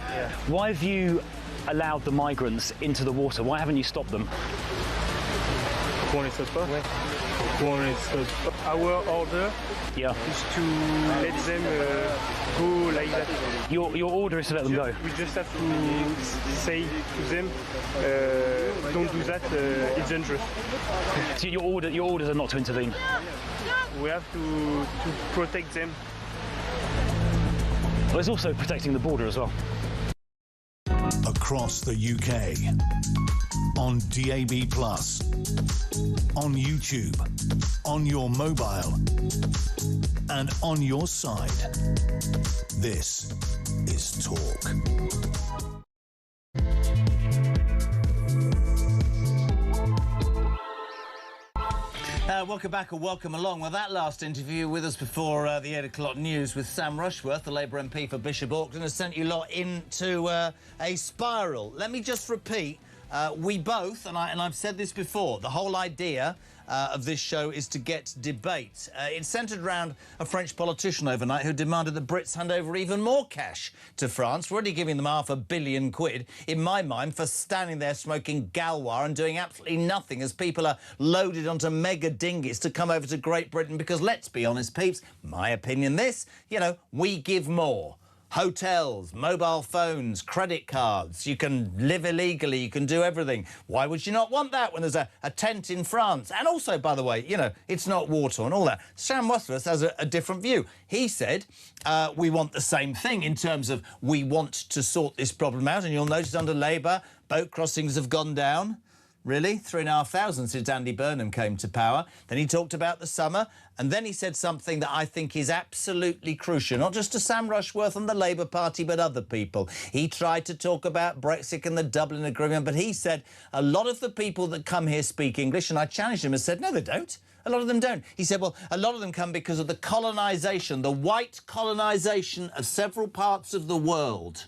Why have you allowed the migrants into the water? Why haven't you stopped them? More or less. So our order is to let them go like that. Your order is to let them go? We just have to say to them, don't do that, it's dangerous. So your orders are not to intervene? We have to protect them. Well, there's also protecting the border as well. Across the UK, on DAB+, on YouTube, on your mobile, and on your side. This is Talk. Welcome back or welcome along. Well, that last interview with us before the 8 o'clock news with Sam Rushworth, the Labour MP for Bishop Auckland, has sent you lot into a spiral. Let me just repeat, we both, and I've said this before, the whole idea of this show is to get debate. It's centred around a French politician overnight who demanded that Brits hand over even more cash to France. We're already giving them £500 million, in my mind, for standing there smoking Galois and doing absolutely nothing as people are loaded onto mega dinghies to come over to Great Britain because, let's be honest, peeps, my opinion this, you know, we give more. Hotels, mobile phones, credit cards. You can live illegally. You can do everything. Why would you not want that when there's a tent in France? And also, by the way, you know, it's not war-torn, all that. Sam Rushworth has a different view. He said, we want the same thing in terms of we want to sort this problem out. And you'll notice under Labour, boat crossings have gone down. Really? 3,500 since Andy Burnham came to power. Then he talked about the summer, and then he said something that I think is absolutely crucial, not just to Sam Rushworth and the Labour Party, but other people. He tried to talk about Brexit and the Dublin Agreement, but he said a lot of the people that come here speak English, and I challenged him and said, no, they don't. A lot of them don't. He said, well, a lot of them come because of the colonisation, the white colonisation of several parts of the world.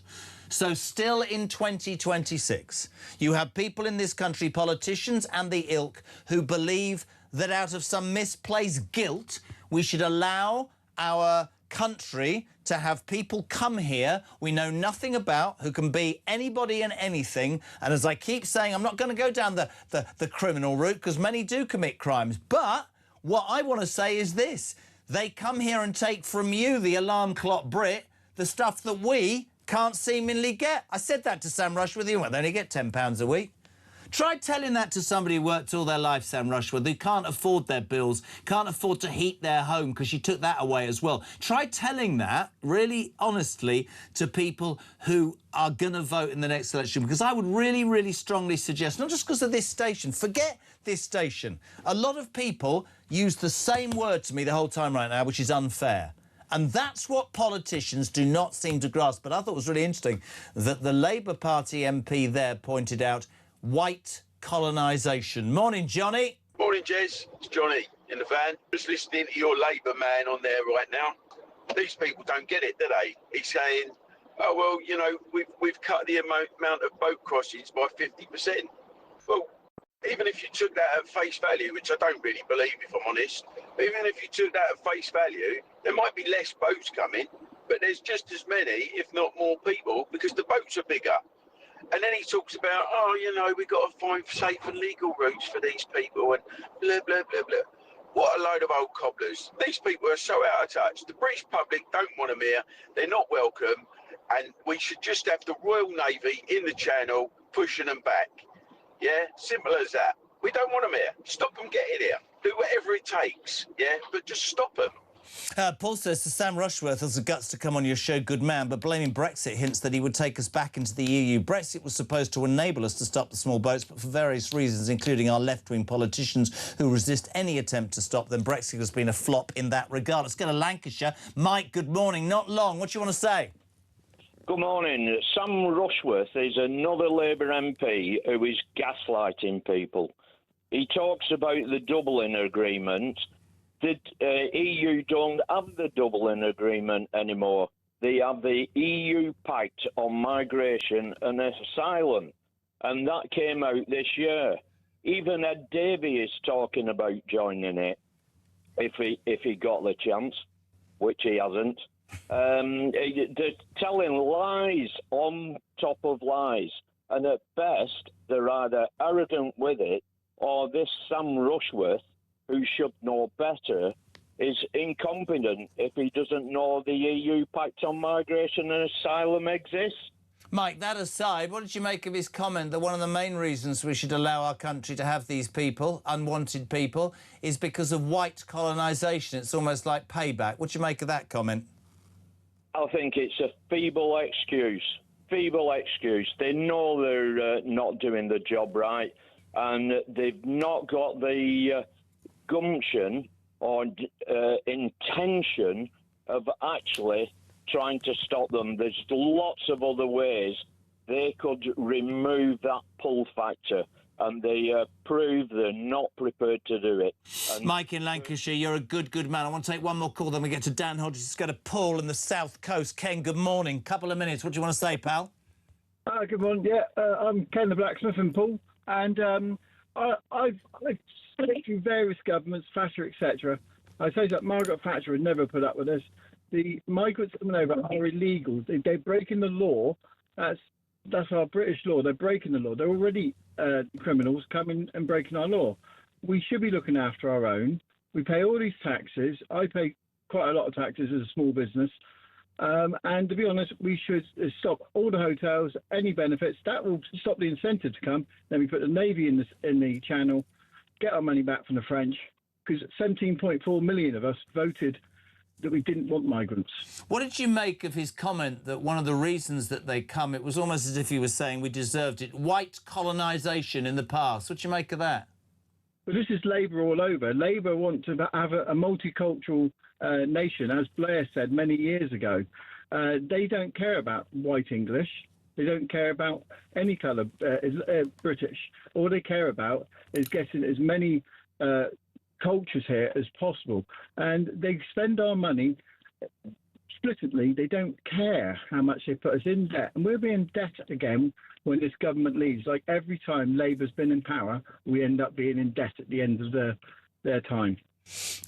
So still in 2026, you have people in this country, politicians and the ilk, who believe that out of some misplaced guilt, we should allow our country to have people come here we know nothing about, who can be anybody and anything. And as I keep saying, I'm not going to go down the criminal route, because many do commit crimes. But what I want to say is this. They come here and take from you, the alarm clock Brit, the stuff that we can't seemingly get. I said that to Sam Rushworth. You won't only get £10 a week. Try telling that to somebody who worked all their life, Sam Rushworth, who can't afford their bills, can't afford to heat their home because you took that away as well. Try telling that, really honestly, to people who are going to vote in the next election, because I would really, really strongly suggest, not just because of this station, forget this station. A lot of people use the same word to me the whole time right now, which is unfair. And that's what politicians do not seem to grasp. But I thought it was really interesting that the Labour Party MP there pointed out white colonisation. Morning, Johnny. Morning, Jez. It's Johnny in the van. Just listening to your Labour man on there right now. These people don't get it, do they? He's saying, oh, well, you know, we've cut the amount of boat crossings by 50%. Well, even if you took that at face value, which I don't really believe, if I'm honest, even if you took that at face value, there might be less boats coming, but there's just as many, if not more people, because the boats are bigger. And then he talks about, oh, you know, we've got to find safe and legal routes for these people and blah, blah, blah, blah. What a load of old cobblers. These people are so out of touch. The British public don't want them here. They're not welcome. And we should just have the Royal Navy in the Channel pushing them back. Yeah, simple as that. We don't want them here. Stop them getting here. Do whatever it takes, yeah, but just stop them. Paul says, Sam Rushworth has the guts to come on your show, good man, but blaming Brexit hints that he would take us back into the EU. Brexit was supposed to enable us to stop the small boats, but for various reasons, including our left-wing politicians who resist any attempt to stop them, Brexit has been a flop in that regard. Let's go to Lancashire. Mike, good morning. Not long. What do you want to say? Good morning. Sam Rushworth is another Labour MP who is gaslighting people. He talks about the Dublin Agreement. The EU don't have the Dublin Agreement anymore. They have the EU Pact on Migration and Asylum, and that came out this year. Even Ed Davey is talking about joining it if he got the chance, which he hasn't. They're telling lies on top of lies, and at best they're either arrogant with it or this Sam Rushworth, who shoved better is incompetent if he doesn't know the EU Pact on Migration and Asylum exists. Mike, that aside, what did you make of his comment that one of the main reasons we should allow our country to have these people, unwanted people, is because of white colonisation? It's almost like payback. What do you make of that comment? I think it's a feeble excuse. Feeble excuse. They know they're not doing the job right, and they've not got the gumption or intention of actually trying to stop them. There's lots of other ways they could remove that pull factor, and they prove they're not prepared to do it. And Mike in Lancashire, you're a good man. I want to take one more call, then we get to Dan Hodges. Let's go to Paul in the South Coast. Ken, good morning. Couple of minutes. What do you want to say, pal? Good morning. Yeah, I'm Ken the blacksmith in Paul, and I've spoken to various governments, Thatcher, etc. I say that Margaret Thatcher would never put up with this. The migrants coming over are illegal. They're breaking the law. That's our British law. They're breaking the law. They're already criminals coming and breaking our law. We should be looking after our own. We pay all these taxes. I pay quite a lot of taxes as a small business. And to be honest, we should stop all the hotels, any benefits. That will stop the incentive to come. Then we put the Navy in the channel, get our money back from the French, because 17.4 million of us voted that we didn't want migrants. What did you make of his comment that one of the reasons that they come, it was almost as if he was saying we deserved it, white colonisation in the past? What do you make of that? Well, this is Labour all over. Labour want to have a multicultural nation, as Blair said many years ago. They don't care about white English. They don't care about any colour British. All they care about is getting as many cultures here as possible, and they spend our money splittingly. They don't care how much they put us in debt, and we'll be in debt again when this government leaves. Like every time Labour's been in power, we end up being in debt at the end of their time.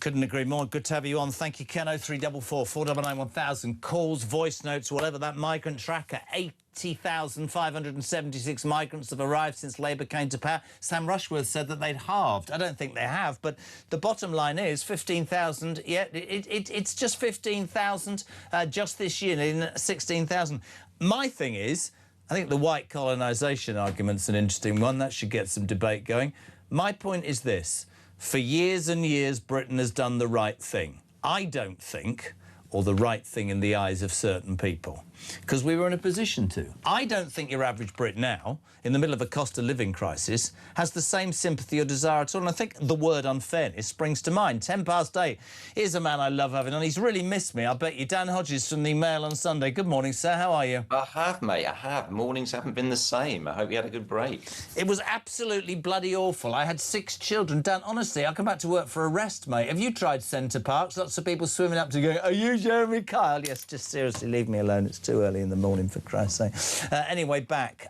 Couldn't agree more. Good to have you on. Thank you, Ken. 0344 499 1000. Calls, voice notes, whatever. That migrant tracker, 80,576 migrants have arrived since Labour came to power. Sam Rushworth said that they'd halved. I don't think they have, but the bottom line is 15,000. Yeah, it's just 15,000 just this year, 16,000. My thing is, I think the white colonisation argument's an interesting one. That should get some debate going. My point is this. For years and years, Britain has done the right thing. I don't think, or the right thing in the eyes of certain people, because we were in a position to. I don't think your average Brit now, in the middle of a cost of living crisis, has the same sympathy or desire at all. And I think the word unfairness springs to mind. 8:10. Here's a man I love having on. He's really missed me, I bet you. Dan Hodges from the Mail on Sunday. Good morning, sir. How are you? I have, mate. I have. Mornings haven't been the same. I hope you had a good break. It was absolutely bloody awful. I had 6 children. Dan, honestly, I come back to work for a rest, mate. Have you tried Centre Parks? Lots of people swimming up to go, are you Jeremy Kyle? Yes, just seriously, leave me alone. It's too early in the morning, for Christ's sake. Anyway, back.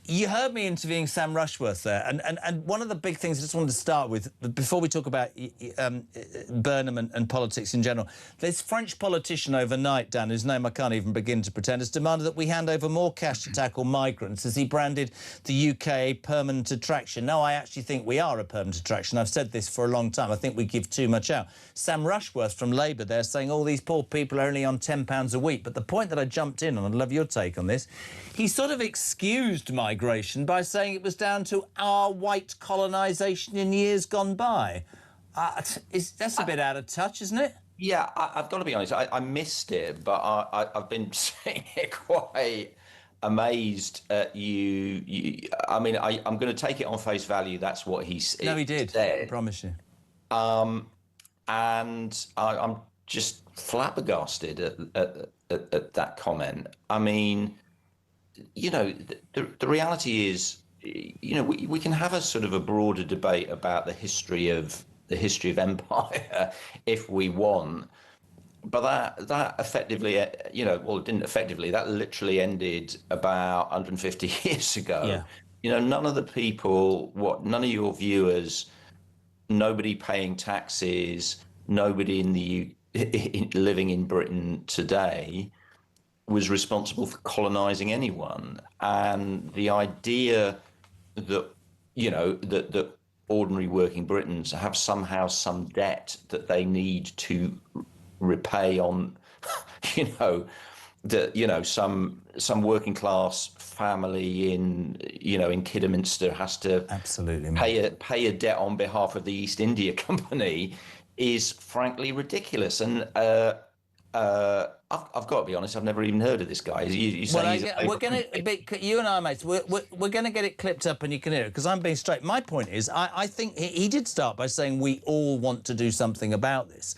You heard me interviewing Sam Rushworth there, and one of the big things I just wanted to start with, before we talk about Burnham and politics in general, this French politician overnight, Dan, whose name I can't even begin to pretend, has demanded that we hand over more cash to tackle migrants, as he branded the UK a permanent attraction. Now, I actually think we are a permanent attraction. I've said this for a long time. I think we give too much out. Sam Rushworth from Labour there saying all these poor people are only on £10 a week. But the point that I jumped in on, I'd love your take on this, he sort of excused migration by saying it was down to our white colonisation in years gone by. That's a bit out of touch, isn't it? Yeah, I've got to be honest, I missed it, but I've been sitting here quite amazed at you. I mean, I'm going to take it on face value. That's what he said. No, he did. I promise you. And I'm just flabbergasted at that comment. I mean, you know, the reality is, you know, we can have a sort of a broader debate about the history of empire if we want, but that effectively, you know, well, it didn't effectively, that literally ended about 150 years ago. Yeah. You know, none of the people, none of your viewers, nobody paying taxes, nobody living in Britain today was responsible for colonising anyone. And the idea that, you know, that ordinary working Britons have somehow some debt that they need to repay on, some working class family in Kidderminster has to pay a debt on behalf of the East India Company is frankly ridiculous. And I've got to be honest, I've never even heard of this guy. We're going to, you and I, mates, we're going to get it clipped up and you can hear it, because I'm being straight. My point is, I think he did start by saying we all want to do something about this.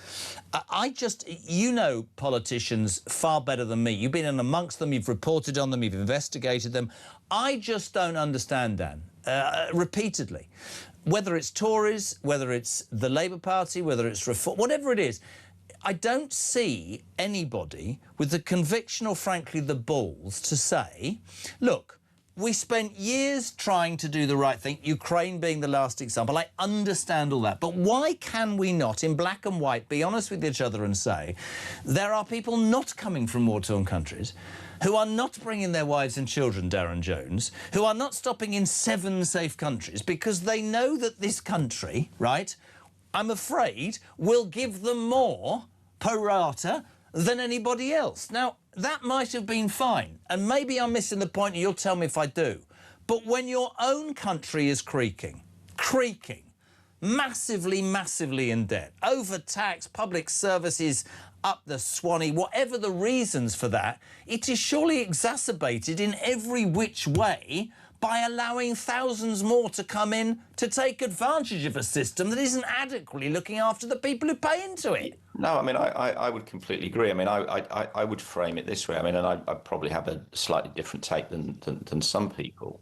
Politicians far better than me. You've been in amongst them, you've reported on them, you've investigated them. I just don't understand, Dan, repeatedly. Whether it's Tories, whether it's the Labour Party, whether it's Reform, whatever it is, I don't see anybody with the conviction or, frankly, the balls to say, look, we spent years trying to do the right thing, Ukraine being the last example. I understand all that. But why can we not, in black and white, be honest with each other and say there are people not coming from war-torn countries who are not bringing their wives and children, Darren Jones, who are not stopping in 7 safe countries because they know that this country, right, I'm afraid, will give them more pro rata than anybody else. Now, that might have been fine, and maybe I'm missing the point, and you'll tell me if I do. But when your own country is creaking, massively in debt, overtaxed, public services up the Swanee, whatever the reasons for that, it is surely exacerbated in every which way by allowing thousands more to come in to take advantage of a system that isn't adequately looking after the people who pay into it. No, I mean, I would completely agree. I mean, I would frame it this way. I mean, and I probably have a slightly different take than some people.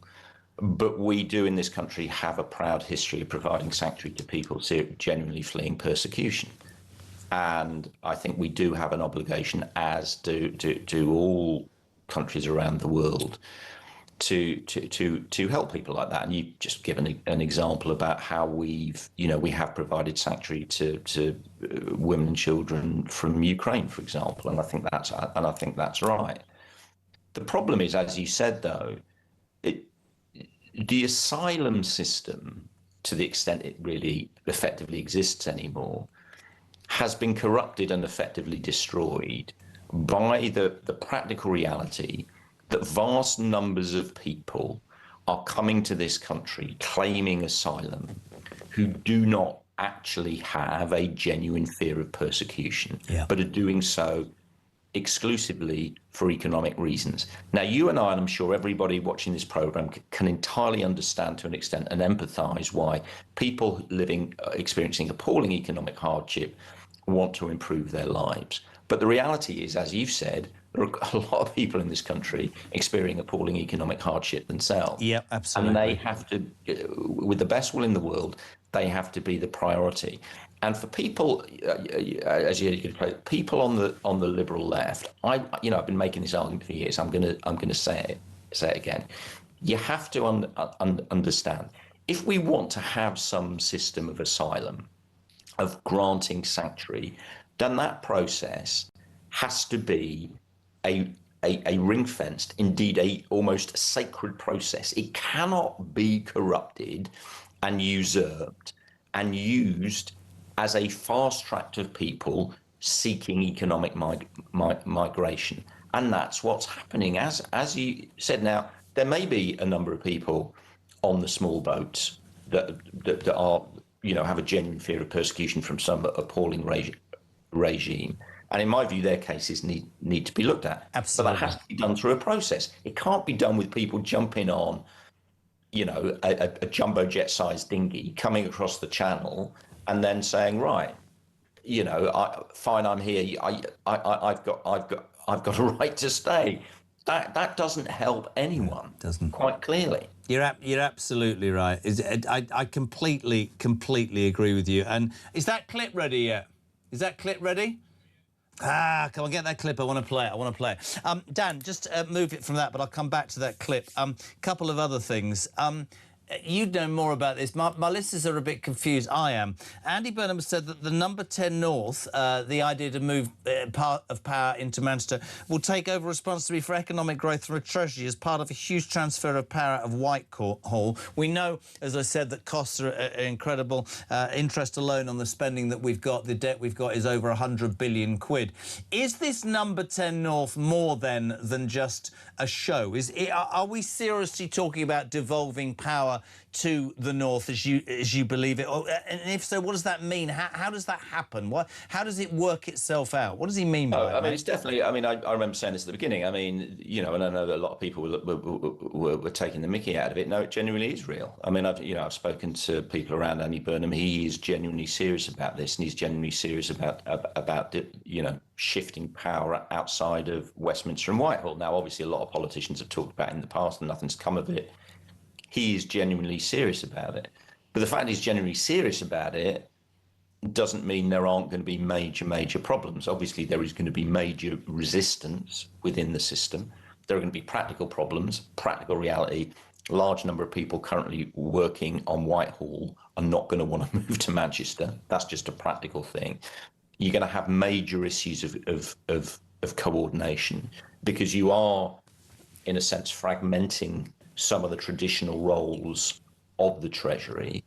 But we do in this country have a proud history of providing sanctuary to people genuinely fleeing persecution. And I think we do have an obligation, as do all countries around the world, to help people like that. And you've just given an example about how we have provided sanctuary to women and children from Ukraine, for example. And I think that's right. The problem is, as you said, though, the asylum system, to the extent it really effectively exists anymore, has been corrupted and effectively destroyed by the practical reality that vast numbers of people are coming to this country claiming asylum who do not actually have a genuine fear of persecution, but are doing so exclusively for economic reasons. Now, you and I, and I'm sure everybody watching this program, can entirely understand to an extent and empathise why people experiencing appalling economic hardship want to improve their lives. But the reality is, as you've said, there are a lot of people in this country experiencing appalling economic hardship themselves. Yeah, absolutely. And they have to, with the best will in the world, they have to be the priority. And for people, as you play, people on the liberal left, I've been making this argument for years. I'm going to say it again. You have to understand, if we want to have some system of asylum, of granting sanctuary, then that process has to be a ring-fenced, indeed a almost sacred process. It cannot be corrupted and usurped and used as a fast track of people seeking economic migration. And that's what's happening. As you said, now, there may be a number of people on the small boats that are, have a genuine fear of persecution from some appalling regime. And in my view, their cases need to be looked at. Absolutely. But that has to be done through a process. It can't be done with people jumping on, a jumbo jet-sized dinghy coming across the channel and then saying, right, fine, I'm here. I've got a right to stay. That doesn't help anyone. Doesn't, quite clearly. You're absolutely right. I completely agree with you. And is that clip ready yet? Is that clip ready? Come on, get that clip. I want to play it. Dan, just move it from that, but I'll come back to that clip. Couple of other things. you know more about this. My listeners are a bit confused. I am. Andy Burnham said that the number 10 North, the idea to move part of power into Manchester, will take over responsibility for economic growth from the Treasury as part of a huge transfer of power of Whitehall. We know, as I said, that costs are incredible. Interest alone on the spending that we've got, the debt we've got, is over 100 billion quid. Is this number 10 North more then than just a show? Are we seriously talking about devolving power to the North as you believe it? And if so, what does that mean? How does that happen? How does it work itself out? What does he mean by that? I mean, it's definitely... I mean, I remember saying this at the beginning. I mean, you know, and I know that a lot of people were taking the mickey out of it. No, it genuinely is real. I mean, I've spoken to people around Andy Burnham. He is genuinely serious about this, and he's genuinely serious about you know, shifting power outside of Westminster and Whitehall. Now, obviously, a lot of politicians have talked about it in the past, and nothing's come of it. He is genuinely serious about it. But the fact he's genuinely serious about it doesn't mean there aren't going to be major problems. Obviously, there is going to be major resistance within the system. There are going to be practical problems, practical reality. A large number of people currently working on Whitehall are not going to want to move to Manchester. That's just a practical thing. You're going to have major issues of coordination, because you are, in a sense, fragmenting some of the traditional roles of the Treasury.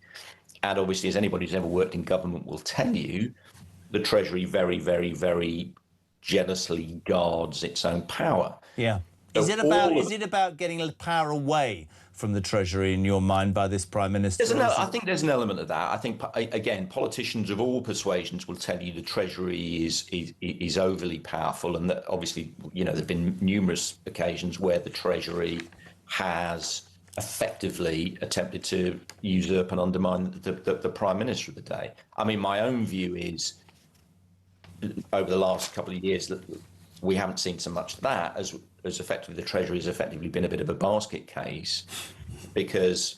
And obviously, as anybody who's ever worked in government will tell you, the Treasury very, very, very jealously guards its own power. Yeah. So is it about getting power away from the Treasury in your mind by this Prime Minister? I think there's an element of that. I think, again, politicians of all persuasions will tell you the Treasury is overly powerful, and that obviously, you know, there have been numerous occasions where the Treasury has effectively attempted to usurp and undermine the Prime Minister of the day. I mean, my own view is, over the last couple of years, that we haven't seen so much of that as effectively the Treasury has effectively been a bit of a basket case, because,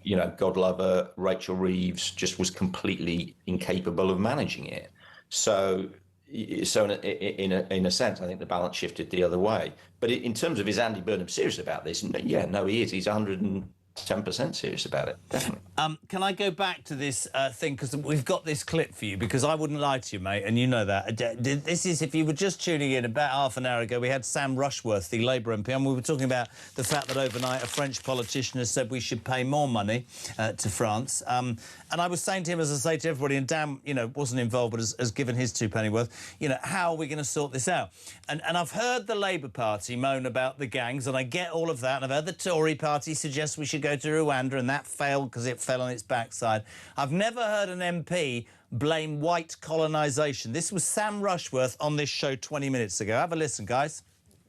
you know, God love her, Rachel Reeves just was completely incapable of managing it. So in a sense, I think the balance shifted the other way. But in terms of, is Andy Burnham serious about this? Yeah, no, he is. He's 110% serious about it, definitely. Can I go back to this thing, because we've got this clip for you, because I wouldn't lie to you, mate, and you know that. This is, if you were just tuning in, about half an hour ago, we had Sam Rushworth, the Labour MP, and we were talking about the fact that overnight a French politician has said we should pay more money to France. And I was saying to him, as I say to everybody, and Dan, you know, wasn't involved, but has given his two penny worth, you know, how are we going to sort this out? And I've heard the Labour Party moan about the gangs, and I get all of that, and I've heard the Tory Party suggest we should go to Rwanda, and that failed because it fell on its backside. I've never heard an MP blame white colonisation. This was Sam Rushworth on this show 20 minutes ago. Have a listen, guys.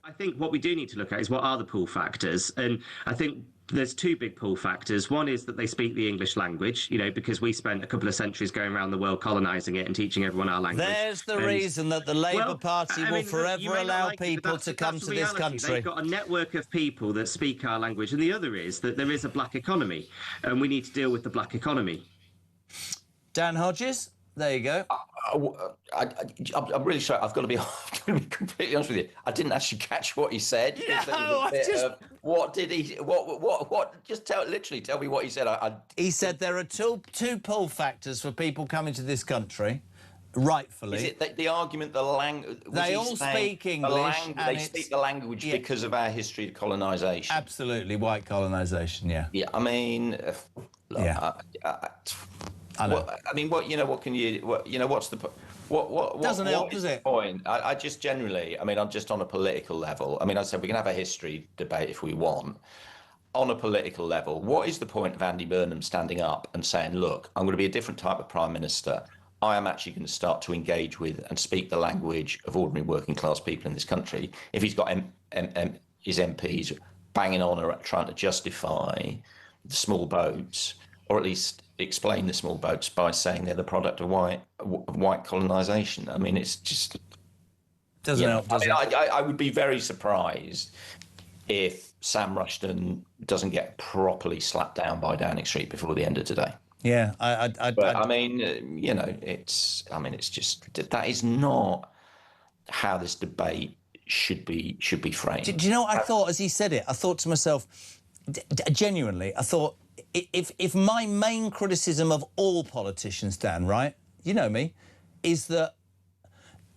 I think what we do need to look at is what are the pull factors, and I think there's two big pull factors. One is that they speak the English language, you know, because we spent a couple of centuries going around the world colonising it and teaching everyone our language. There's the reason that the Labour Party will forever allow people to come to this country. They've got a network of people that speak our language, and the other is that there is a black economy, and we need to deal with the black economy. Dan Hodges? There you go. I'm really sorry. I've got to be completely honest with you. I didn't actually catch what he said. What did he? What? Just literally tell me what he said. He said there are two pull factors for people coming to this country. Rightfully. Is it the argument, the language? They all speak English. They speak the language because of our history of colonisation. Absolutely, white colonisation. Yeah. Yeah. I mean, I mean, what can you? What's the? What doesn't help, does it? Point. I just generally. I mean, I'm just on a political level. I mean, I said we can have a history debate if we want. On a political level, what is the point of Andy Burnham standing up and saying, "Look, I'm going to be a different type of Prime Minister. I am actually going to start to engage with and speak the language of ordinary working class people in this country." If he's got his MPs banging on or trying to justify the small boats, or at least explain the small boats by saying they're the product of white colonisation. I mean, it's just doesn't help. I would be very surprised if Sam Rushton doesn't get properly slapped down by Downing Street before the end of today. Yeah, I mean, you know, it's just that is not how this debate should be framed. Do you know what I thought as he said it? I thought to myself, genuinely, I thought, if my main criticism of all politicians, Dan, right, you know me, is that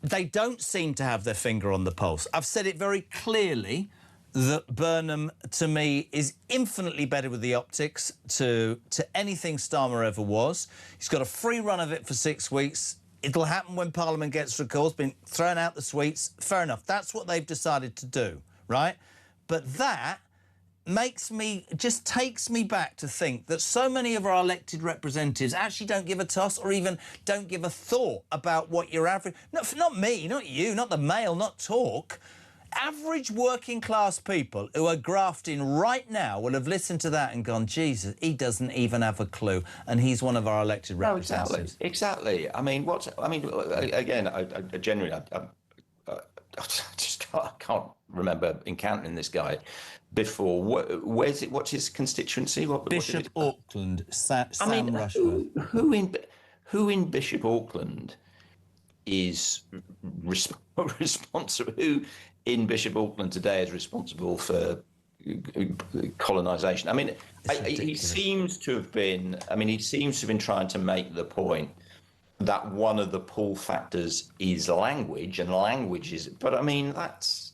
they don't seem to have their finger on the pulse. I've said it very clearly that Burnham, to me, is infinitely better with the optics to anything Starmer ever was. He's got a free run of it for 6 weeks. It'll happen when Parliament gets recalled. Been thrown out the sweets. Fair enough. That's what they've decided to do, right? But that just takes me back to think that so many of our elected representatives actually don't give a toss or even don't give a thought about what your average... Not me, not you, not the Mail, not Talk. Average working class people who are grafting right now will have listened to that and gone, Jesus, he doesn't even have a clue, and he's one of our elected representatives. Exactly. I mean, again, I genuinely, I just can't remember encountering this guy before. Where's it? What's his constituency? Bishop Auckland, Sam Rushworth. Who in Bishop Auckland is responsible? Who in Bishop Auckland today is responsible for colonisation? I mean, he seems to have been. I mean, he seems to have been trying to make the point that one of the pull factors is language, and language is. But I mean, that's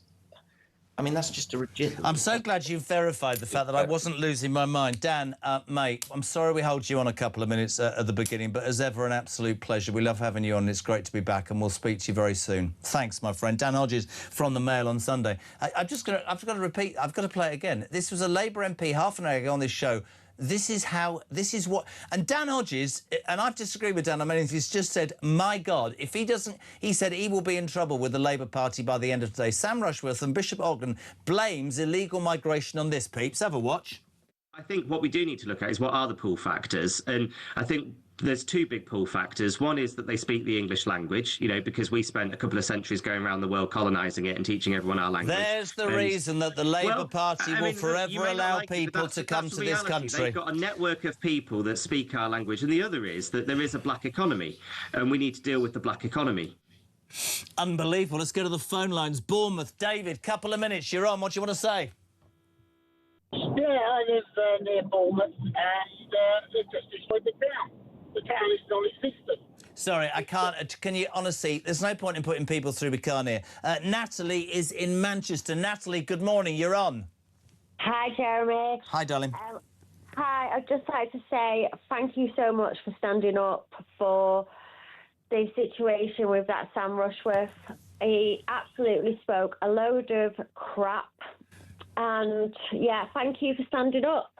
just a ridiculous. I'm so glad you've verified the fact that I wasn't losing my mind. Dan, mate, I'm sorry we hold you on a couple of minutes at the beginning, but as ever, an absolute pleasure. We love having you on. It's great to be back, and we'll speak to you very soon. Thanks, my friend. Dan Hodges from the Mail on Sunday. I've got to repeat. I've got to play it again. This was a Labour MP half an hour ago on this show. This is what... And Dan Hodges, and I've disagreed with Dan on many things, he's just said, my God, if he doesn't... He said he will be in trouble with the Labour Party by the end of today. Sam Rushworth from Bishop Auckland blames illegal migration on this, peeps. Have a watch. I think what we do need to look at is what are the pull factors. And I think there's two big pull factors. One is that they speak the English language, because we spent a couple of centuries going around the world colonising it and teaching everyone our language. There's the reason that the Labour Party will forever allow people to come to this country. They've got a network of people that speak our language. And the other is that there is a black economy, and we need to deal with the black economy. Unbelievable. Let's go to the phone lines. Bournemouth, David, couple of minutes. You're on. What do you want to say? Yeah, I live near Bournemouth, and they've just destroyed the town. The town is non-existent. Sorry, I can't. Can you honestly? There's no point in putting people through. We can't hear. Natalie is in Manchester. Natalie, good morning. You're on. Hi, Jeremy. Hi, darling. Hi, I'd just like to say thank you so much for standing up for the situation with that Sam Rushworth. He absolutely spoke a load of crap. And yeah, thank you for standing up.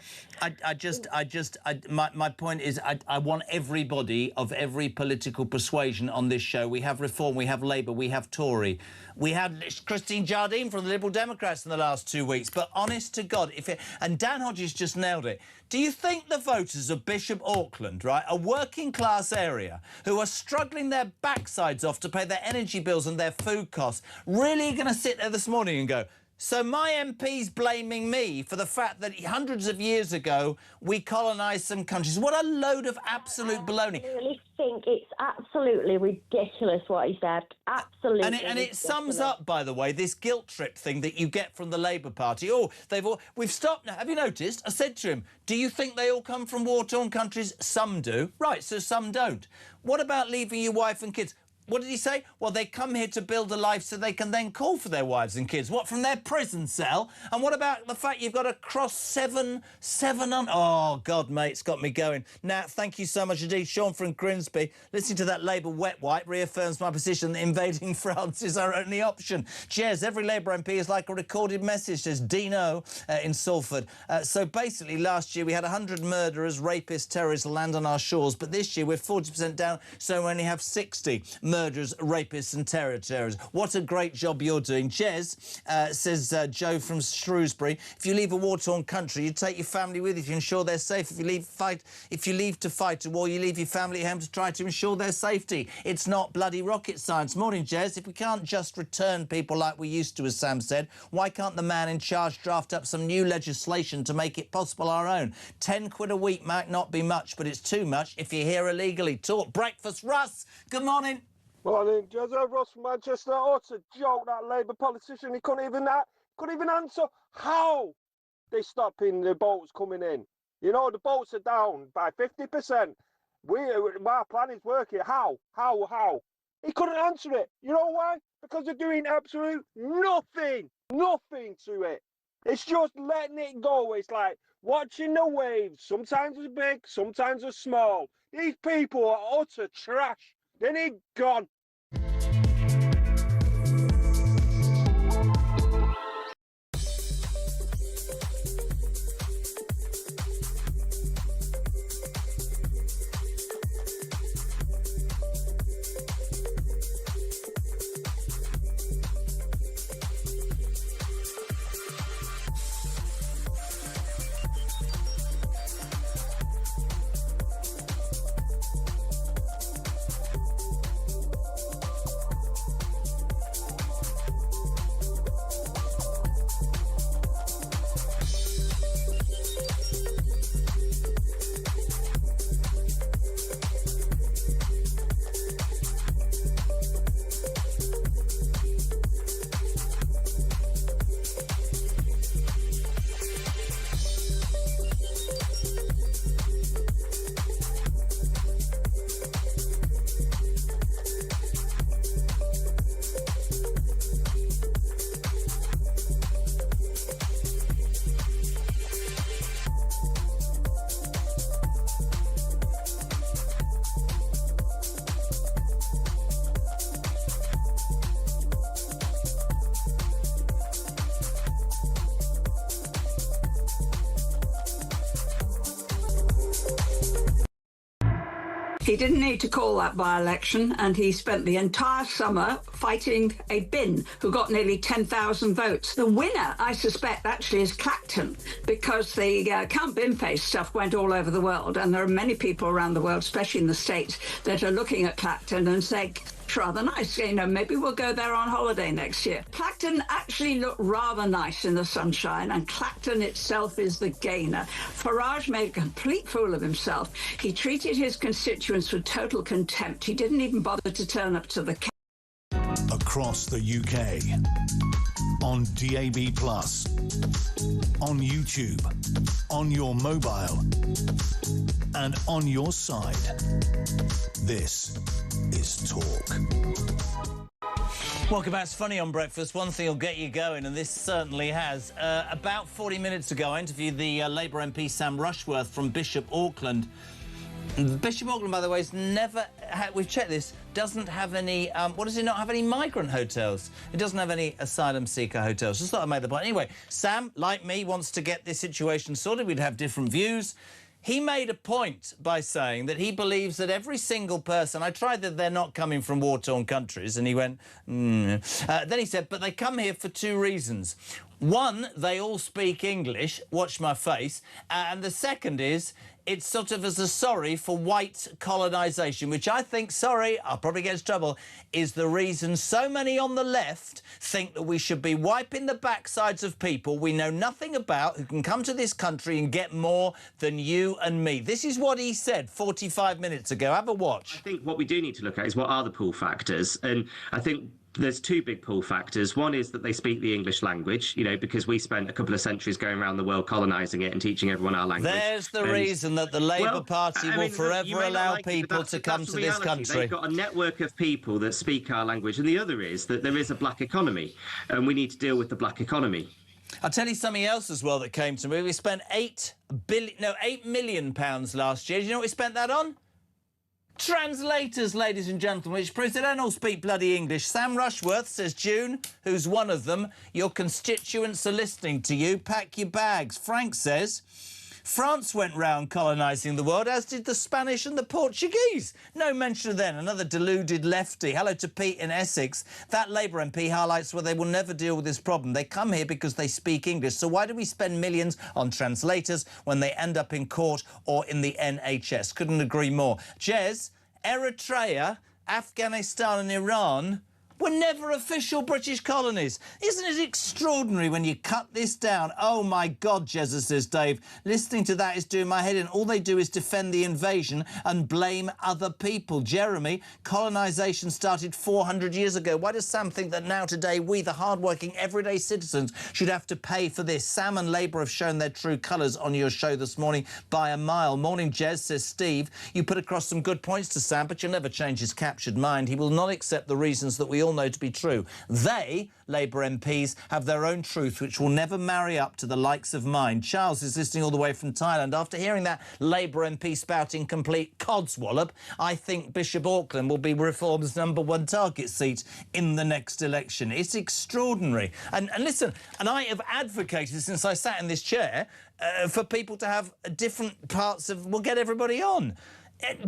My point is, I want everybody of every political persuasion on this show. We have Reform, we have Labour, we have Tory. We had Christine Jardine from the Liberal Democrats in the last 2 weeks. But honest to God, and Dan Hodges just nailed it. Do you think the voters of Bishop Auckland, right, a working class area, who are struggling their backsides off to pay their energy bills and their food costs, really are going to sit there this morning and go, so my MP's blaming me for the fact that hundreds of years ago we colonised some countries? What a load of absolute baloney. I really think it's absolutely ridiculous what he said. Absolutely. And it sums up, by the way, this guilt trip thing that you get from the Labour Party. Oh, we've stopped now. Have you noticed? I said to him, do you think they all come from war-torn countries? Some do. Right, so some don't. What about leaving your wife and kids? What did he say? Well, they come here to build a life so they can then call for their wives and kids. What, from their prison cell? And what about the fact you've got to cross seven on... Oh, God, mate, it's got me going. Now, thank you so much indeed. Sean from Grimsby, listening to that Labour wet wipe reaffirms my position that invading France is our only option. Cheers, every Labour MP is like a recorded message, says Dino in Salford. So basically, last year we had 100 murderers, rapists, terrorists land on our shores, but this year we're 40% down, so we only have 60 murderers, rapists and terrorists. What a great job you're doing. Jez, says Joe from Shrewsbury, if you leave a war-torn country, you take your family with you to ensure they're safe. If you leave to fight a war, you leave your family at home to try to ensure their safety. It's not bloody rocket science. Morning, Jez. If we can't just return people like we used to, as Sam said, why can't the man in charge draft up some new legislation to make it possible our own? 10 quid a week might not be much, but it's too much if you're here illegally. Talk breakfast. Russ, good morning. Morning, Jezza. Ross from Manchester. Oh, it's a joke, that Labour politician. He couldn't even answer how they're stopping the boats coming in. You know, the boats are down by 50%. Our plan is working. How? He couldn't answer it. You know why? Because they're doing absolute nothing to it. It's just letting it go. It's like watching the waves. Sometimes they're big, sometimes they're small. These people are utter trash. They need gone. He didn't need to call that by-election, and he spent the entire summer fighting a bin who got nearly 10,000 votes. The winner, I suspect, actually is Clacton, because the Count Bin-Face stuff went all over the world, and there are many people around the world, especially in the States, that are looking at Clacton and saying, it's rather nice, you know, maybe we'll go there on holiday next year. Clacton actually looked rather nice in the sunshine, and Clacton itself is the gainer. Farage made a complete fool of himself. He treated his constituents with total contempt. He didn't even bother to turn up to the across the UK, on DAB+, on YouTube, on your mobile, and on your side. This is Talk. Welcome back. It's Funny on Breakfast. One thing will get you going, and this certainly has. About 40 minutes ago, I interviewed the Labour MP Sam Rushworth from Bishop Auckland. Bishop Auckland, by the way, has never we've checked this, doesn't have any, what does it not have? Any migrant hotels. It doesn't have any asylum seeker hotels. Just thought I made the point. Anyway, Sam, like me, wants to get this situation sorted. We'd have different views. He made a point by saying that he believes that every single person... I tried that they're not coming from war-torn countries, and he went, Then he said, but they come here for two reasons. One, they all speak English, watch my face, and the second is it's sort of as a sorry for white colonisation, which I think, sorry, I'll probably get into trouble, is the reason so many on the left think that we should be wiping the backsides of people we know nothing about who can come to this country and get more than you and me. This is what he said 45 minutes ago. Have a watch. I think what we do need to look at is what are the pull factors, and I think there's two big pull factors. One is that they speak the English language, you know, because we spent a couple of centuries going around the world colonising it and teaching everyone our language. There's the reason that the Labour Party will forever allow people to come to this country. They've got a network of people that speak our language, and the other is that there is a black economy, and we need to deal with the black economy. I'll tell you something else as well that came to me. We spent £8 million last year. Do you know what we spent that on? Translators, ladies and gentlemen, which proves they don't all speak bloody English. Sam Rushworth says, June, who's one of them, your constituents are listening to you. Pack your bags. Frank says, France went round colonising the world, as did the Spanish and the Portuguese. No mention of them. Another deluded lefty. Hello to Pete in Essex. That Labour MP highlights where they will never deal with this problem. They come here because they speak English. So why do we spend millions on translators when they end up in court or in the NHS? Couldn't agree more. Jez, Eritrea, Afghanistan and Iran were never official British colonies. Isn't it extraordinary when you cut this down? Oh, my God, Jezza, says Dave. Listening to that is doing my head in. All they do is defend the invasion and blame other people. Jeremy, colonisation started 400 years ago. Why does Sam think that now today we, the hard-working, everyday citizens, should have to pay for this? Sam and Labour have shown their true colours on your show this morning by a mile. Morning, Jez, says Steve. You put across some good points to Sam, but you'll never change his captured mind. He will not accept the reasons that we all know to be true. They, Labour MPs, have their own truth, which will never marry up to the likes of mine. Charles is listening all the way from Thailand. After hearing that Labour MP spouting complete codswallop, I think Bishop Auckland will be Reform's #1 target seat in the next election. It's extraordinary. And listen, and I have advocated since I sat in this chair for people to have different parts of... We'll get everybody on.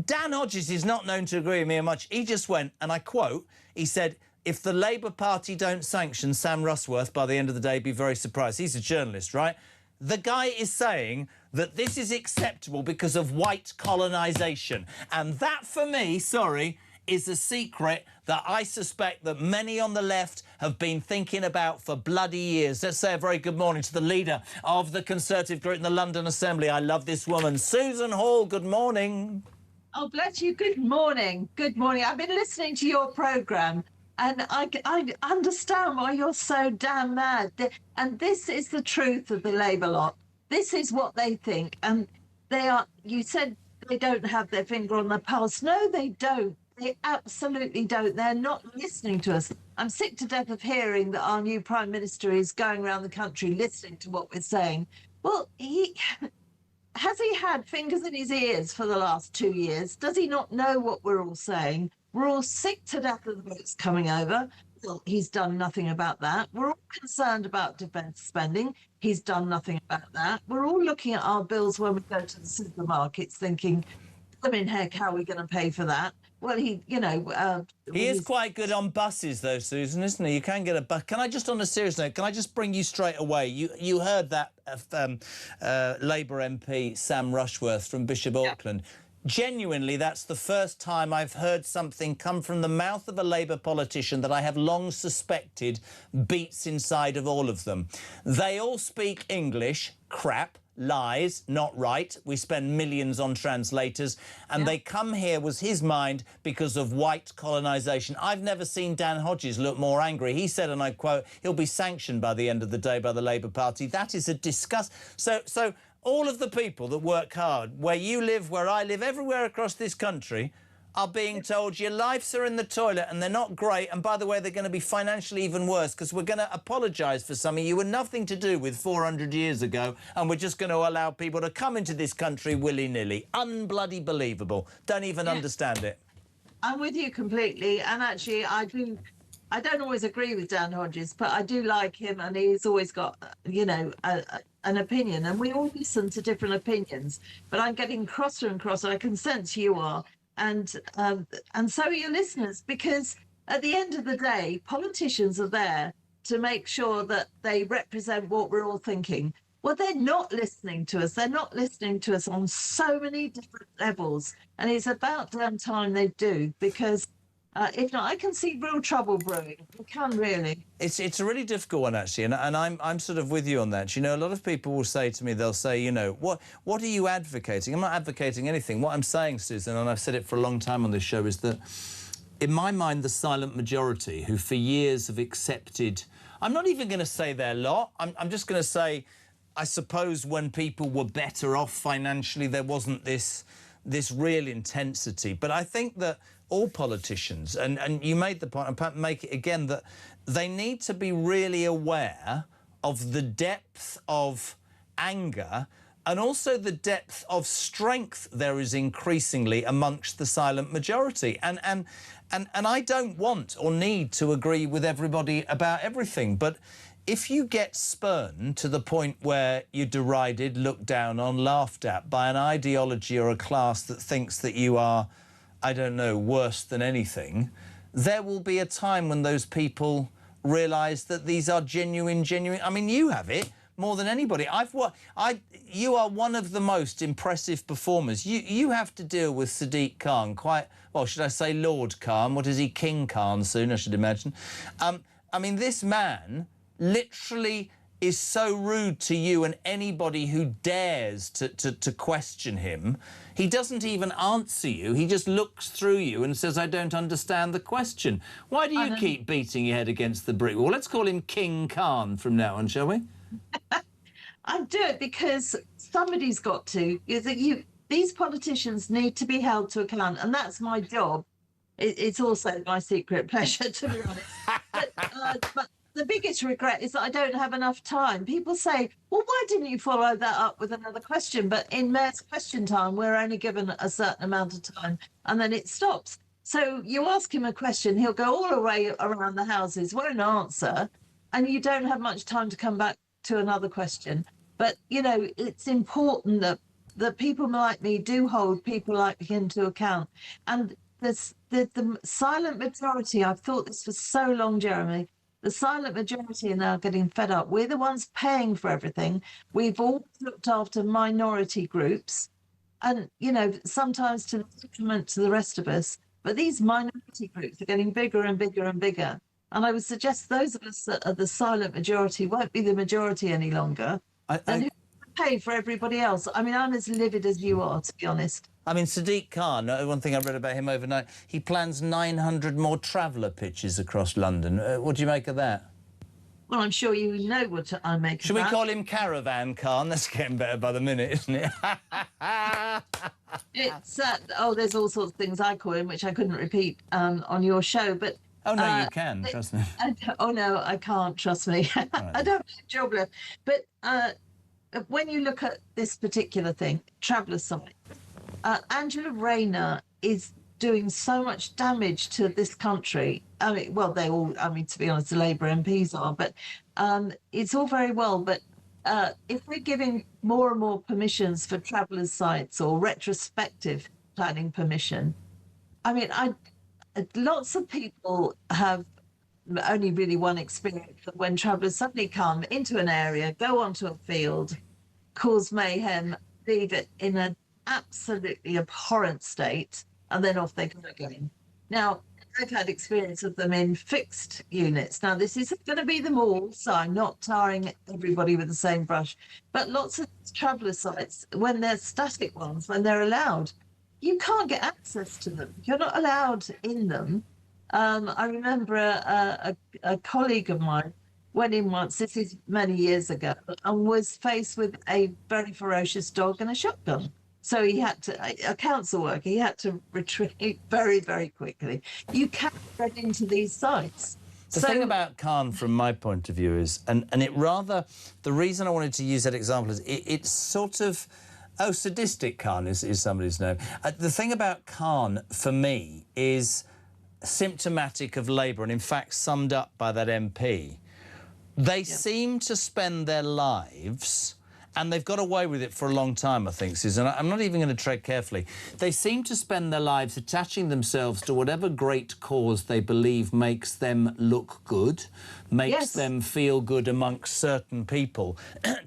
Dan Hodges is not known to agree with me much. He just went, and I quote, he said, if the Labour Party don't sanction Sam Rushworth by the end of the day, be very surprised. He's a journalist, right? The guy is saying that this is acceptable because of white colonisation. And that, for me, sorry, is a secret that I suspect that many on the left have been thinking about for bloody years. Let's say a very good morning to the leader of the Conservative group in the London Assembly. I love this woman. Susan Hall, good morning. Oh, bless you. Good morning. Good morning. I've been listening to your programme and I understand why you're so damn mad. And this is the truth of the Labour lot. This is what they think. And they are, you said they don't have their finger on the pulse. No, they don't. They absolutely don't. They're not listening to us. I'm sick to death of hearing that our new Prime Minister is going around the country listening to what we're saying. Well, has he had fingers in his ears for the last 2 years? Does he not know what we're all saying? We're all sick to death of the votes coming over. Well, he's done nothing about that. We're all concerned about defence spending. He's done nothing about that. We're all looking at our bills when we go to the supermarkets thinking, blimmin' heck, how are we going to pay for that? Well, he is quite good on buses, though, Susan, isn't he? You can get a bus. Can I just, on a serious note, can I just bring you straight away? You heard that Labour MP Sam Rushworth from Bishop Auckland. Genuinely, that's the first time I've heard something come from the mouth of a Labour politician that I have long suspected beats inside of all of them. They all speak English, crap. Lies, not right. We spend millions on translators, and they come here, was his mind, because of white colonisation. I've never seen Dan Hodges look more angry. He said, and I quote, he'll be sanctioned by the end of the day by the Labour Party. That is a disgust. So all of the people that work hard, where you live, where I live, everywhere across this country, are being told your lives are in the toilet and they're not great, and by the way, they're going to be financially even worse because we're going to apologise for something you were nothing to do with 400 years ago, and we're just going to allow people to come into this country willy-nilly. Unbloody believable. Don't even understand it. I'm with you completely, and actually I don't always agree with Dan Hodges, but I do like him, and he's always got, an opinion, and we all listen to different opinions, but I'm getting crosser and crosser. I can sense you are. And so are your listeners, because at the end of the day, politicians are there to make sure that they represent what we're all thinking. Well, they're not listening to us. They're not listening to us on so many different levels. And it's about damn time they do, because if not, I can see real trouble brewing. I can really. It's a really difficult one, actually, and I'm sort of with you on that. You know, a lot of people will say to me, they'll say, what are you advocating? I'm not advocating anything. What I'm saying, Susan, and I've said it for a long time on this show, is that, in my mind, the silent majority, who for years have accepted... I'm not even going to say their lot. I'm just going to say, I suppose when people were better off financially, there wasn't this real intensity. But I think that all politicians, and you made the point, and make it again, that they need to be really aware of the depth of anger and also the depth of strength there is increasingly amongst the silent majority. And I don't want or need to agree with everybody about everything, but if you get spurned to the point where you're derided, looked down on, laughed at by an ideology or a class that thinks that you are, I don't know, worse than anything, there will be a time when those people realise that these are genuine... I mean, you have it. more than anybody. You are one of the most impressive performers. You have to deal with Sadiq Khan quite, well, should I say Lord Khan? What is he, King Khan soon, I should imagine. I mean, this man literally is so rude to you and anybody who dares to question him. He doesn't even answer you. He just looks through you and says, I don't understand the question. Why do you keep beating your head against the brick wall? Let's call him King Khan from now on, shall we? I do it because somebody's got to. These politicians need to be held to account, and that's my job. It's also my secret pleasure, to be honest. But the biggest regret is that I don't have enough time. People say, well, why didn't you follow that up with another question? But in Mayor's question time, we're only given a certain amount of time and then it stops. So you ask him a question, he'll go all the way around the houses, won't answer, and you don't have much time to come back to another question. But, you know, it's important that people like me do hold people like him to account. And the silent majority, I've thought this for so long, Jeremy, the silent majority are now getting fed up. We're the ones paying for everything. We've all looked after minority groups and, you know, sometimes to the detriment to the rest of us. But these minority groups are getting bigger and bigger and bigger. And I would suggest those of us that are the silent majority won't be the majority any longer. And who pay for everybody else? I mean, I'm as livid as you are, to be honest. I mean, Sadiq Khan, one thing I read about him overnight, he plans 900 more traveller pitches across London. What do you make of that? Well, I'm sure you know what I make of that. Should we call him Caravan Khan? That's getting better by the minute, isn't it? It's, there's all sorts of things I call him, which I couldn't repeat on your show, but... Oh, no, you can, trust me. Oh, no, I can't, trust me. Right. I don't have a job left. But when you look at this particular thing, Traveller Summit, Angela Rayner is doing so much damage to this country. I mean, well, they all, I mean, to be honest, the Labour MPs are, but it's all very well. But if we're giving more and more permissions for travellers' sites or retrospective planning permission, I mean, lots of people have only really one experience of when travellers suddenly come into an area, go onto a field, cause mayhem, leave it in an absolutely abhorrent state, and then off they go again. Now, I've had experience of them in fixed units. Now, this isn't going to be them all, so I'm not tarring everybody with the same brush, but lots of traveller sites, when they're static ones, when they're allowed, you can't get access to them. You're not allowed in them. I remember a colleague of mine went in once, this is many years ago, and was faced with a very ferocious dog and a shotgun. So he had to, a council worker, he had to retreat very, very quickly. You can't get into these sites. The thing about Khan, from my point of view, is, and it rather, the reason I wanted to use that example is it's sort of, oh, sadistic Khan is somebody's name. The thing about Khan, for me, is symptomatic of Labour, and in fact summed up by that MP. They seem to spend their lives, and they've got away with it for a long time, I think, Susan. I'm not even going to tread carefully. They seem to spend their lives attaching themselves to whatever great cause they believe makes them look good, makes them feel good amongst certain people,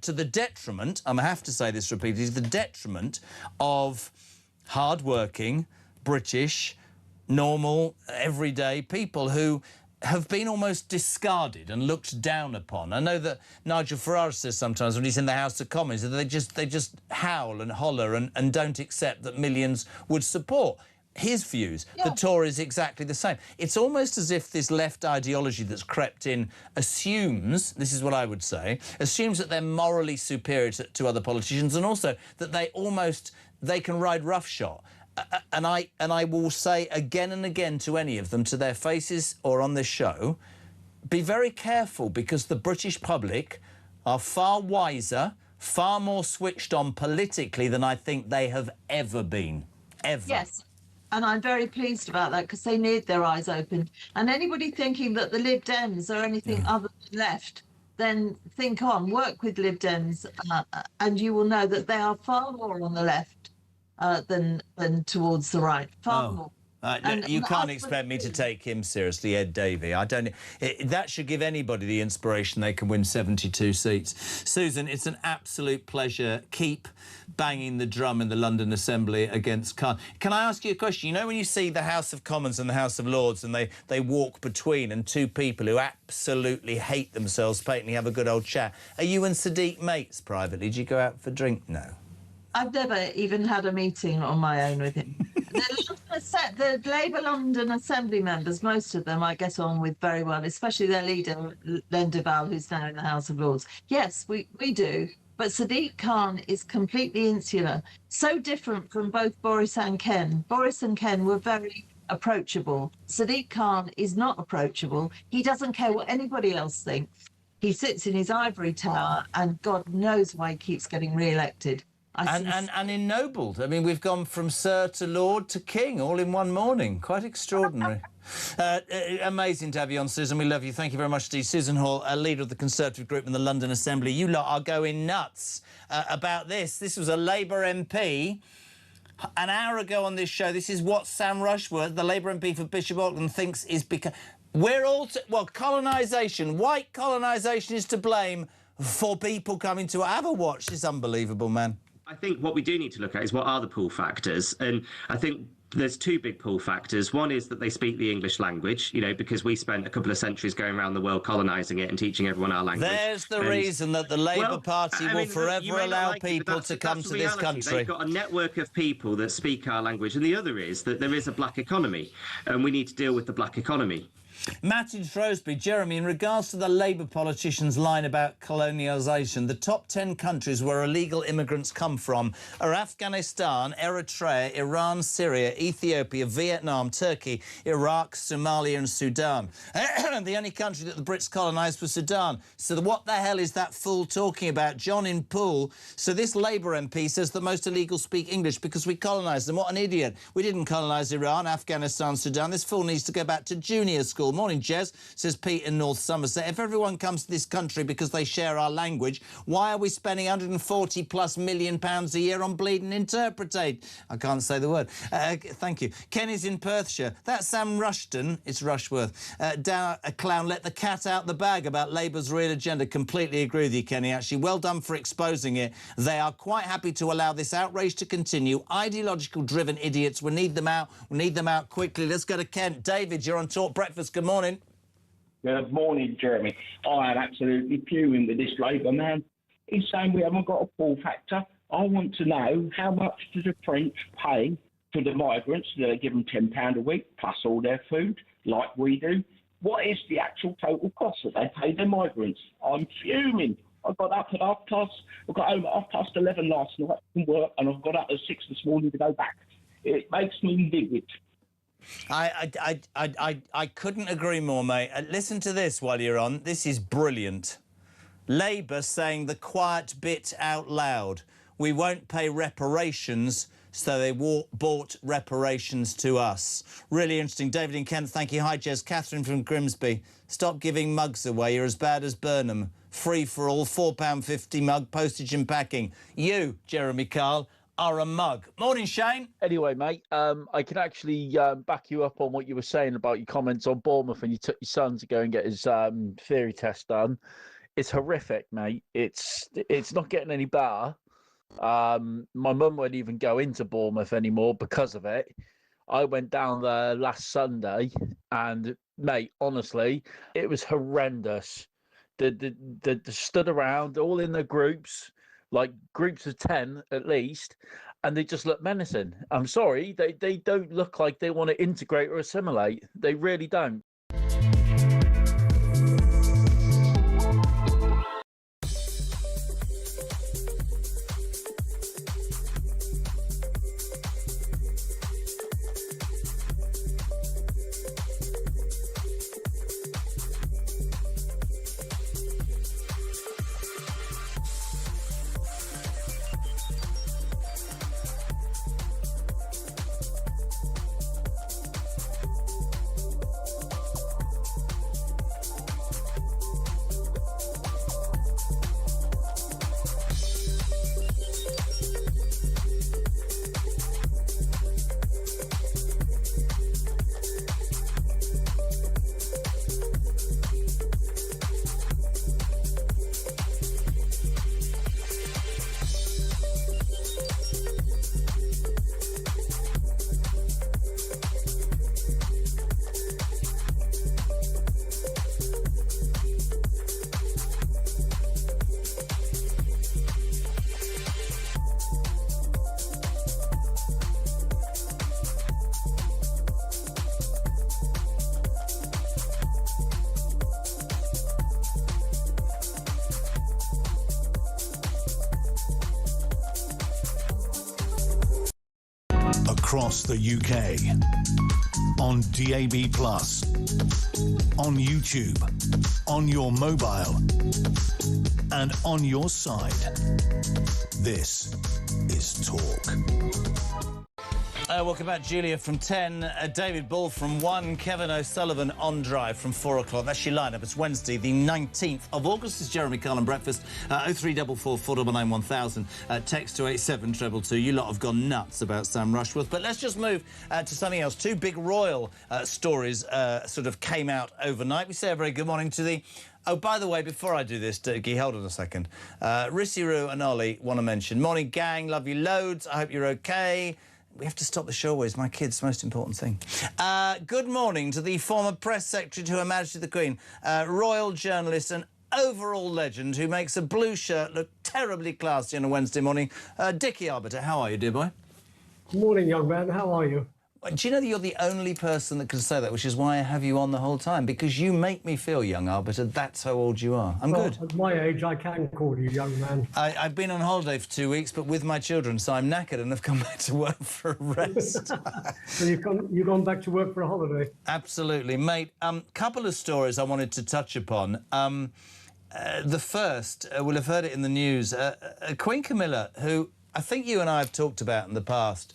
to the detriment, I have to say this repeatedly, the detriment of hard-working, British, normal, everyday people who have been almost discarded and looked down upon. I know that Nigel Farage says sometimes when he's in the House of Commons that they just howl and holler and don't accept that millions would support his views. The Tories exactly the same. It's almost as if this left ideology that's crept in assumes, this is what I would say, assumes that they're morally superior to other politicians, and also that they can ride roughshod. And I will say again and again to any of them, to their faces or on this show, be very careful, because the British public are far wiser, far more switched on politically than I think they have ever been. Ever. Yes. And I'm very pleased about that, because they need their eyes open. And anybody thinking that the Lib Dems are anything other than left, then think on, work with Lib Dems, and you will know that they are far more on the left than towards the right, far more. You can't expect me to take him seriously, Ed Davey. That should give anybody the inspiration they can win 72 seats. Susan, it's an absolute pleasure. Keep banging the drum in the London Assembly against Khan. Can I ask you a question? You know, when you see the House of Commons and the House of Lords and they walk between and two people who absolutely hate themselves patently have a good old chat, are you and Sadiq mates privately? Do you go out for a drink? No. I've never even had a meeting on my own with him. The Labour London Assembly members, most of them I get on with very well, especially their leader, Len Duval, who's now in the House of Lords. Yes, we do. But Sadiq Khan is completely insular, so different from both Boris and Ken. Boris and Ken were very approachable. Sadiq Khan is not approachable. He doesn't care what anybody else thinks. He sits in his ivory tower, and God knows why he keeps getting re-elected. And ennobled. I mean, we've gone from Sir to Lord to King all in one morning. Quite extraordinary. Amazing to have you on, Susan. We love you. Thank you very much indeed. Susan Hall, leader of the Conservative group in the London Assembly. You lot are going nuts about this. This was a Labour MP an hour ago on this show. This is what Sam Rushworth, the Labour MP for Bishop Auckland, thinks is because... We're all... colonisation, white colonisation is to blame for people coming to have a watch. This is unbelievable, man. I think what we do need to look at is what are the pull factors. And I think there's two big pull factors. One is that they speak the English language, you know, because we spent a couple of centuries going around the world colonising it and teaching everyone our language. There's the reason that the Labour Party will forever allow people to come to this country. They've got a network of people that speak our language. And the other is that there is a black economy, and we need to deal with the black economy. Matt in Shrewsbury. Jeremy, in regards to the Labour politicians' line about colonialisation, the top 10 countries where illegal immigrants come from are Afghanistan, Eritrea, Iran, Syria, Ethiopia, Vietnam, Turkey, Iraq, Somalia and Sudan. The only country that the Brits colonised was Sudan. So what the hell is that fool talking about? John in Poole. So this Labour MP says that most illegals speak English because we colonised them. What an idiot. We didn't colonise Iran, Afghanistan, Sudan. This fool needs to go back to junior school. Morning, Jez, says Pete in North Somerset. If everyone comes to this country because they share our language, why are we spending £140+ million a year on bleeding interpretate? I can't say the word. Thank you. Kenny's in Perthshire. That's Sam Rushton. It's Rushworth. Down a clown let the cat out the bag about Labour's real agenda. Completely agree with you, Kenny, actually. Well done for exposing it. They are quite happy to allow this outrage to continue. Ideological-driven idiots. We need them out. We need them out quickly. Let's go to Kent. David, you're on Talk Breakfast. Good morning. Good morning, Jeremy. I am absolutely fuming with this Labour man. He's saying we haven't got a pull factor. I want to know how much do the French pay for the migrants? Do they give them £10 a week plus all their food like we do? What is the actual total cost that they pay their migrants? I'm fuming. I got up at I got home at 11:30 last night from work, and I've got up at 6 this morning to go back. It makes me indignant. I couldn't agree more, mate. Listen to this while you're on. This is brilliant. Labour saying the quiet bit out loud. We won't pay reparations, so they bought reparations to us. Really interesting. David in Kent, thank you. Hi, Jez. Catherine from Grimsby. Stop giving mugs away. You're as bad as Burnham. Free for all, £4.50 mug, postage and packing. You, Jeremy Carl, are a mug. Morning, Shane. Anyway, mate, I can actually back you up on what you were saying about your comments on Bournemouth and you took your son to go and get his theory test done. It's horrific, mate. It's not getting any better. My mum won't even go into Bournemouth anymore because of it. I went down there last Sunday and, mate, honestly, it was horrendous. They stood around all in their groups, like groups of 10 at least, and they just look menacing. I'm sorry, they don't look like they want to integrate or assimilate. They really don't. across the UK. On DAB+, on YouTube, on your mobile, and on your side. This is Talk. Welcome back, Julia from 10, David Ball from 1, Kevin O'Sullivan on Drive from 4 o'clock. That's your lineup. It's Wednesday, the 19th of August. It's Jeremy Carlin Breakfast. 0344 499 1000. Text to 87222. You lot have gone nuts about Sam Rushworth. But let's just move to something else. Two big royal stories sort of came out overnight. We say a very good morning to the... Oh, by the way, before I do this, Dougie, hold on a second. Rissiru and Ollie want to mention. Morning, gang. Love you loads. I hope you're OK. We have to stop the show always. My kid's the most important thing. Good morning to the former press secretary to Her Majesty the Queen, royal journalist and overall legend who makes a blue shirt look terribly classy on a Wednesday morning. Dickie Arbiter, how are you, dear boy? Morning, young man. How are you? Do you know that you're the only person that can say that, which is why I have you on the whole time, because you make me feel young, Arbiter. That's how old you are. I'm good. At my age, I can call you young man. I've been on holiday for 2 weeks, but with my children, so I'm knackered and have come back to work for a rest. So you've gone back to work for a holiday? Absolutely, mate. Couple of stories I wanted to touch upon. The first, we'll have heard it in the news. Queen Camilla, who I think you and I have talked about in the past,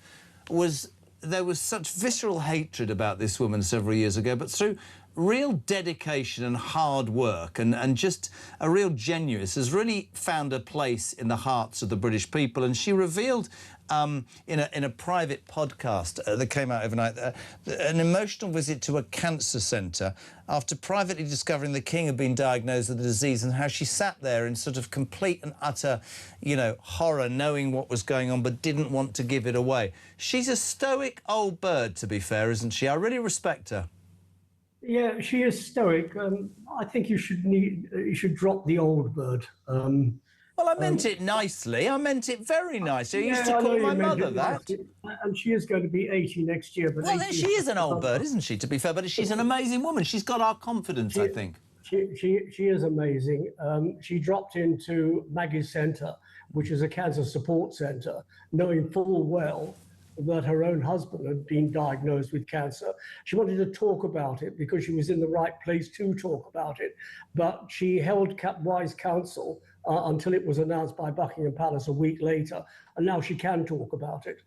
there was such visceral hatred about this woman several years ago, but through real dedication and hard work and just a real genuineness has really found a place in the hearts of the British people. And she revealed in a private podcast that came out overnight an emotional visit to a cancer centre after privately discovering the King had been diagnosed with the disease, and how she sat there in sort of complete and utter, horror, knowing what was going on but didn't want to give it away. She's a stoic old bird, to be fair, isn't she? I really respect her. Yeah, she is stoic. I think you should drop the old bird. Well, I meant it nicely. I meant it very nicely. I used to call my mother that. And she is going to be 80 next year. But well, she is an old bird, isn't she, to be fair? But she's an amazing woman. She's got our confidence, I think. She is amazing. She dropped into Maggie's Centre, which is a cancer support centre, knowing full well that her own husband had been diagnosed with cancer. She wanted to talk about it because she was in the right place to talk about it. But she held wise counsel until it was announced by Buckingham Palace a week later, and now she can talk about it.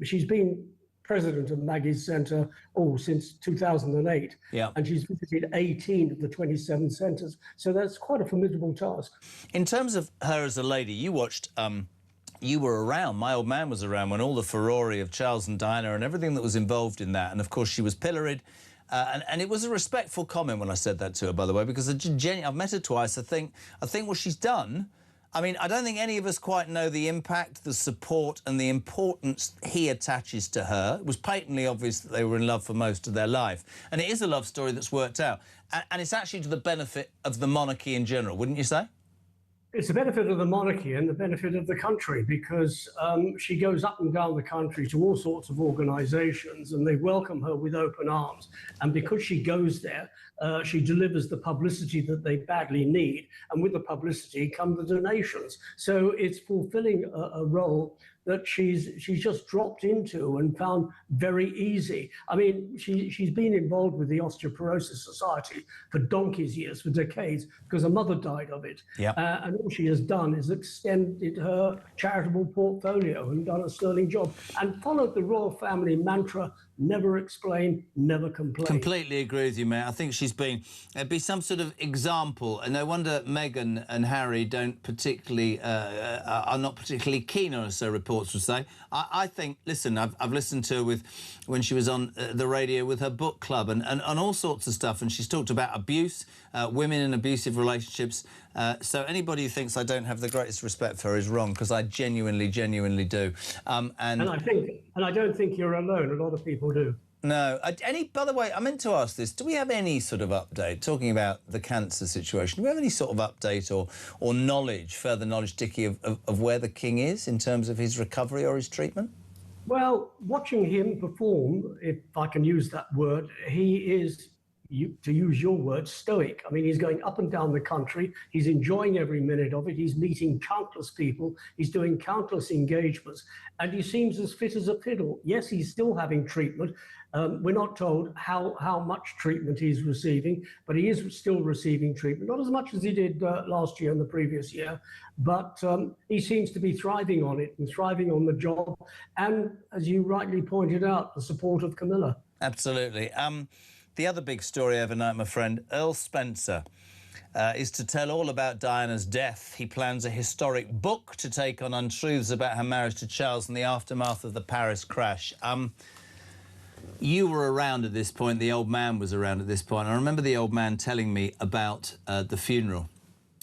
She's been president of Maggie's Centre since 2008, and she's visited 18 of the 27 centres, so that's quite a formidable task. In terms of her as a lady, you watched... You were around, my old man was around when all the furore of Charles and Diana and everything that was involved in that, and of course she was pilloried. And it was a respectful comment when I said that to her, by the way, because I've met her twice. I think what she's done, I mean, I don't think any of us quite know the impact, the support and the importance he attaches to her. It was patently obvious that they were in love for most of their life. And it is a love story that's worked out. And it's actually to the benefit of the monarchy in general, wouldn't you say? It's the benefit of the monarchy and the benefit of the country, because she goes up and down the country to all sorts of organisations and they welcome her with open arms. And because she goes there, she delivers the publicity that they badly need. And with the publicity come the donations. So it's fulfilling a role that she's just dropped into and found very easy. I mean, she's been involved with the Osteoporosis Society for donkey's years, for decades, because her mother died of it. And all she has done is extended her charitable portfolio and done a sterling job and followed the royal family mantra, never explain, never complain. Completely agree with you, mate. I think she's been be some sort of example, and no wonder Meghan and Harry don't particularly are not particularly keen on her, so reports would say. I think, listen, I've listened to her when she was on the radio with her book club and all sorts of stuff, and she's talked about abuse, women in abusive relationships. So anybody who thinks I don't have the greatest respect for her is wrong, because I genuinely do. And I don't think you're alone. A lot of people do. No. By the way, I meant to ask this. Do we have any sort of update, talking about the cancer situation, do we have any sort of update or knowledge, further knowledge, Dickie, of where the King is in terms of his recovery or his treatment? Well, watching him perform, if I can use that word, he is to use your word, stoic. I mean, he's going up and down the country. He's enjoying every minute of it. He's meeting countless people. He's doing countless engagements. And he seems as fit as a fiddle. Yes, he's still having treatment. We're not told how much treatment he's receiving, but he is still receiving treatment. Not as much as he did last year and the previous year, but he seems to be thriving on it and thriving on the job. And as you rightly pointed out, the support of Camilla. Absolutely. The other big story overnight, my friend, Earl Spencer is to tell all about Diana's death. He plans a historic book to take on untruths about her marriage to Charles and the aftermath of the Paris crash. You were around at this point, the old man was around at this point. I remember the old man telling me about the funeral,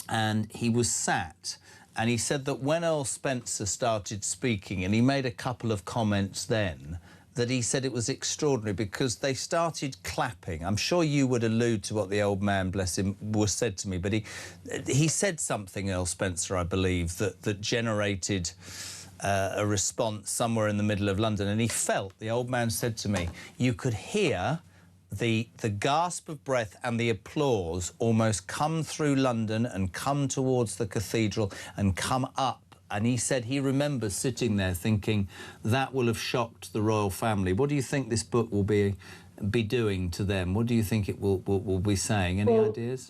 and he was sat, and he said that when Earl Spencer started speaking, and he made a couple of comments then, that he said it was extraordinary because they started clapping. I'm sure you would allude to what the old man, bless him, was said to me, but he said something, Earl Spencer, I believe, that generated a response somewhere in the middle of London. And he felt, the old man said to me, you could hear the gasp of breath and the applause almost come through London and come towards the cathedral and come up. And he said he remembers sitting there thinking that will have shocked the royal family. What do you think this book will be doing to them? What do you think it will be saying? Any ideas?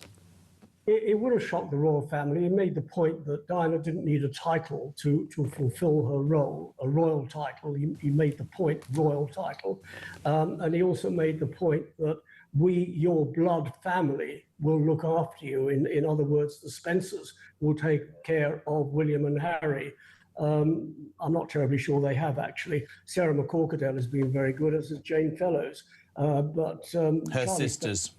It would have shocked the royal family. It made the point that Diana didn't need a title to fulfill her role, a royal title. He made the point, royal title. And he also made the point that we, your blood family, will look after you. In other words, the Spencers will take care of William and Harry. I'm not terribly sure they have, actually. Sarah McCorkadale has been very good, as is Jane Fellows. Her sisters.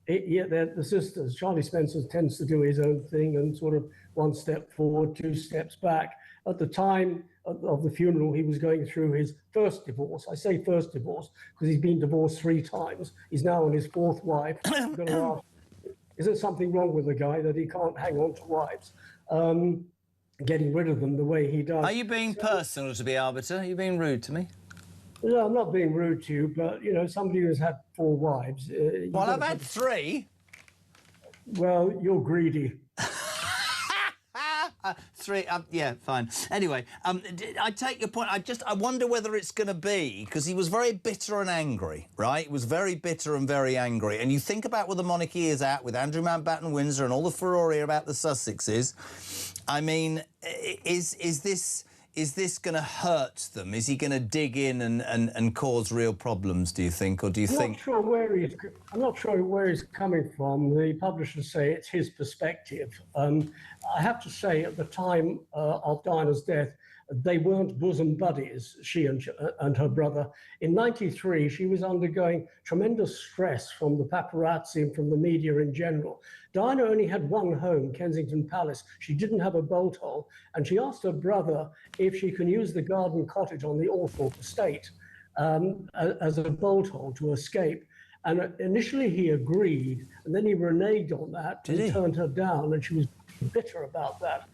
Yeah, they're the sisters. Charlie Spencer tends to do his own thing and sort of one step forward, two steps back. At the time of the funeral, he was going through his first divorce. I say first divorce because he's been divorced 3 times. He's now on his 4th wife. I'm going to ask, is there something wrong with the guy that he can't hang on to wives? Getting rid of them the way he does. Are you being personal to be arbiter? Are you being rude to me? No, I'm not being rude to you, but, you know, somebody who's had 4 wives... well, I've had 3. Well, you're greedy. 3, yeah, fine. Anyway, I take your point. I wonder whether it's going to be, because he was very bitter and angry, right? He was very bitter and very angry. And you think about where the monarchy is at with Andrew Mountbatten Windsor and all the furore about the Sussexes. I mean, is this going to hurt them? Is he going to dig in and cause real problems, do you think? Or do you think... I'm not sure where he's coming from. The publishers say it's his perspective. I have to say, at the time of Diana's death, they weren't bosom buddies, she and her brother. In '93, she was undergoing tremendous stress from the paparazzi and from the media in general. Diana only had one home, Kensington Palace. She didn't have a bolt hole, and she asked her brother if she can use the garden cottage on the Althorpe estate as a bolt hole to escape. And initially he agreed, and then he reneged on that and turned her down, and she was bitter about that.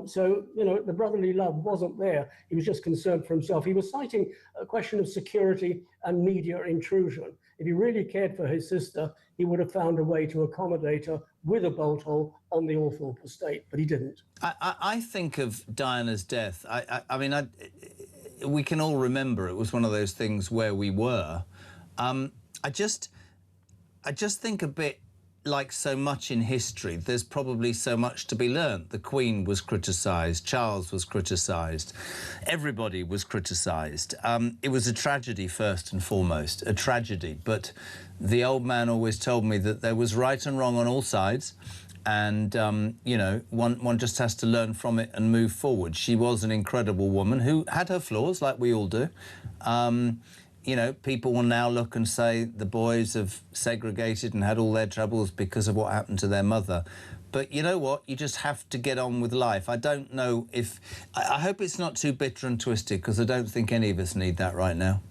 So, you know, the brotherly love wasn't there. He was just concerned for himself. He was citing a question of security and media intrusion. If he really cared for his sister, he would have found a way to accommodate her with a bolt hole on the Althorpe estate, but he didn't. I think of Diana's death. I mean, we can all remember it was one of those things where we were. I just think a bit like so much in history, there's probably so much to be learnt. The Queen was criticised, Charles was criticised, everybody was criticised. It was a tragedy first and foremost, a tragedy. But the old man always told me that there was right and wrong on all sides, and you know, one just has to learn from it and move forward. She was an incredible woman who had her flaws, like we all do. You know, people will now look and say the boys have segregated and had all their troubles because of what happened to their mother. But you know what? You just have to get on with life. I don't know if... I hope it's not too bitter and twisted, because I don't think any of us need that right now.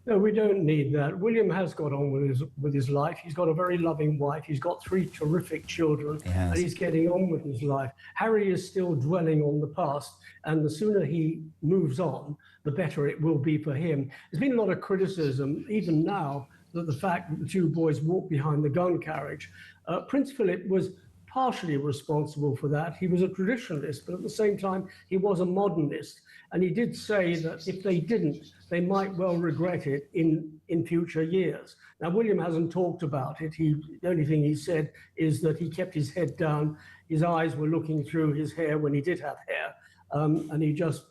No, we don't need that. William has got on with his life. He's got a very loving wife. He's got 3 terrific children, and he's getting on with his life. Harry is still dwelling on the past, and the sooner he moves on, the better it will be for him. There's been a lot of criticism, even now, that the fact that the two boys walked behind the gun carriage. Prince Philip was partially responsible for that. He was a traditionalist, but at the same time, he was a modernist. And he did say that if they didn't, they might well regret it in future years. Now, William hasn't talked about it. The only thing he said is that he kept his head down. His eyes were looking through his hair when he did have hair. And he just,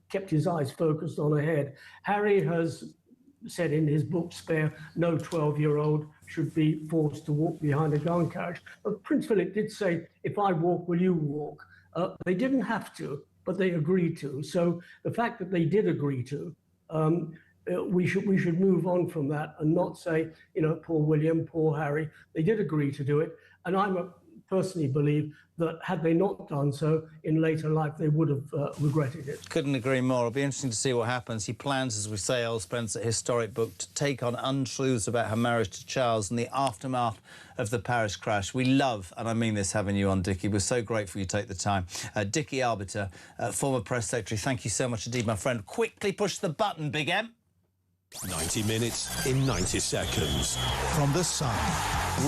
kept his eyes focused on ahead. Harry has said in his book, Spare, no 12-year-old should be forced to walk behind a gun carriage. But Prince Philip did say, if I walk, will you walk? They didn't have to, but they agreed to. So the fact that they did agree to, we should move on from that and not say, poor William, poor Harry. They did agree to do it. And I personally believe that had they not done so in later life, they would have regretted it. Couldn't agree more. It'll be interesting to see what happens. He plans, as we say, Old Spencer, historic book, to take on untruths about her marriage to Charles and the aftermath of the Paris crash. We love, and I mean this, having you on, Dickie. We're so grateful you take the time. Dickie Arbiter, former press secretary, thank you so much indeed, my friend. Quickly push the button, Big M. 90 minutes in 90 seconds. From The Sun.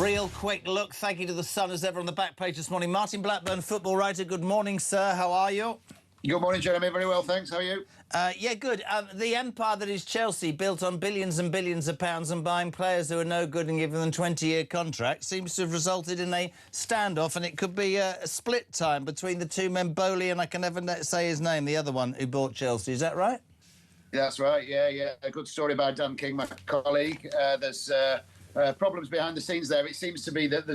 Real quick look, thank you to The Sun as ever on the back page this morning. Martin Blackburn, football writer. Good morning, sir. How are you? Good morning, Jeremy. Very well, thanks. How are you? Yeah, good. The empire that is Chelsea, built on billions and billions of pounds and buying players who are no good and giving them 20-year contracts, seems to have resulted in a standoff, and it could be a split time between the two men, Bowie and I can never say his name, the other one who bought Chelsea. Is that right? That's right, yeah. A good story by Dan King, my colleague. There's problems behind the scenes there. It seems to be that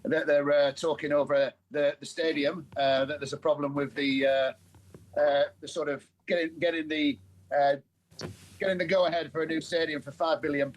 they're talking over the stadium, that there's a problem with the sort of getting the go-ahead for a new stadium for £5 billion,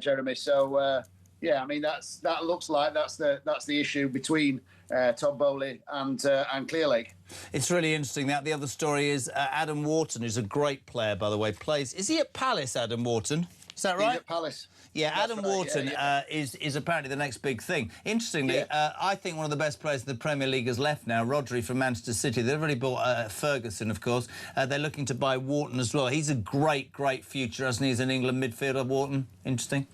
Jeremy. So, yeah, I mean, that looks like that's the issue between Todd Boehly and Clearlake. It's really interesting that. The other story is Adam Wharton, who's a great player, by the way, plays... Is he at Palace, Adam Wharton? Is that right? He's at Palace. Yeah, Adam Wharton is apparently the next big thing. Interestingly, I think one of the best players in the Premier League has left now, Rodri from Manchester City. They've already bought Ferguson, of course. They're looking to buy Wharton as well. He's a great future, hasn't he, as an England midfielder, Wharton? Interesting.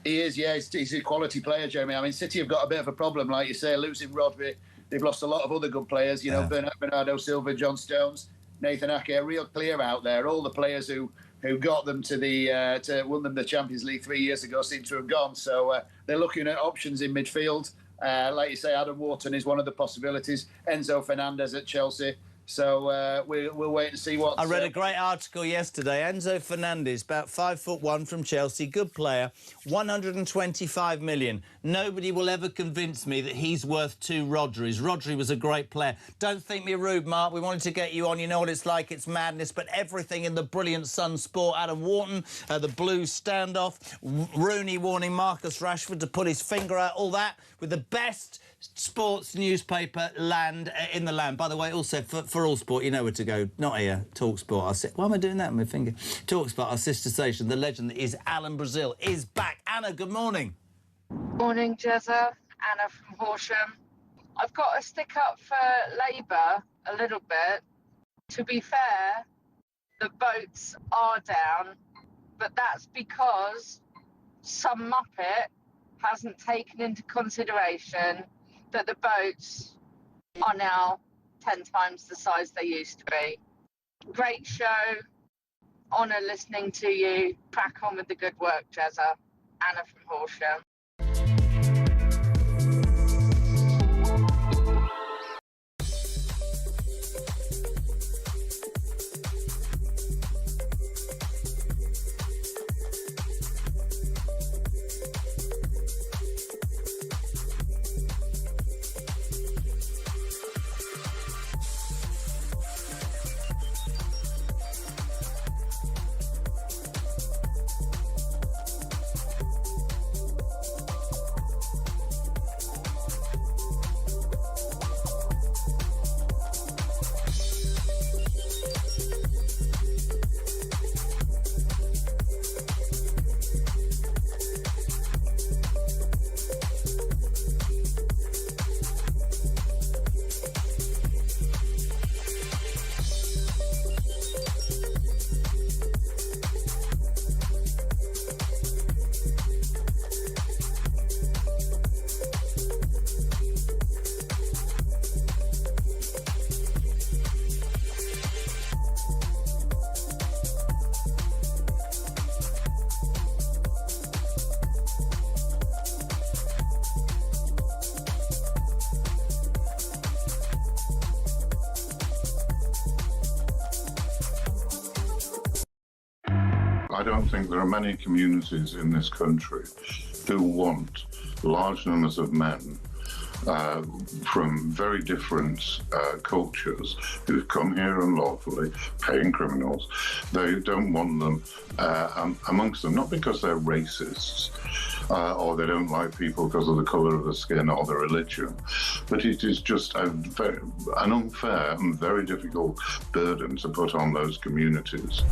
He is, yeah. He's a quality player, Jeremy. I mean, City have got a bit of a problem, like you say, losing Rodri. They've lost a lot of other good players, Bernardo Silva, John Stones, Nathan Ake, real clear out there. All the players who got them to won them the Champions League 3 years ago seem to have gone. So they're looking at options in midfield. Like you say, Adam Wharton is one of the possibilities. Enzo Fernandez at Chelsea. So we'll wait and see what... I read a great article yesterday. Enzo Fernandez, about 5'1" from Chelsea, good player, 125 million. Nobody will ever convince me that he's worth two Rodris. Rodri was a great player. Don't think me rude, Mark. We wanted to get you on. You know what it's like. It's madness. But everything in the brilliant Sun sport. Adam Wharton, the Blues standoff, Rooney warning Marcus Rashford to put his finger out, all that with the best sports newspaper in the land. By the way, also for all sport, you know where to go. Not here, Talk Sport. Why am I doing that with my finger? Talk Sport, our sister station. The legend that is Alan Brazil is back. Anna, good morning. Morning, Jezza. Anna from Horsham. I've got to stick up for Labour a little bit. To be fair, the boats are down, but that's because some muppet hasn't taken into consideration that the boats are now 10 times the size they used to be. Great show. Honour listening to you. Crack on with the good work, Jezza. Anna from Horsham. I don't think there are many communities in this country who want large numbers of men from very different cultures who've come here unlawfully, paying criminals. They don't want them amongst them, not because they're racists or they don't like people because of the colour of the skin or the religion, but it is just an unfair and very difficult burden to put on those communities.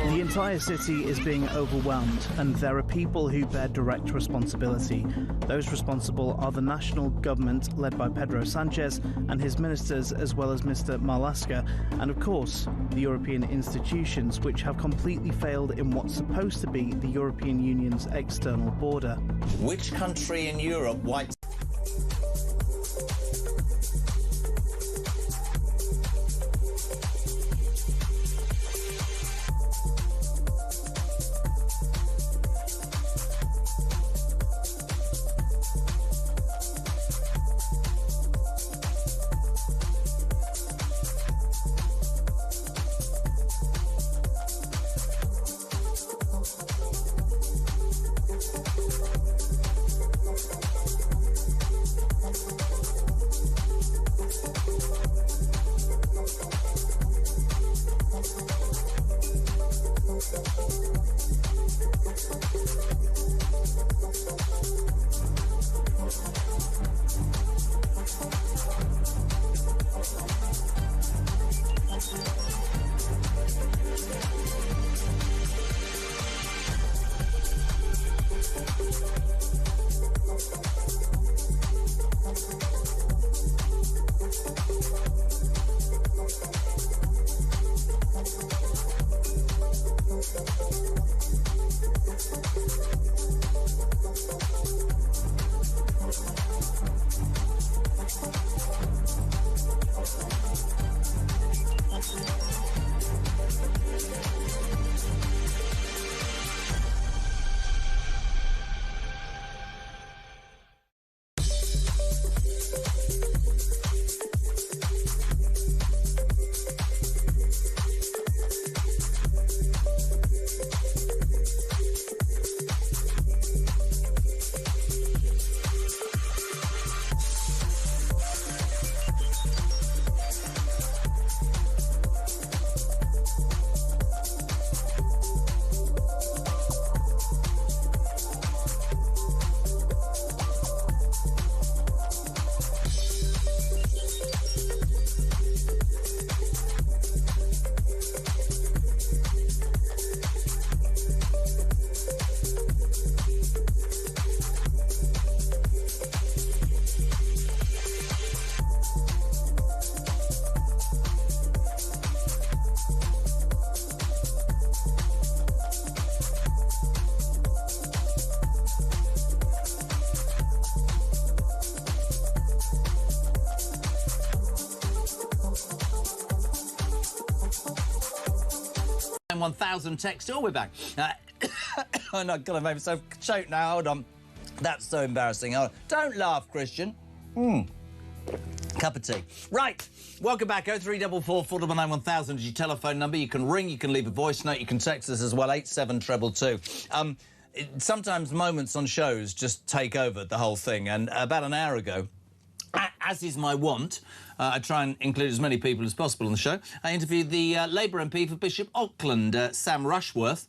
The entire city is being overwhelmed, and there are people who bear direct responsibility. Those responsible are the national government, led by Pedro Sanchez and his ministers, as well as Mr. Marlaska, and of course, the European institutions, which have completely failed in what's supposed to be the European Union's external border. Which country in Europe wipes... and 1000 text. Oh, we're back. Oh, no, God, I've made myself choke now. Hold on. That's so embarrassing. Oh, don't laugh, Christian. Cup of tea. Right. Welcome back. 0344 499 1000 is your telephone number. You can ring, you can leave a voice note, you can text us as well, 87222. Sometimes moments on shows just take over the whole thing. And about an hour ago, as is my wont, I try and include as many people as possible on the show. I interviewed the Labour MP for Bishop Auckland, Sam Rushworth.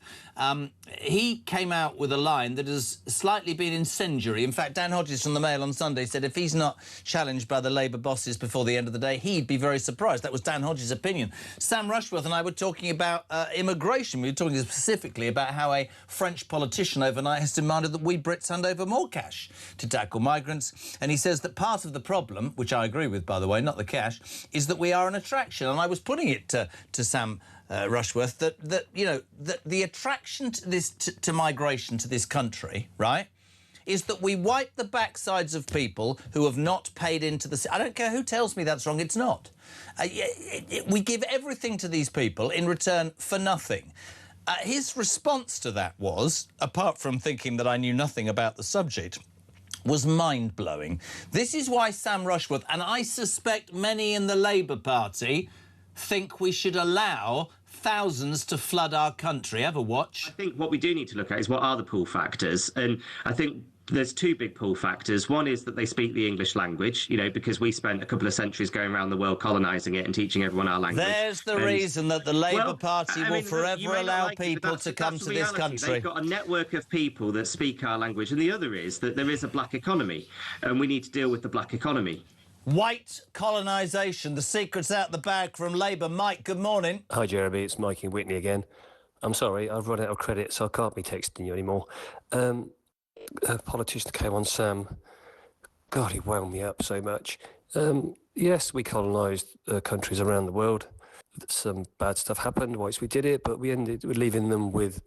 He came out with a line that has slightly been incendiary. In fact, Dan Hodges from the Mail on Sunday said if he's not challenged by the Labour bosses before the end of the day, he'd be very surprised. That was Dan Hodges' opinion. Sam Rushworth and I were talking about immigration. We were talking specifically about how a French politician overnight has demanded that we Brits hand over more cash to tackle migrants. And he says that part of the problem, which I agree with, by the way, not the cash, is that we are an attraction. And I was putting it to Sam Rushworth that you know, that the attraction to this to migration to this country, right, is that we wipe the backsides of people who have not paid into the... I don't care who tells me that's wrong, it's not. We give everything to these people in return for nothing. His response to that was, apart from thinking that I knew nothing about the subject, was mind-blowing. This is why Sam Rushworth, and I suspect many in the Labour Party, think we should allow thousands to flood our country. Have a watch. I think what we do need to look at is what are the pull factors. And I think there's two big pull factors. One is that they speak the English language, you know, because we spent a couple of centuries going around the world colonising it and teaching everyone our language. There's the reason that the Labour Party will forever allow people to come to this country. They've got a network of people that speak our language. And the other is that there is a black economy, and we need to deal with the black economy. White colonisation, the secret's out the bag from Labour. Mike, good morning. Hi, Jeremy. It's Mike in Whitney again. I'm sorry, I've run out of credit, so I can't be texting you anymore. A politician came on, Sam. God, he wound me up so much. Yes, we colonised countries around the world. Some bad stuff happened whilst we did it, but we ended with leaving them with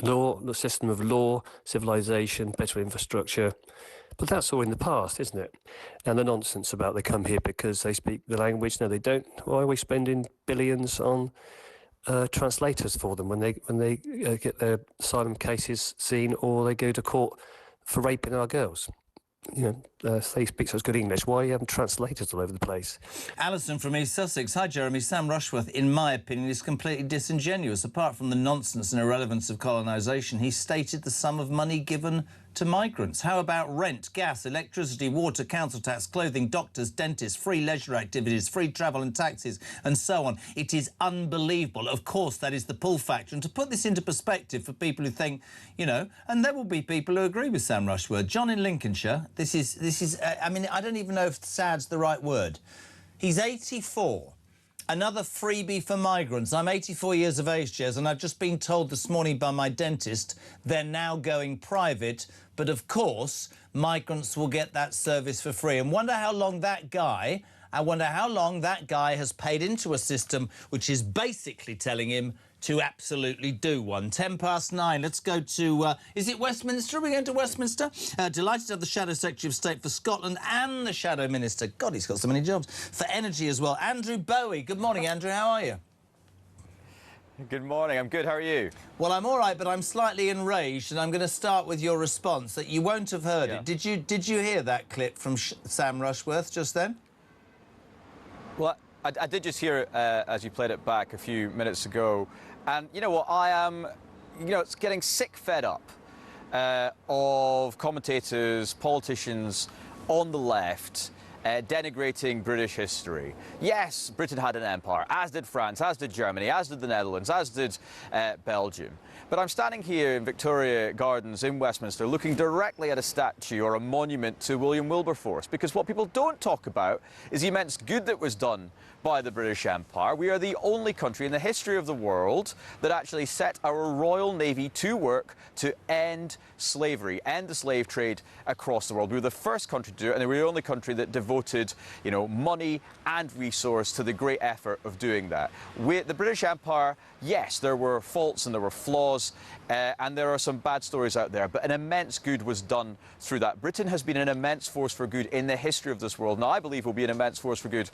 the system of law, civilization, better infrastructure. But that's all in the past, isn't it? And the nonsense about they come here because they speak the language. No, they don't. Why are we spending billions on translators for them when they get their asylum cases seen, or they go to court for raping our girls? You know, they speak such good English. Why are you having translators all over the place? Alison from East Sussex. Hi, Jeremy. Sam Rushworth, in my opinion, is completely disingenuous. Apart from the nonsense and irrelevance of colonisation, he stated the sum of money given to migrants. How about rent, gas, electricity, water, council tax, clothing, doctors, dentists, free leisure activities, free travel and taxes, and so on? It is unbelievable. Of course, that is the pull factor. And to put this into perspective for people who think, you know, and there will be people who agree with Sam Rushworth. John in Lincolnshire, this is I mean, I don't even know if sad's the right word. He's 84. Another freebie for migrants. I'm 84 years of age, Jez, and I've just been told this morning by my dentist they're now going private, but of course, migrants will get that service for free. And I wonder how long that guy has paid into a system which is basically telling him to absolutely do one. 9:10. Let's go to, is it Westminster? Are we going to Westminster? Delighted to have the Shadow Secretary of State for Scotland and the Shadow Minister. God, he's got so many jobs. For energy as well. Andrew Bowie. Good morning, Andrew. How are you? Good morning. I'm good. How are you? Well, I'm all right, but I'm slightly enraged, and I'm going to start with your response that you won't have heard it. Did you hear that clip from Sam Rushworth just then? Well, I did just hear it as you played it back a few minutes ago. And you know what, I am, it's getting fed up of commentators, politicians on the left denigrating British history. Yes, Britain had an empire, as did France, as did Germany, as did the Netherlands, as did Belgium. But I'm standing here in Victoria Gardens in Westminster looking directly at a statue or a monument to William Wilberforce, because what people don't talk about is the immense good that was done by the British Empire. We are the only country in the history of the world that actually set our Royal Navy to work to end slavery, end the slave trade across the world. We were the first country to do it, and we were the only country that devoted, money and resource to the great effort of doing that. With the British Empire, yes, there were faults and there were flaws, and there are some bad stories out there, but an immense good was done through that. Britain has been an immense force for good in the history of this world, and I believe will be an immense force for good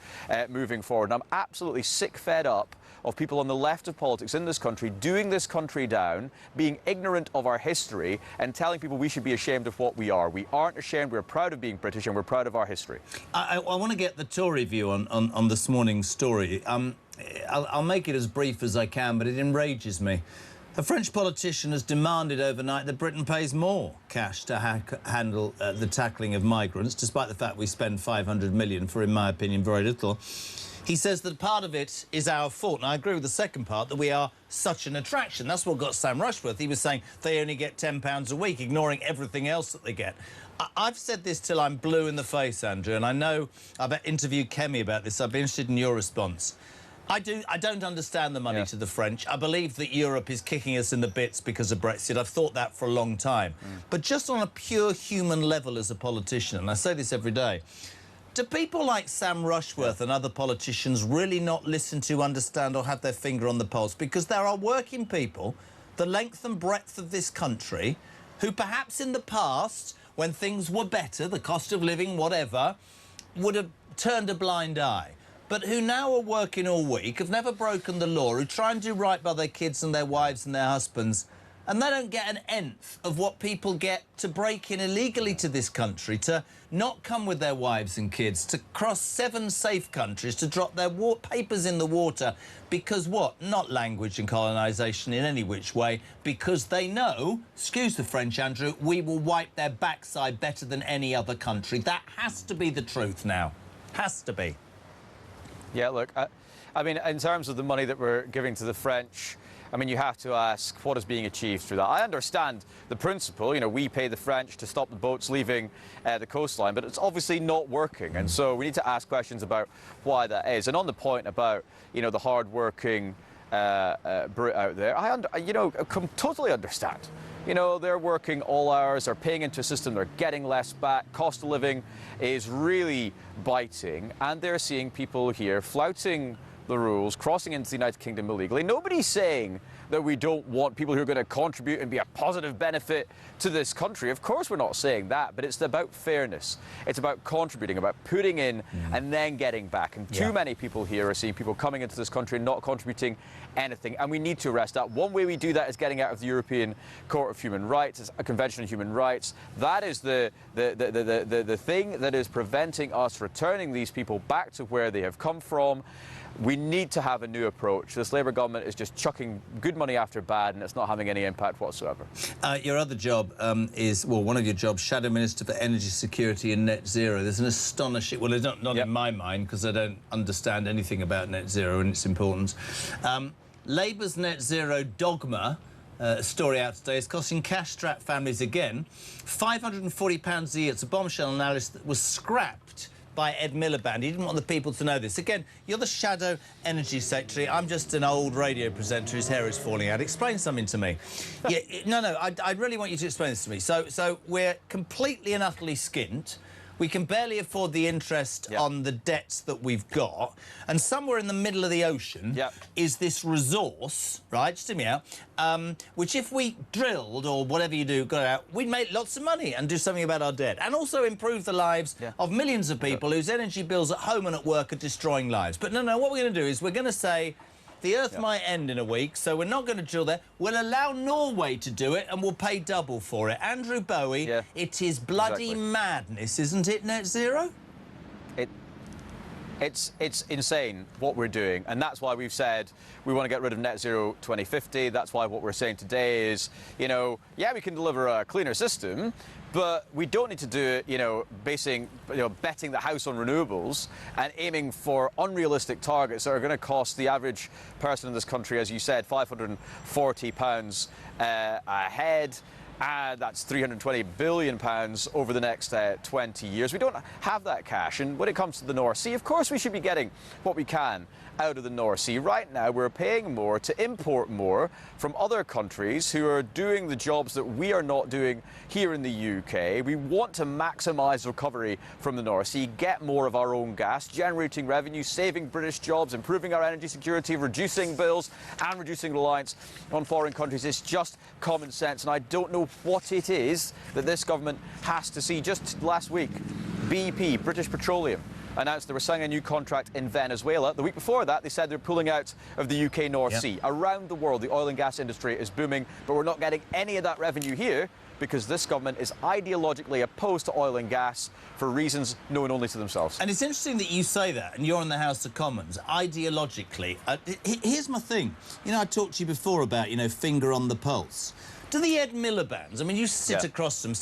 moving forward. And I'm absolutely fed up of people on the left of politics in this country doing this country down, being ignorant of our history, and telling people we should be ashamed of what we are. We aren't ashamed. We're proud of being British, and we're proud of our history. I want to get the Tory view on this morning's story. I'll make it as brief as I can, but it enrages me. A French politician has demanded overnight that Britain pays more cash to handle the tackling of migrants, despite the fact we spend 500 million for, in my opinion, very little. He says that part of it is our fault, and I agree with the second part, that we are such an attraction. That's what got Sam Rushworth. He was saying they only get £10 a week, ignoring everything else that they get. I've said this till I'm blue in the face, Andrew, and I know I've interviewed Kemi about this. I'd be interested in your response. I don't understand the money to the French. I believe that Europe is kicking us in the bits because of Brexit. I've thought that for a long time. But just on a pure human level as a politician, and I say this every day, do people like Sam Rushworth and other politicians really not listen to, understand or have their finger on the pulse? Because there are working people, the length and breadth of this country, who perhaps in the past, when things were better, the cost of living, whatever, would have turned a blind eye, but who now are working all week, have never broken the law, who try and do right by their kids and their wives and their husbands, and they don't get an nth of what people get to break in illegally to this country, to not come with their wives and kids, to cross 7 safe countries, to drop their papers in the water, because what? Not language and colonisation in any which way, because they know, excuse the French, Andrew, we will wipe their backside better than any other country. That has to be the truth now. Has to be. Yeah, look, I mean, in terms of the money that we're giving to the French, I mean, you have to ask what is being achieved through that. I understand the principle, you know, we pay the French to stop the boats leaving the coastline, but it's obviously not working. And so we need to ask questions about why that is. And on the point about, you know, the hard-working Brit out there, I totally understand. You know, they're working all hours, they're paying into a system, they're getting less back, cost of living is really biting, and they're seeing people here flouting the rules, crossing into the United Kingdom illegally. Nobody's saying that we don't want people who are going to contribute and be a positive benefit to this country. Of course we're not saying that, but it's about fairness. It's about contributing, about putting in and then getting back. And too many people here are seeing people coming into this country and not contributing anything, and we need to arrest that. One way we do that is getting out of the European Court of Human Rights, it's a Convention on Human Rights. That is the thing that is preventing us returning these people back to where they have come from. We need to have a new approach. This Labour government is just chucking good money after bad, and it's not having any impact whatsoever. Your other job is, well, one of your jobs, Shadow Minister for Energy Security and Net Zero. There's an astonishing, well, it's not in my mind, because I don't understand anything about net zero and its importance. Labour's net zero dogma, story out today, is costing cash-strapped families again £540 a year. It's a bombshell analysis that was scrapped by Ed Miliband. He didn't want the people to know this. Again, you're the Shadow Energy Secretary. I'm just an old radio presenter whose hair is falling out. Explain something to me. I really want you to explain this to me. So we're completely and utterly skint. We can barely afford the interest on the debts that we've got. And somewhere in the middle of the ocean is this resource, right, just hear me out, which if we drilled or whatever you do, got out, we'd make lots of money and do something about our debt. And also improve the lives of millions of people whose energy bills at home and at work are destroying lives. But no, what we're going to do is we're going to say, the Earth might end in a week, so we're not going to drill there. We'll allow Norway to do it, and we'll pay double for it. Andrew Bowie, it is bloody madness, isn't it, net zero? It's insane what we're doing, and that's why we've said we want to get rid of net zero 2050. That's why what we're saying today is, you know, yeah, we can deliver a cleaner system, but we don't need to do it, you know, betting the house on renewables and aiming for unrealistic targets that are going to cost the average person in this country, as you said, £540 a head. That's £320 billion over the next 20 years. We don't have that cash. And when it comes to the North Sea, of course we should be getting what we can out of the North Sea. Right now, we're paying more to import more from other countries who are doing the jobs that we are not doing here in the UK. We want to maximise recovery from the North Sea, get more of our own gas, generating revenue, saving British jobs, improving our energy security, reducing bills and reducing reliance on foreign countries. It's just common sense, and I don't know what it is that this government has to see. Just last week, BP, British Petroleum, announced they were signing a new contract in Venezuela. The week before that, they said they're pulling out of the UK North Sea. Around the world, the oil and gas industry is booming, but we're not getting any of that revenue here because this government is ideologically opposed to oil and gas for reasons known only to themselves. And it's interesting that you say that, and you're in the House of Commons, ideologically. Here's my thing. You know, I talked to you before about, you know, finger on the pulse. Do the Ed Milibands, I mean, you sit across them,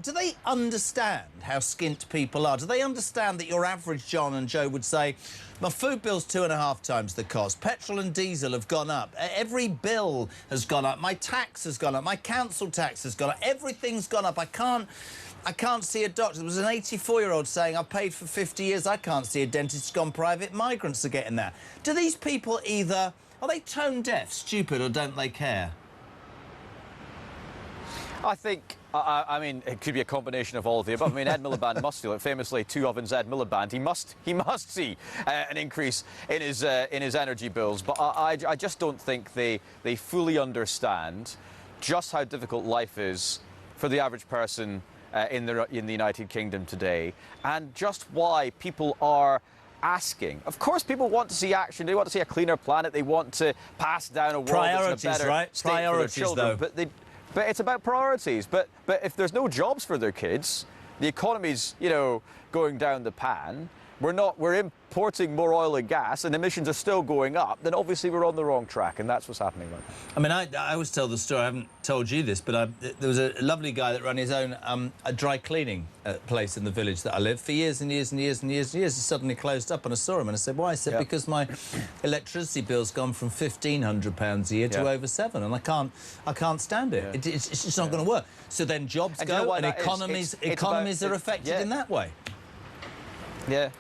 do they understand how skint people are? Do they understand that your average John and Joe would say, my food bill's 2.5 times the cost, petrol and diesel have gone up, every bill has gone up, my tax has gone up, my council tax has gone up, everything's gone up, I can't see a doctor. There was an 84-year-old saying, I've paid for 50 years, I can't see a dentist, it's gone private, migrants are getting that. Do these people either, are they tone deaf, stupid, or don't they care? I think, I mean, it could be a combination of all of the above. I mean, Ed Miliband must feel it. Famously, two ovens Ed Miliband. He must see an increase in his energy bills. But I just don't think they fully understand just how difficult life is for the average person in the United Kingdom today, and just why people are asking. Of course, people want to see action. They want to see a cleaner planet. They want to pass down a world that's in a better state for their children. Though. But it's about priorities. But if there's no jobs for their kids, the economy's, you know, going down the pan. We're importing more oil and gas, and emissions are still going up, then obviously we're on the wrong track, and that's what's happening right now. I mean, I always tell the story, I haven't told you this, but there was a lovely guy that ran his own a dry cleaning place in the village that I lived for years and years and years and years and years. He suddenly closed up, and I saw him, and I said, why? He said, because my electricity bill's gone from £1,500 a year to over £7,000, and I can't stand it. It's just not going to work. So then jobs go, and economies are affected in that way. Yeah.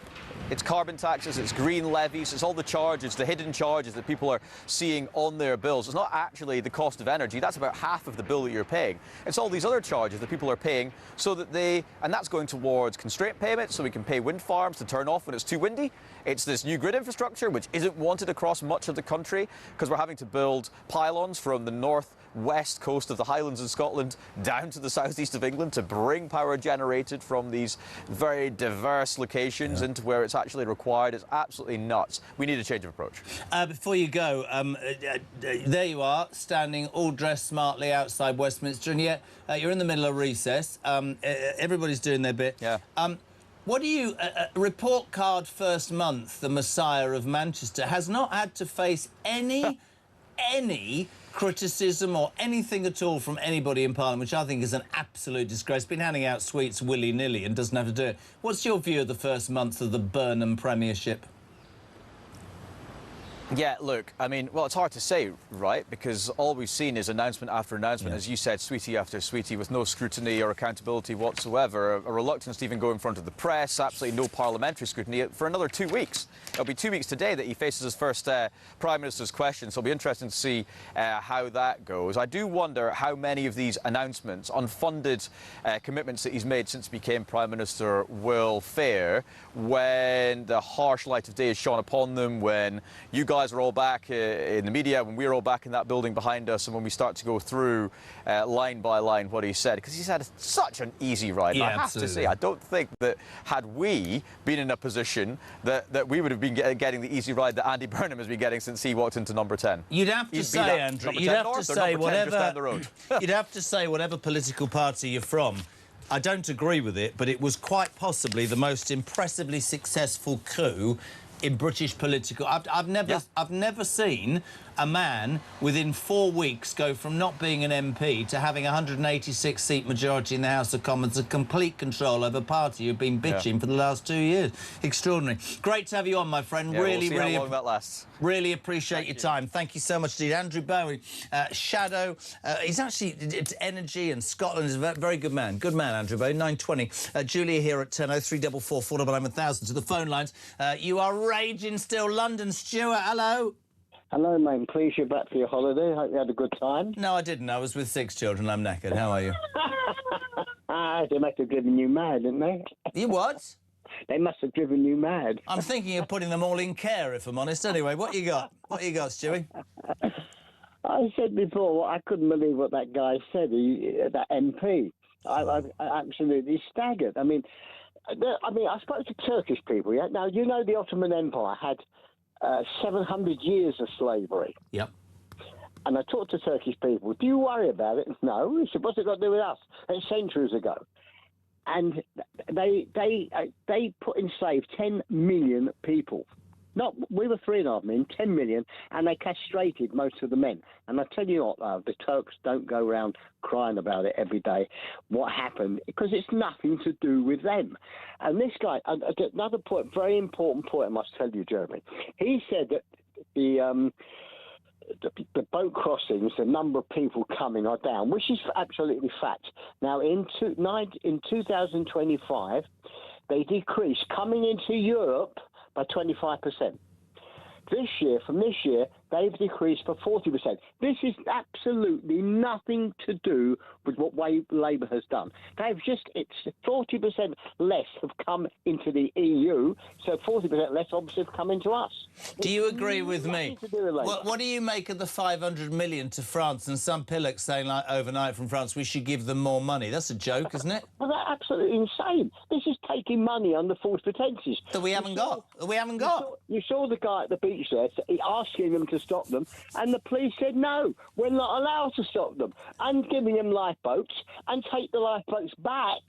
It's carbon taxes, it's green levies, it's all the charges, the hidden charges that people are seeing on their bills. It's not actually the cost of energy, that's about half of the bill that you're paying. It's all these other charges that people are paying so that and that's going towards constraint payments, so we can pay wind farms to turn off when it's too windy. It's this new grid infrastructure, which isn't wanted across much of the country, because we're having to build pylons from the north-west coast of the Highlands in Scotland down to the southeast of England to bring power generated from these very diverse locations into where it's actually required. It's absolutely nuts. We need a change of approach. Before you go, there you are, standing all dressed smartly outside Westminster, and yet you're in the middle of recess. Everybody's doing their bit. Yeah. What do you... report card first month, the Messiah of Manchester, has not had to face any criticism or anything at all from anybody in Parliament, which I think is an absolute disgrace. Been handing out sweets willy-nilly and doesn't have to do it. What's your view of the first month of the Burnham Premiership? Yeah, look, I mean, well, it's hard to say, right? Because all we've seen is announcement after announcement, as you said, sweetie after sweetie, with no scrutiny or accountability whatsoever, a reluctance to even go in front of the press, absolutely no parliamentary scrutiny for another 2 weeks. It'll be 2 weeks today that he faces his first Prime Minister's question, so it'll be interesting to see how that goes. I do wonder how many of these announcements, unfunded commitments that he's made since he became Prime Minister, will fare when the harsh light of day is shone upon them, when you guys are all back in the media, when we're all back in that building behind us, and when we start to go through line by line what he said, because he's had such an easy ride. Yeah, I have to say, I don't think that had we been in a position that we would have been getting the easy ride that Andy Burnham has been getting since he walked into number 10. You'd have to say, Andrew, you'd have to say whatever. You'd have to say whatever political party you're from. I don't agree with it, but it was quite possibly the most impressively successful coup in British political... I've never seen a man within 4 weeks go from not being an MP to having a 186-seat majority in the House of Commons, a complete control over a party who've been bitching for the last 2 years. Extraordinary. Great to have you on, my friend. Yeah, we'll see how long that lasts. Really appreciate your time. Thank you so much indeed. Andrew Bowie, Shadow. He's actually... It's energy, and Scotland is a very good man. Good man, Andrew Bowie. 9:20. Julia here at 10 0344 499 1000 to the phone lines. You are raging still. London. Stuart, hello. Hello, mate. Pleased you're back for your holiday. Hope you had a good time. No, I didn't. I was with 6 children. I'm knackered. How are you? They must have driven you mad, didn't they? You what? They must have driven you mad. I'm thinking of putting them all in care, if I'm honest. Anyway, what you got? What you got, Stewie? I said before, I couldn't believe what that guy said, that MP. I absolutely staggered. I mean, I spoke to Turkish people, yeah? Now, you know the Ottoman Empire had 700 years of slavery. Yep. And I talked to Turkish people. Do you worry about it? No. He said, what's it got to do with us? It's centuries ago. And they put enslaved 10 million people. We were 3.5 million, 10 million, and they castrated most of the men. And I tell you what, the Turks don't go around crying about it every day, what happened, because it's nothing to do with them. And this guy, another point, very important point I must tell you, Jeremy, he said that the boat crossings, the number of people coming are down, which is absolutely fact. Now, in 2025, they decreased coming into Europe by 25%. From this year, they've decreased for 40%. This is absolutely nothing to do with what Labour has done. It's 40% less have come into the EU, so 40% less obviously have come into us. Do you agree with me? To do with Labour. What do you make of the 500 million to France and some pillocks saying, like, overnight from France, we should give them more money? That's a joke, isn't it? Well, that's absolutely insane. This is taking money under false pretences. That we haven't got. We haven't got. You saw the guy at the beach there asking them to stop them, and the police said, no, we're not allowed to stop them, and giving them lifeboats and take the lifeboats back.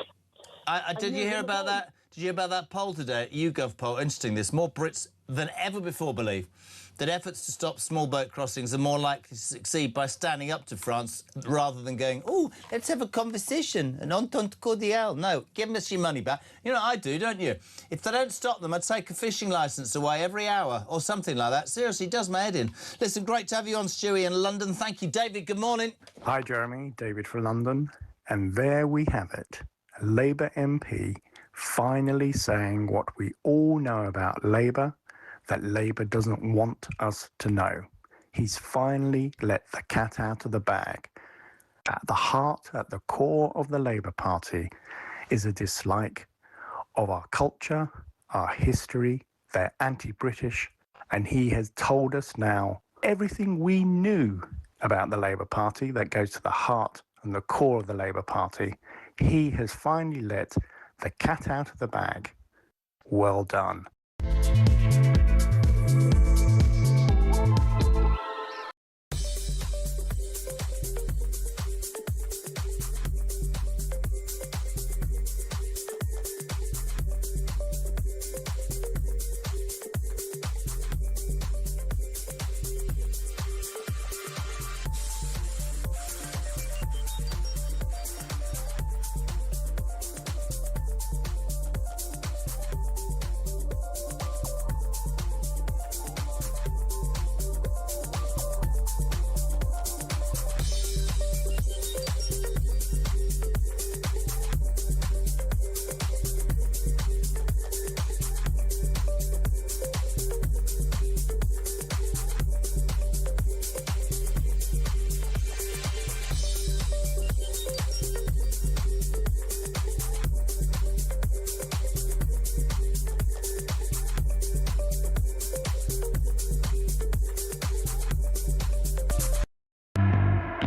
Did you hear about that? Did you hear about that poll today, YouGov poll? Interesting, this. More Brits than ever before believe that efforts to stop small boat crossings are more likely to succeed by standing up to France rather than going, oh, let's have a conversation, an entente cordiale. No, give us your money back. You know, I do, don't you? If they don't stop them, I'd take a fishing licence away every hour or something like that. Seriously, it does my head in. Listen, great to have you on, Stewie, in London. Thank you. David, good morning. Hi, Jeremy. David from London. And there we have it. A Labour MP finally saying what we all know about Labour, that Labour doesn't want us to know. He's finally let the cat out of the bag. At the heart, at the core of the Labour Party is a dislike of our culture, our history. They're anti-British, and he has told us now everything we knew about the Labour Party that goes to the heart and the core of the Labour Party. He has finally let the cat out of the bag. Well done.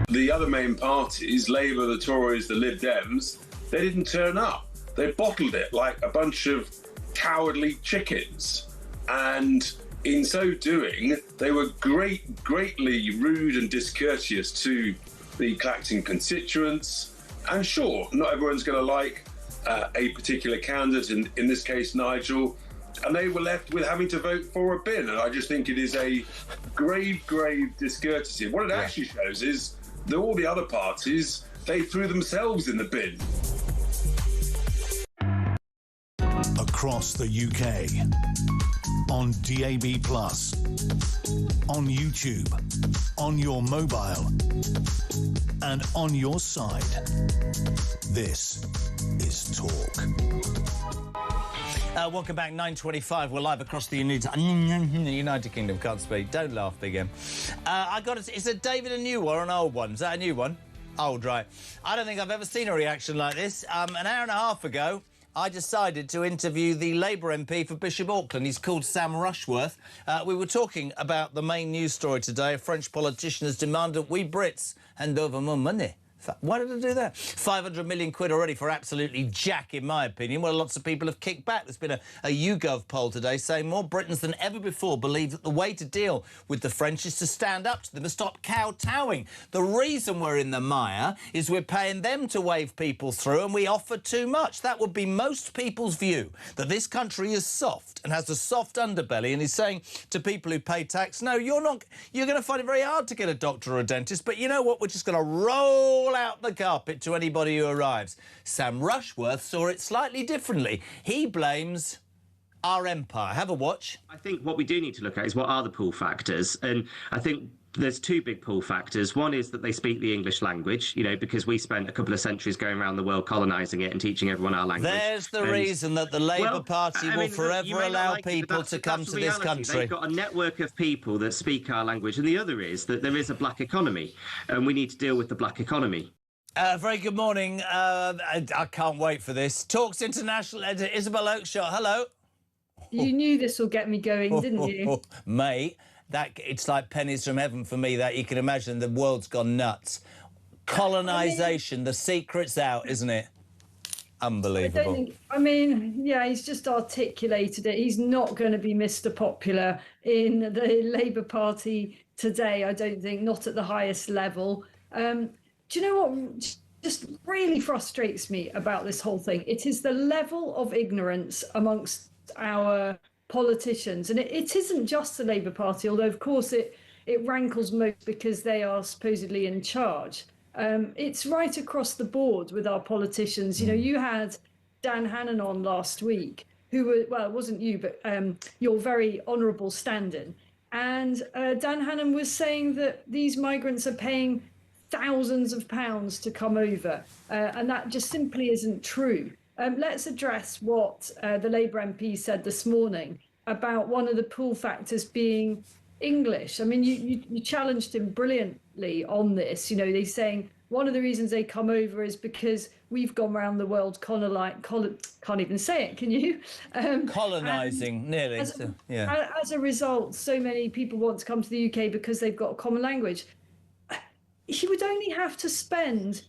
The other main parties, Labour, the Tories, the Lib Dems, they didn't turn up. They bottled it like a bunch of cowardly chickens. And in so doing, they were greatly rude and discourteous to the Clacton constituents. And sure, not everyone's going to like a particular candidate, in this case, Nigel, and they were left with having to vote for a bin. And I just think it is a grave discourtesy. What it actually shows is that all the other parties, they threw themselves in the bin. Across the UK, on DAB+, on YouTube, on your mobile, and on your side. This is Talk. Welcome back, 9:25. We're live across the United Kingdom. Can't speak. Don't laugh, big M. Is it David a new one or an old one? Is that a new one? Old, right. I don't think I've ever seen a reaction like this. An hour and a half ago, I decided to interview the Labour MP for Bishop Auckland. He's called Sam Rushworth. We were talking about the main news story today. A French politician has demanded we Brits hand over more money. Why did I do that? 500 million quid already for absolutely jack, in my opinion. Well, lots of people have kicked back. There's been a YouGov poll today saying more Britons than ever before believe that the way to deal with the French is to stand up to them and stop kowtowing. The reason we're in the mire is we're paying them to wave people through and we offer too much. That would be most people's view, that this country is soft and has a soft underbelly, and is saying to people who pay tax, no, you're not. You're going to find it very hard to get a doctor or a dentist, but you know what? We're just going to roll out the carpet to anybody who arrives. Sam Rushworth saw it slightly differently. He blames our empire. Have a watch. I think what we do need to look at is what are the pull factors, and I think there's two big pull factors. One is that they speak the English language, you know, because we spent a couple of centuries going around the world colonising it and teaching everyone our language. There's the reason that the Labour Party will forever allow people to come to this country. They've got a network of people that speak our language, and the other is that there is a black economy, and we need to deal with the black economy. Very good morning. I can't wait for this. Talks International editor Isabel Oakeshott. Hello. You knew this will get me going, didn't you? Mate, it's like pennies from heaven for me. That you can imagine the world's gone nuts. Colonisation, the secret's out, isn't it? Unbelievable. Yeah, he's just articulated it. He's not going to be Mr. Popular in the Labour Party today, I don't think, not at the highest level. Do you know what just really frustrates me about this whole thing? It is the level of ignorance amongst our politicians. And it isn't just the Labour Party, although, of course, it rankles most because they are supposedly in charge. It's right across the board with our politicians. You know, you had Dan Hannan on last week, who were, well, it wasn't you, but your very honourable stand-in. And Dan Hannan was saying that these migrants are paying thousands of pounds to come over, and that just simply isn't true. Let's address what the Labour MP said this morning about one of the pull factors being English. I mean, you challenged him brilliantly on this. You know, they're saying one of the reasons they come over is because we've gone around the world can't even say it, can you? Colonising, nearly. As a result, so many people want to come to the UK because they've got a common language. He would only have to spend,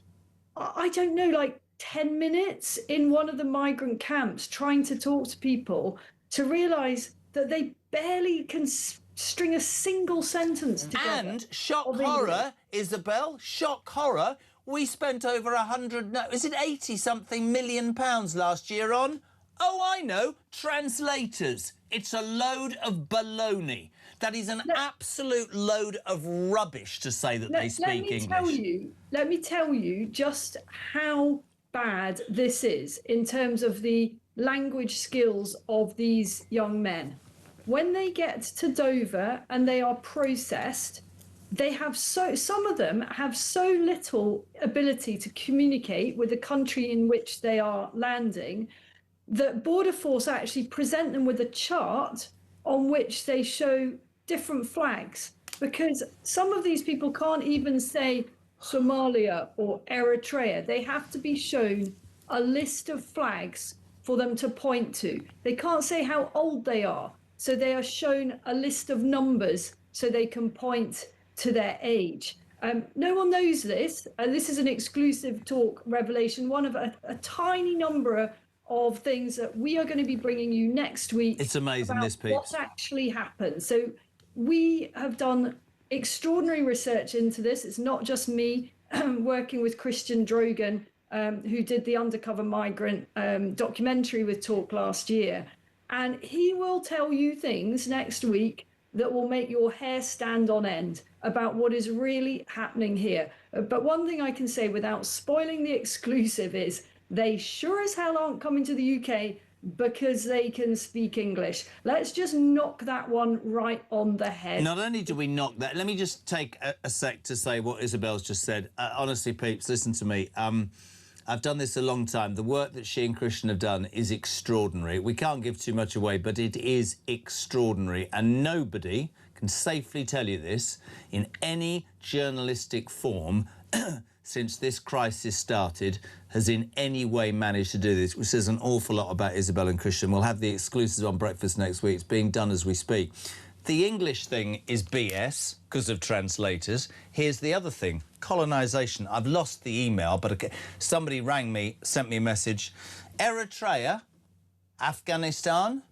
I don't know, like 10 minutes in one of the migrant camps trying to talk to people to realise that they barely can string a single sentence together. And shock horror, Isabel, shock horror, we spent over 80-something million pounds last year on, oh, I know, translators. It's a load of baloney. That is an absolute load of rubbish to say that they speak English. Let me tell you just how bad this is in terms of the language skills of these young men. When they get to Dover and they are processed, some of them have so little ability to communicate with the country in which they are landing that Border Force actually present them with a chart on which they show different flags, because some of these people can't even say Somalia or Eritrea. They have to be shown a list of flags for them to point to. They can't say how old they are, so they are shown a list of numbers so they can point to their age. No one knows this. This is an exclusive talk revelation, one of a tiny number of things that we are going to be bringing you next week. It's amazing, this piece. What actually happened. So we have done extraordinary research into this. It's not just me working with Christian Drogan, who did the Undercover Migrant documentary with Talk last year. And he will tell you things next week that will make your hair stand on end about what is really happening here. But one thing I can say without spoiling the exclusive is they sure as hell aren't coming to the UK because they can speak English. Let's just knock that one right on the head. Not only do we knock that, let me just take a sec to say what Isabel's just said. Honestly, peeps, listen to me. I've done this a long time. The work that she and Christian have done is extraordinary. We can't give too much away, but it is extraordinary. And nobody can safely tell you this in any journalistic form since this crisis started has in any way managed to do this, which says an awful lot about Isabel and Christian. We'll have the exclusives on Breakfast next week. It's being done as we speak. The English thing is BS because of translators. Here's the other thing, colonisation. I've lost the email, but somebody rang me, sent me a message. Eritrea, Afghanistan,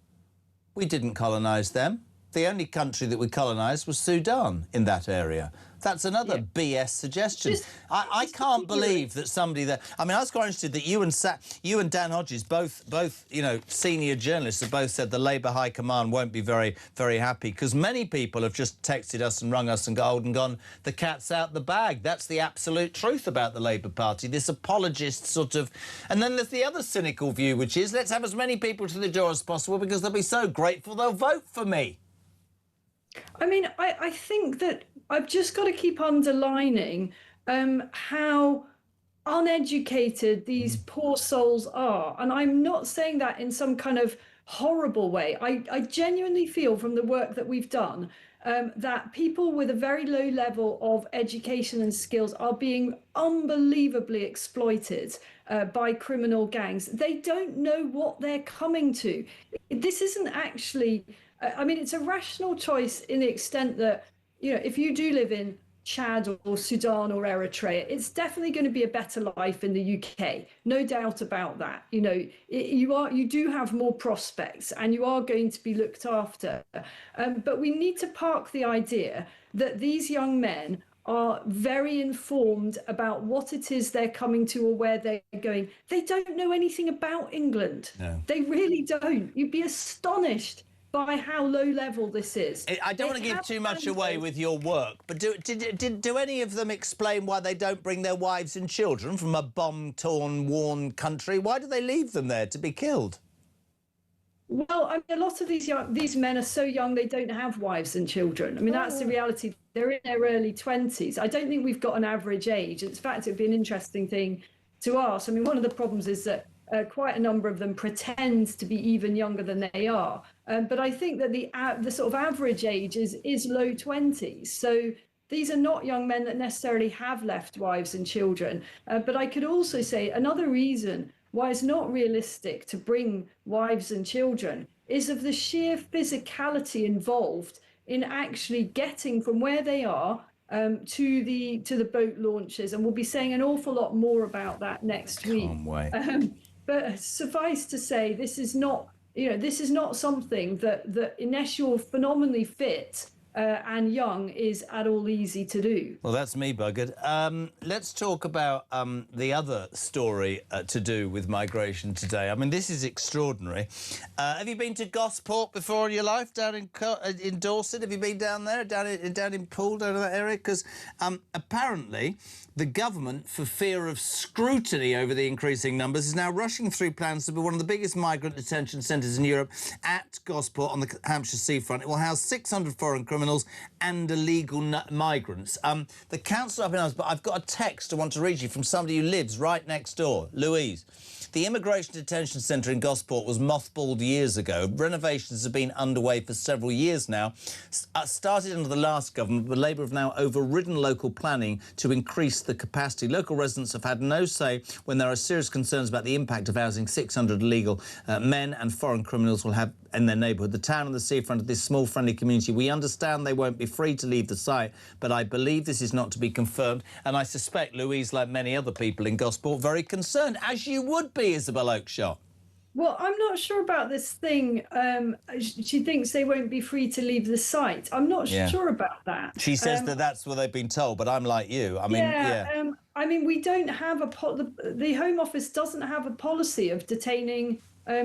we didn't colonise them. The only country that we colonised was Sudan in that area. That's another BS suggestion. I can't believe that somebody that... I mean, I was quite interested that you and Dan Hodges, both you know, senior journalists, have both said the Labour High Command won't be very, very happy, because many people have just texted us and rung us and gone, the cat's out the bag. That's the absolute truth about the Labour Party, this apologist sort of... And then there's the other cynical view, which is, let's have as many people to the door as possible because they'll be so grateful they'll vote for me. I mean, I think that I've just got to keep underlining how uneducated these poor souls are. And I'm not saying that in some kind of horrible way. I genuinely feel from the work that we've done that people with a very low level of education and skills are being unbelievably exploited by criminal gangs. They don't know what they're coming to. This isn't actually, I mean, it's a rational choice in the extent that, you know, if you do live in Chad or Sudan or Eritrea, it's definitely going to be a better life in the UK, no doubt about that. You know, you do have more prospects and you are going to be looked after, but we need to park the idea that these young men are very informed about what it is they're coming to or where they're going. They don't know anything about England. No. They really don't. You'd be astonished by how low level this is. I don't want to give too much away with your work, but do any of them explain why they don't bring their wives and children from a bomb-torn, worn country? Why do they leave them there to be killed? Well, I mean, a lot of these men are so young they don't have wives and children. I mean, that's the reality. They're in their early 20s. I don't think we've got an average age. In fact, it'd be an interesting thing to ask. I mean, one of the problems is that quite a number of them pretend to be even younger than they are. But I think that the sort of average age is low 20s. So these are not young men that necessarily have left wives and children. But I could also say another reason why it's not realistic to bring wives and children is of the sheer physicality involved in actually getting from where they are to the boat launches. And we'll be saying an awful lot more about that next week. But suffice to say, this is not, you know, this is not something that unless you're phenomenally fit and young is at all easy to do. Well, that's me buggered. Let's talk about the other story to do with migration today. I mean, this is extraordinary. Have you been to Gosport before in your life, down in Dorset? Have you been down there, down in Poole, down in that area? Because apparently the government, for fear of scrutiny over the increasing numbers, is now rushing through plans to be one of the biggest migrant detention centres in Europe at Gosport on the Hampshire seafront. It will house 600 foreign criminals and illegal migrants. The council up in us, but I've got a text I want to read you from somebody who lives right next door, Louise. The immigration detention centre in Gosport was mothballed years ago. Renovations have been underway for several years now. Started under the last government, but Labour have now overridden local planning to increase the capacity. Local residents have had no say when there are serious concerns about the impact of housing 600 illegal men and foreign criminals will have in their neighbourhood. The town and the seafront of this small, friendly community, we understand they won't be free to leave the site, but I believe this is not to be confirmed. And I suspect Louise, like many other people in Gosport, very concerned, as you would be, Isabel Oakeshott. Well, I'm not sure about this thing. She thinks they won't be free to leave the site. I'm not sure about that. She says that that's what they've been told, but I'm like you. I mean, I mean, we don't have the Home Office doesn't have a policy of detaining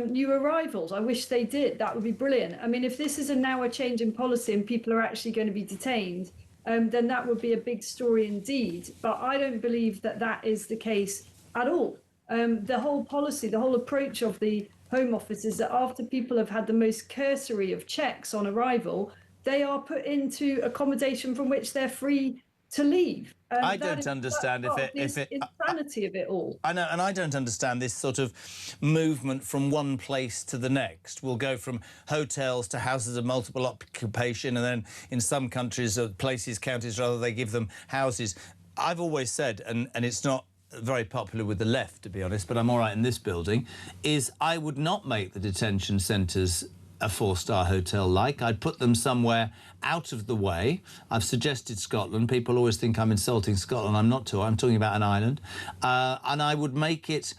new arrivals. I wish they did. That would be brilliant. I mean, if this is now a change in policy and people are actually going to be detained, then that would be a big story indeed. But I don't believe that that is the case at all. The whole policy, the whole approach of the Home Office is that after people have had the most cursory of checks on arrival, they are put into accommodation from which they're free to leave. I don't understand insanity of it all. I know, and I don't understand this sort of movement from one place to the next. We'll go from hotels to houses of multiple occupation, and then in some countries, places, counties rather, they give them houses. I've always said, and it's not very popular with the left, to be honest, but I'm all right in this building, is I would not make the detention centres a four-star hotel-like. I'd put them somewhere out of the way. I've suggested Scotland. People always think I'm insulting Scotland. I'm not I'm talking about an island. And I would make it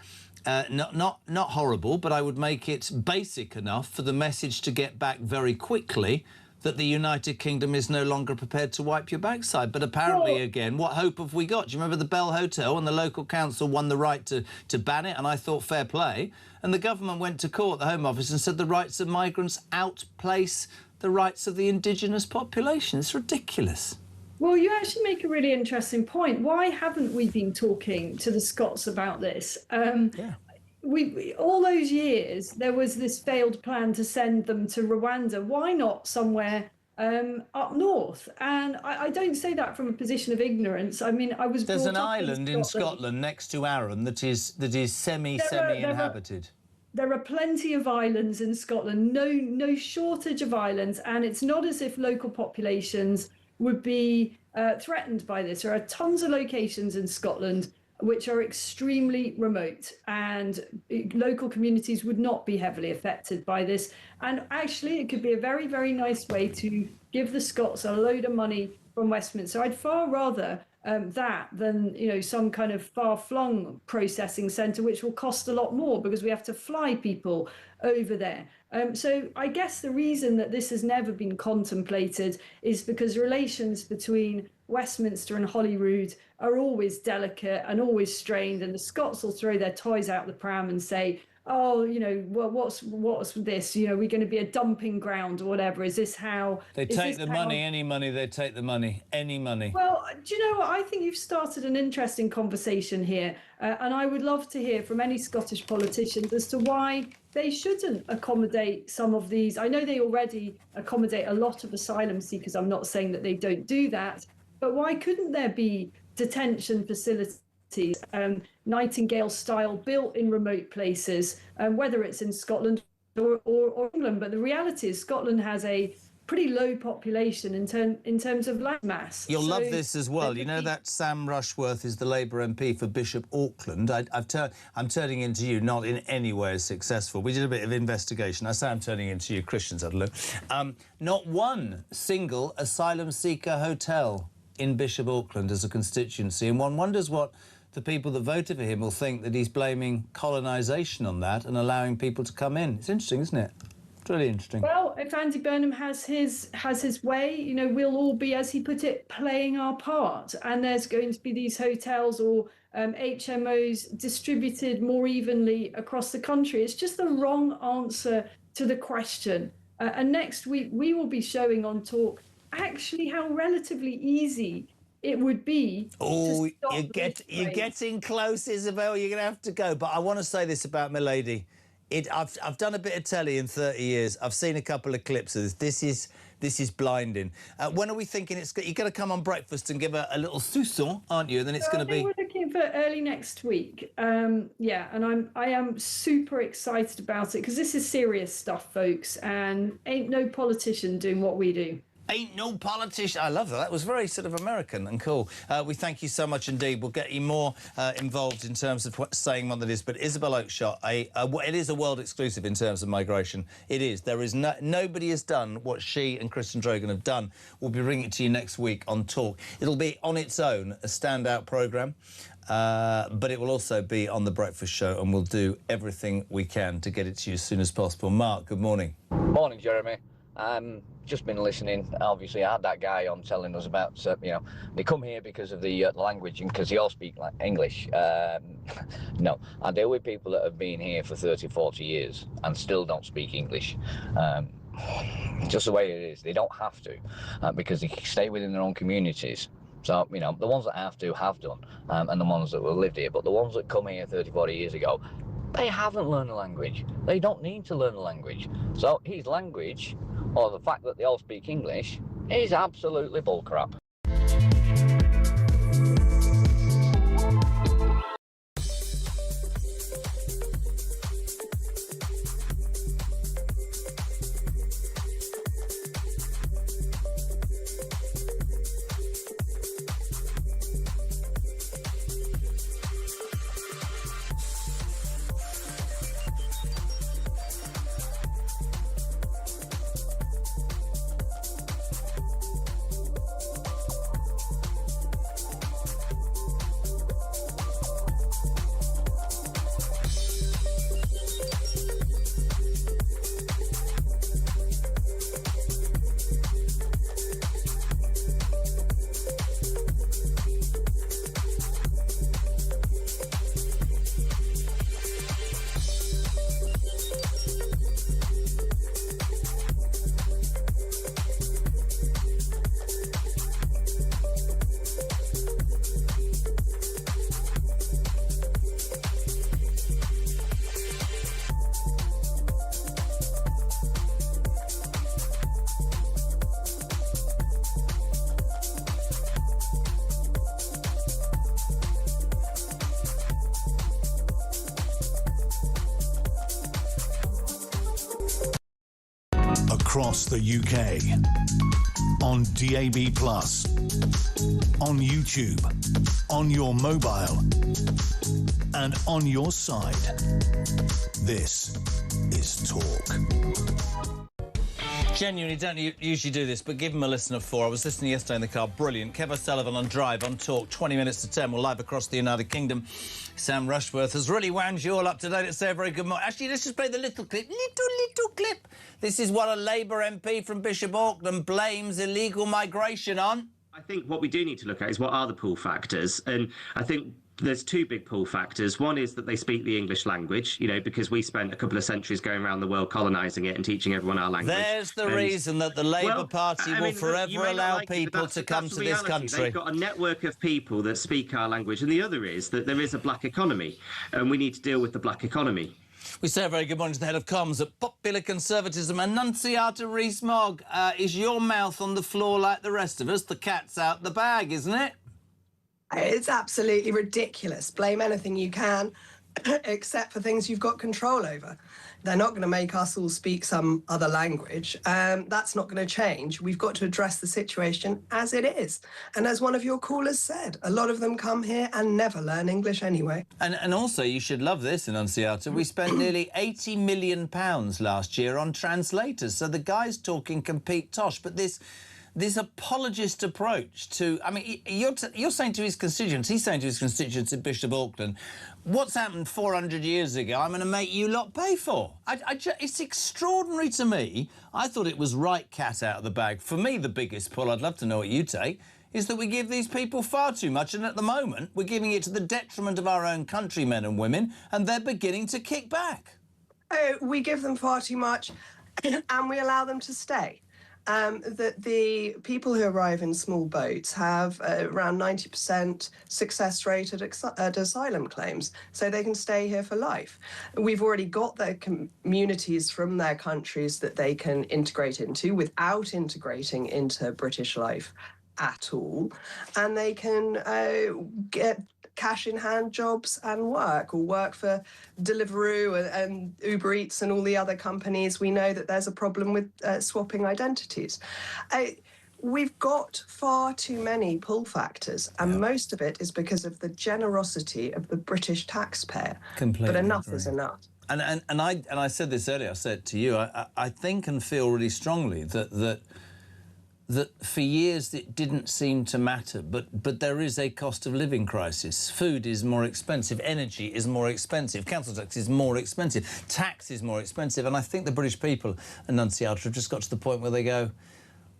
not horrible, but I would make it basic enough for the message to get back very quickly that the United Kingdom is no longer prepared to wipe your backside. But apparently, again, what hope have we got? Do you remember the Bell Hotel and the local council won the right to ban it? And I thought fair play. And the government went to court, the Home Office, and said the rights of migrants outplace the rights of the indigenous population. It's ridiculous. Well, you actually make a really interesting point. Why haven't we been talking to the Scots about this? We all those years there was this failed plan to send them to Rwanda. Why not somewhere up north. And I don't say that from a position of ignorance. I mean, I was There's brought an up island in Scotland next to Arran that is semi-inhabited. There are plenty of islands in Scotland, no shortage of islands, and it's not as if local populations would be threatened by this. There are tons of locations in Scotland which are extremely remote, and local communities would not be heavily affected by this. And actually, it could be a very, very nice way to give the Scots a load of money from Westminster. I'd far rather that than, you know, some kind of far-flung processing centre, which will cost a lot more because we have to fly people over there. So I guess the reason that this has never been contemplated is because relations between Westminster and Holyrood are always delicate and always strained, and the Scots will throw their toys out the pram and say, oh, you know, well, what's this? You know, we're going to be a dumping ground or whatever. Is this how... They take the money, any money, they take the money, any money. Well, do you know what? I think you've started an interesting conversation here, and I would love to hear from any Scottish politicians as to why they shouldn't accommodate some of these. I know they already accommodate a lot of asylum seekers. I'm not saying that they don't do that, but why couldn't there be detention facilities, Nightingale style, built in remote places, whether it's in Scotland or England? But the reality is Scotland has a pretty low population in terms of land mass. You'll love this as well. You know that Sam Rushworth is the Labour MP for Bishop Auckland. I'm turning into you, not in any way as successful. We did a bit of investigation. I say I'm turning into you, Christians, I don't know. Not one single asylum seeker hotel in Bishop Auckland as a constituency, and one wonders what the people that voted for him will think, that he's blaming colonisation on that and allowing people to come in. It's interesting, isn't it? It's really interesting. Well, if Andy Burnham has his way, you know, we'll all be, as he put it, playing our part, and there's going to be these hotels or HMOs distributed more evenly across the country. It's just the wrong answer to the question. And next week we will be showing on Talk actually how relatively easy it would be. Oh, you're getting close, Isabel. You're going to have to go. But I want to say this about my lady. I've done a bit of telly in 30 years. I've seen a couple of clips of this. This is blinding. When are we thinking you're going to come on breakfast and give a little sousson, aren't you? And then it's going to be... We're looking for early next week. Yeah, and I am super excited about it because this is serious stuff, folks, and ain't no politician doing what we do. Ain't no politician. I love that. That was very sort of American and cool. We thank you so much indeed. We'll get you more involved in terms of saying what that is. But Isabel Oakeshott, it is a world exclusive in terms of migration. It is. There is nobody has done what she and Kristen Drogan have done. We'll be bringing it to you next week on Talk. It'll be on its own a standout programme. But it will also be on The Breakfast Show, and we'll do everything we can to get it to you as soon as possible. Mark, good morning. Morning, Jeremy. Just been listening. Obviously, I had that guy on telling us about, you know, they come here because of the language and because they all speak like English. No, I deal with people that have been here for 30, 40 years and still don't speak English. Just the way it is. They don't have to because they stay within their own communities. So, you know, the ones that have done, and the ones that will live here. But the ones that come here 30, 40 years ago, they haven't learned the language. They don't need to learn the language. So his language, or the fact that they all speak English, is absolutely bullcrap. across the UK, on DAB+, on YouTube, on your mobile, and on your side. This is Talk. Genuinely don't usually do this, but give him a listen at 4. I was listening yesterday in the car. Brilliant. Kev O'Sullivan on Drive, on Talk, 20 minutes to 10. We're live across the United Kingdom. Sam Rushworth has really wound you all up today. Let's say a very good morning. Actually, let's just play the little clip. Little clip. This is what a Labour MP from Bishop Auckland blames illegal migration on. I think what we do need to look at is what are the pull factors. And I think there's two big pull factors. One is that they speak the English language, you know, because we spent a couple of centuries going around the world colonising it and teaching everyone our language. There's the reason that the Labour Party will forever allow people to come to this country. They've got a network of people that speak our language. And the other is that there is a black economy, and we need to deal with the black economy. We say a very good morning to the head of comms at Popular Conservatism, Annunciata Rees-Mogg. Is your mouth on the floor like the rest of us? The cat's out the bag, isn't it? It's absolutely ridiculous. Blame anything you can, except for things you've got control over. They're not going to make us all speak some other language. That's not going to change. We've got to address the situation as it is. And as one of your callers said, a lot of them come here and never learn English anyway. And also, you should love this, Annunciata. We spent nearly £80 million last year on translators. So the guys talking compete tosh. But this apologist approach to... I mean, you're saying to his constituents, he's saying to his constituents in Bishop Auckland, what's happened 400 years ago, I'm going to make you lot pay for. It's extraordinary to me. I thought it was right cat out of the bag. For me, the biggest pull, I'd love to know what you take, is that we give these people far too much, and at the moment, we're giving it to the detriment of our own countrymen and women, and they're beginning to kick back. We give them far too much, and we allow them to stay. That the people who arrive in small boats have around 90% success rate at asylum claims, so they can stay here for life. We've already got their communities from their countries that they can integrate into without integrating into British life at all, and they can get cash-in-hand jobs and work, or work for Deliveroo and Uber Eats and all the other companies. We know that there's a problem with swapping identities. We've got far too many pull factors, and most of it is because of the generosity of the British taxpayer. Completely but enough agree. is enough. And I said this earlier, I said to you, I think and feel really strongly that for years it didn't seem to matter, but there is a cost of living crisis. Food is more expensive, energy is more expensive, council tax is more expensive, tax is more expensive, and I think the British people, Annunciata, have just got to the point where they go,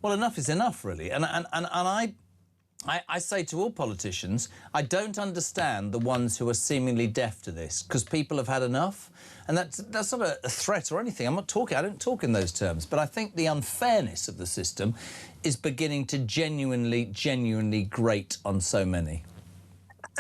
well, enough is enough, really. And I say to all politicians, I don't understand the ones who are seemingly deaf to this, because people have had enough. And that's not a threat or anything. I don't talk in those terms. But I think the unfairness of the system is beginning to genuinely grate on so many.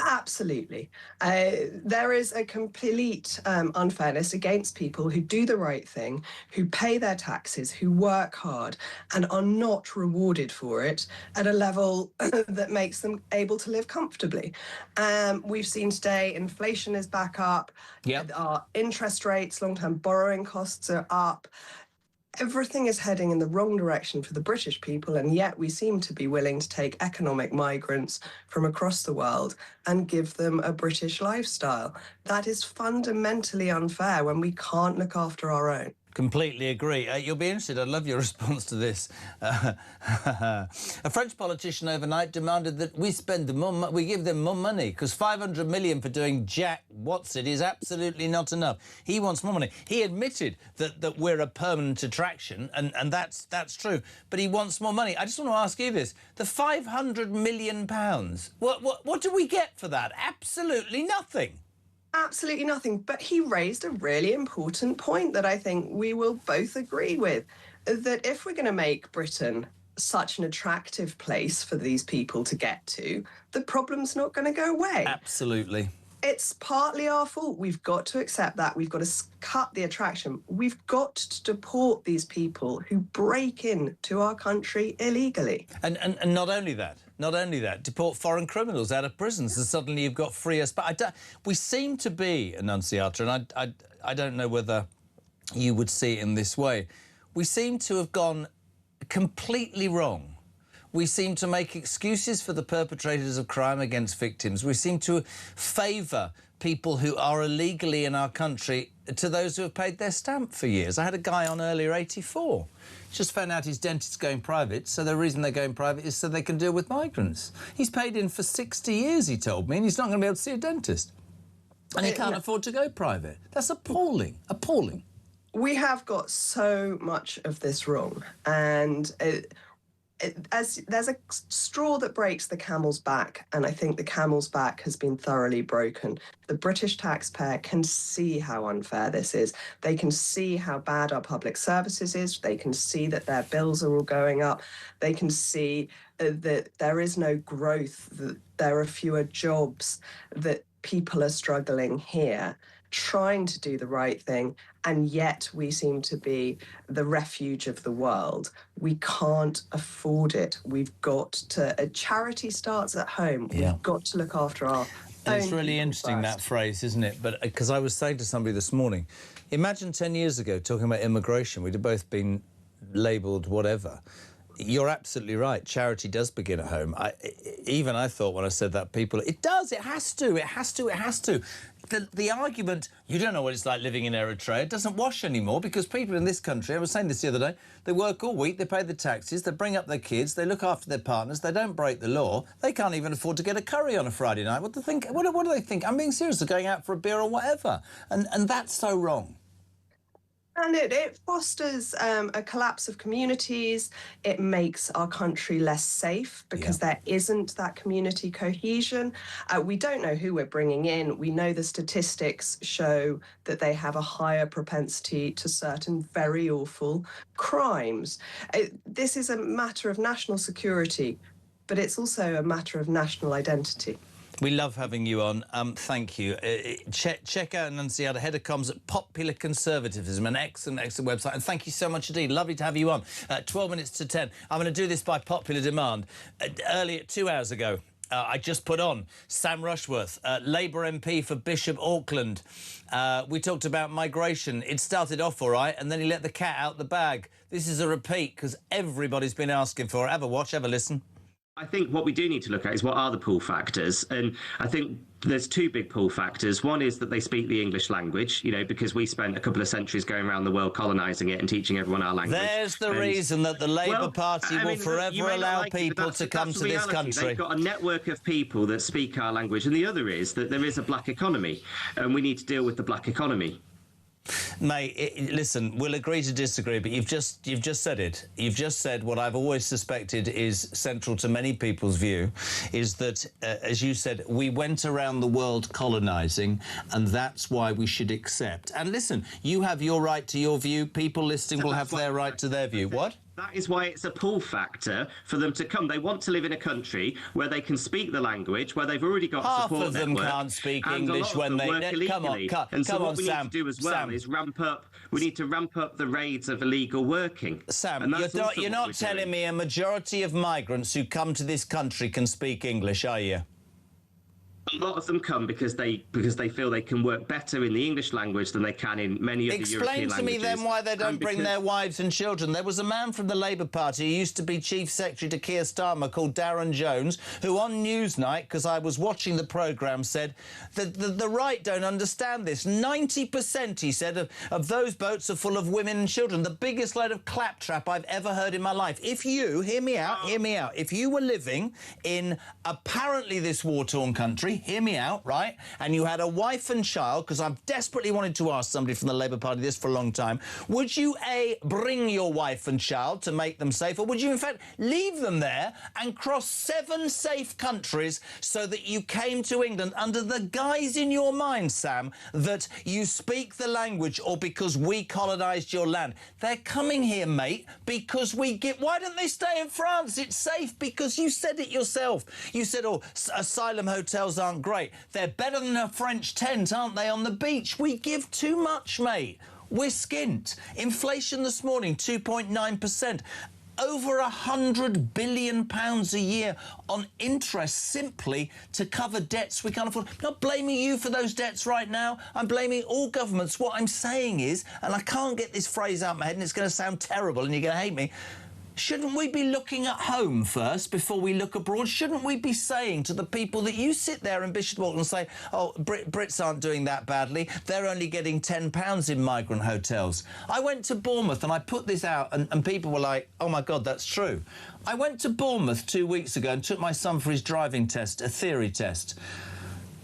Absolutely. There is a complete unfairness against people who do the right thing, who pay their taxes, who work hard and are not rewarded for it at a level that makes them able to live comfortably. We've seen today inflation is back up. Yep. Our interest rates, long-term borrowing costs are up. Everything is heading in the wrong direction for the British people, and yet we seem to be willing to take economic migrants from across the world and give them a British lifestyle. That is fundamentally unfair when we can't look after our own. Completely agree. You'll be interested. I'd love your response to this. A French politician overnight demanded that we spend more, we give them more money, because 500 million for doing Jack Watson is absolutely not enough. He wants more money. He admitted that we're a permanent attraction, and that's true. But he wants more money. I just want to ask you this: the 500 million pounds. What do we get for that? Absolutely nothing. Absolutely nothing. But he raised a really important point that I think we will both agree with, that if we're going to make Britain such an attractive place for these people to get to, the problem's not going to go away. Absolutely. It's partly our fault. We've got to accept that. We've got to cut the attraction. We've got to deport these people who break into our country illegally. And not only that, deport foreign criminals out of prisons, and suddenly you've got freer space. We seem to be, Annunciata, and I don't know whether you would see it in this way. we seem to have gone completely wrong. We seem to make excuses for the perpetrators of crime against victims. We seem to favour people who are illegally in our country to those who have paid their stamp for years. I had a guy on earlier, 84. Just found out his dentist's going private, so the reason they're going private is so they can deal with migrants. He's paid in for 60 years, he told me, and he's not going to be able to see a dentist. And he can't afford to go private. That's appalling, appalling. We have got so much of this wrong, and as there's a straw that breaks the camel's back, and I think the camel's back has been thoroughly broken. The British taxpayer can see how unfair this is. They can see how bad our public services is. They can see that their bills are all going up. They can see that there is no growth, that there are fewer jobs, that people are struggling here, trying to do the right thing, and yet we seem to be the refuge of the world. We can't afford it. We've got to... charity starts at home. Yeah. We've got to look after our And it's own really people interesting, first. that phrase, isn't it? But because I was saying to somebody this morning, imagine 10 years ago talking about immigration, we'd have both been labelled whatever. You're absolutely right. Charity does begin at home. I thought when I said that, people... It does. It has to. It has to. It has to. The argument, you don't know what it's like living in Eritrea, it doesn't wash anymore because people in this country, I was saying this the other day, they work all week, they pay the taxes, they bring up their kids, they look after their partners, they don't break the law, they can't even afford to get a curry on a Friday night. What do they think? I'm being serious. They're going out for a beer or whatever. And that's so wrong. And it fosters a collapse of communities. It makes our country less safe because there isn't that community cohesion. We don't know who we're bringing in. We know the statistics show that they have a higher propensity to certain very awful crimes. This is a matter of national security, but it's also a matter of national identity. We love having you on. Thank you. Check out Annunciata, head of comms at Popular Conservatism, an excellent website. And thank you so much indeed. Lovely to have you on. 12 minutes to 10. I'm going to do this by popular demand. Earlier, 2 hours ago, I just put on Sam Rushworth, Labour MP for Bishop Auckland. We talked about migration. It started off all right, and then he let the cat out the bag. This is a repeat because everybody's been asking for it. Have a watch, have a listen. I think what we do need to look at is what are the pull factors, and I think there's two big pull factors. One is that they speak the English language, you know, because we spent a couple of centuries going around the world colonising it and teaching everyone our language. There's the reason that the Labour Party will forever allow people to come to this country. They've got a network of people that speak our language, and the other is that there is a black economy, and we need to deal with the black economy. Mate, listen, we'll agree to disagree, but you've just said it. You've just said what I've always suspected is central to many people's view, is that, as you said, we went around the world colonising, and that's why we should accept. And listen, you have your right to your view. People listening will have their right to their view. What? That is why it's a pull factor for them to come. They want to live in a country where they can speak the language, where they've already got Half support of them network, can't speak and English a lot when of them they... work illegally. Come on, what we Sam. need to do as well is ramp up. We need to ramp up the raids of illegal working. Sam, you're not telling me a majority of migrants who come to this country can speak English, are you? A lot of them come because they feel they can work better in the English language than they can in many of the European languages. Explain to me then why they don't bring their wives and children. There was a man from the Labour Party who used to be Chief Secretary to Keir Starmer called Darren Jones, who on Newsnight, because I was watching the programme, said that the right don't understand this. 90%, he said, of those boats are full of women and children. The biggest load of claptrap I've ever heard in my life. If you, hear me out, if you were living in apparently this war-torn country, hear me out, right? And you had a wife and child, because I've desperately wanted to ask somebody from the Labour Party this for a long time, would you, A, bring your wife and child to make them safe, or would you, in fact, leave them there and cross 7 safe countries so that you came to England under the guise in your mind, Sam, that you speak the language or because we colonised your land? They're coming here, mate, because we get... Why don't they stay in France? It's safe because you said it yourself. You said, oh, asylum hotels aren't great. They're better than a French tent, aren't they, on the beach? We give too much, mate. We're skint. Inflation this morning, 2.9%. over £100 billion a year on interest simply to cover debts we can't afford. I'm not blaming you for those debts right now. I'm blaming all governments. What I'm saying is, and I can't get this phrase out of my head and it's going to sound terrible and you're going to hate me, shouldn't we be looking at home first before we look abroad? Shouldn't we be saying to the people that you sit there in Bishop Auckland and say, oh, Brits aren't doing that badly, they're only getting £10 in migrant hotels. I went to Bournemouth and I put this out and people were like, oh my God, that's true. I went to Bournemouth 2 weeks ago and took my son for his driving test, a theory test.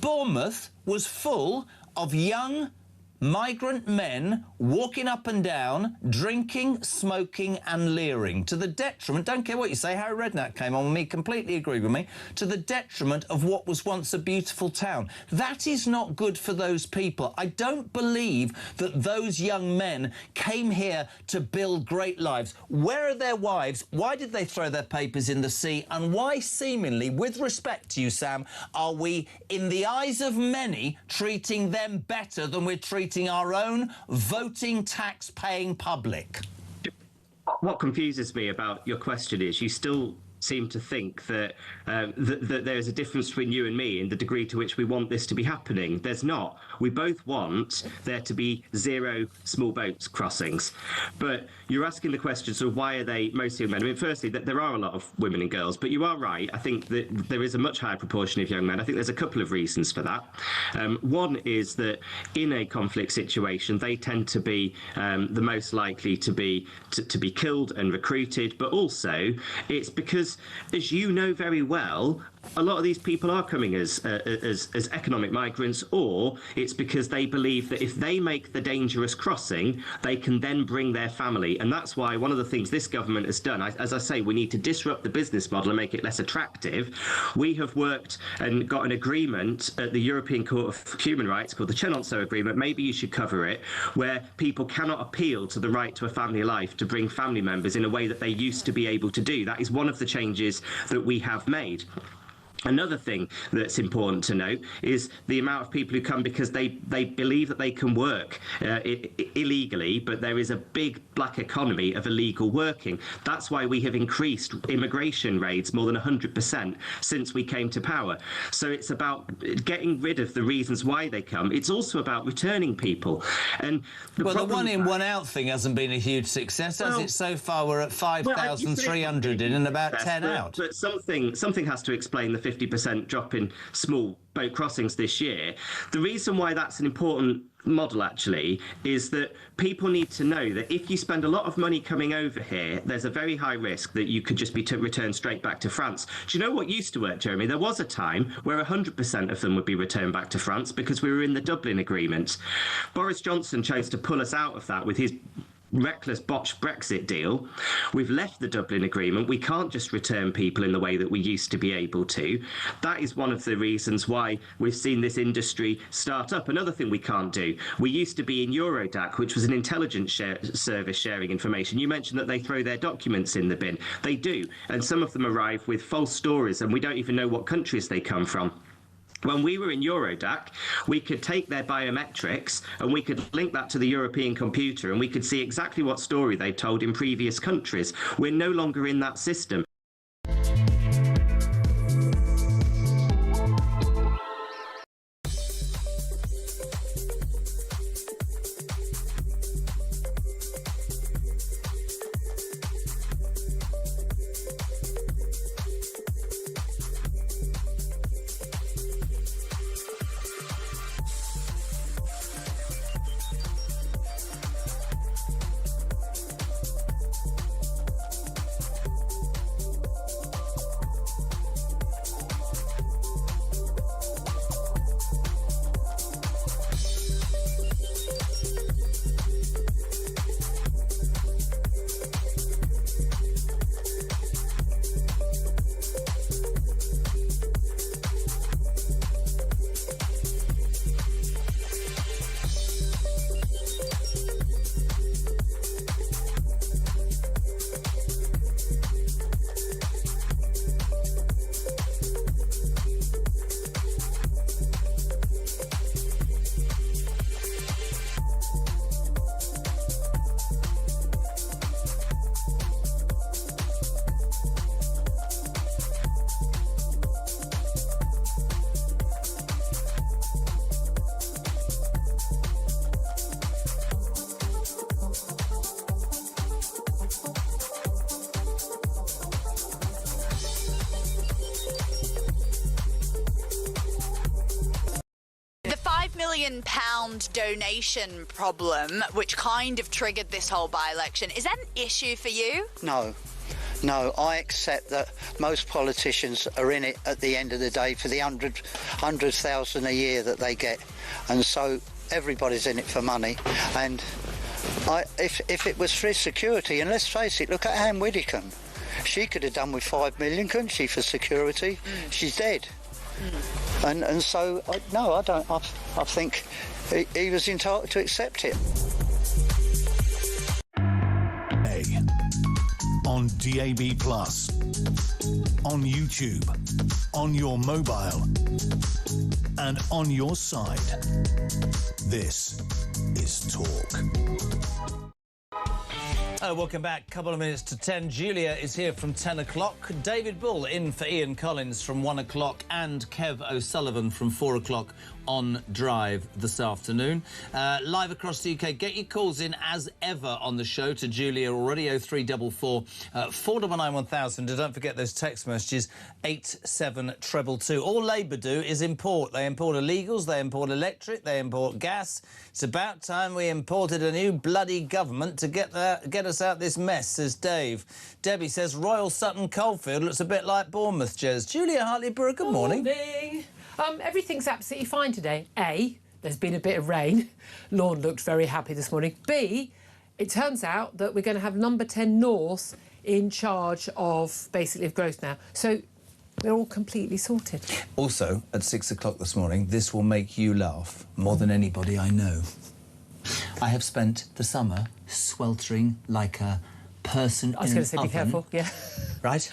Bournemouth was full of young migrant men walking up and down, drinking, smoking and leering, to the detriment, don't care what you say, Harry Redknapp came on with me, completely agreed with me, to the detriment of what was once a beautiful town. That is not good for those people. I don't believe that those young men came here to build great lives. Where are their wives? Why did they throw their papers in the sea? And why, seemingly, with respect to you, Sam, are we, in the eyes of many, treating them better than we're treating our own voting, tax-paying public? What confuses me about your question is you still seem to think that that there's a difference between you and me in the degree to which we want this to be happening. There's not. We both want there to be 0 small boats crossings. But you're asking the question, so why are they mostly men? I mean, firstly, that there are a lot of women and girls, but you are right. I think that there is a much higher proportion of young men. I think there's a couple of reasons for that. One is that in a conflict situation, they tend to be the most likely to be killed and recruited, but also it's because, as you know very well, a lot of these people are coming as economic migrants, or it's because they believe that if they make the dangerous crossing, they can then bring their family. And that's why one of the things this government has done, as I say, we need to disrupt the business model and make it less attractive. We have worked and got an agreement at the European Court of Human Rights called the Chenonceau Agreement, maybe you should cover it, where people cannot appeal to the right to a family life to bring family members in a way that they used to be able to do. That is one of the changes that we have made. Another thing that's important to note is the amount of people who come because they believe that they can work illegally, but there is a big black economy of illegal working. That's why we have increased immigration rates more than 100% since we came to power. So it's about getting rid of the reasons why they come. It's also about returning people. And the one in, one out thing hasn't been a huge success, has it? So far, we're at 5,300 in and about 10 out. But something has to explain the 50% drop in small boat crossings this year. The reason why that's an important model actually is that people need to know that if you spend a lot of money coming over here, there's a very high risk that you could just be returned straight back to France. Do you know what used to work, Jeremy? There was a time where 100% of them would be returned back to France because we were in the Dublin Agreement. Boris Johnson chose to pull us out of that with his reckless botched Brexit deal. We've left the Dublin Agreement. We can't just return people in the way that we used to be able to. That is one of the reasons why we've seen this industry start up. Another thing we can't do, we used to be in Eurodac, which was an intelligence service sharing information. You mentioned that they throw their documents in the bin. They do, and some of them arrive with false stories, and we don't even know what countries they come from. When we were in Eurodac, we could take their biometrics and we could link that to the European computer and we could see exactly what story they told in previous countries. We're no longer in that system. million donation problem, which kind of triggered this whole by-election, is that an issue for you? No. No, I accept that most politicians are in it at the end of the day for the 100,000 a year that they get. And so everybody's in it for money. And if it was for security, and let's face it, look at Anne Widdecombe. She could have done with 5 million, couldn't she, for security? She's dead. And so, no, I don't. I think he was entitled to accept it. On DAB+, on YouTube, on your mobile, and on your side. This is Talk. Welcome back. Couple of minutes to 10. Julia is here from 10 o'clock. David Bull in for Ian Collins from 1 o'clock and Kev O'Sullivan from 4 o'clock on Drive this afternoon. Live across the UK. Get your calls in as ever on the show to Julia already. 0344 499 1000. And don't forget those text messages 87222. All Labour do is import. They import illegals, they import electric, they import gas. It's about time we imported a new bloody government to get us out this mess, says Dave. Debbie says Royal Sutton Coldfield looks a bit like Bournemouth, Jez. Julia Hartley-Brewer, good morning. Everything's absolutely fine today. A, there's been a bit of rain. Lord looked very happy this morning. B, it turns out that we're going to have number 10 North in charge of basically of growth now. So we're all completely sorted. Also, at 6 o'clock this morning, this will make you laugh more than anybody I know. I have spent the summer sweltering like a person in an oven. I was going to say, be careful, yeah. Right?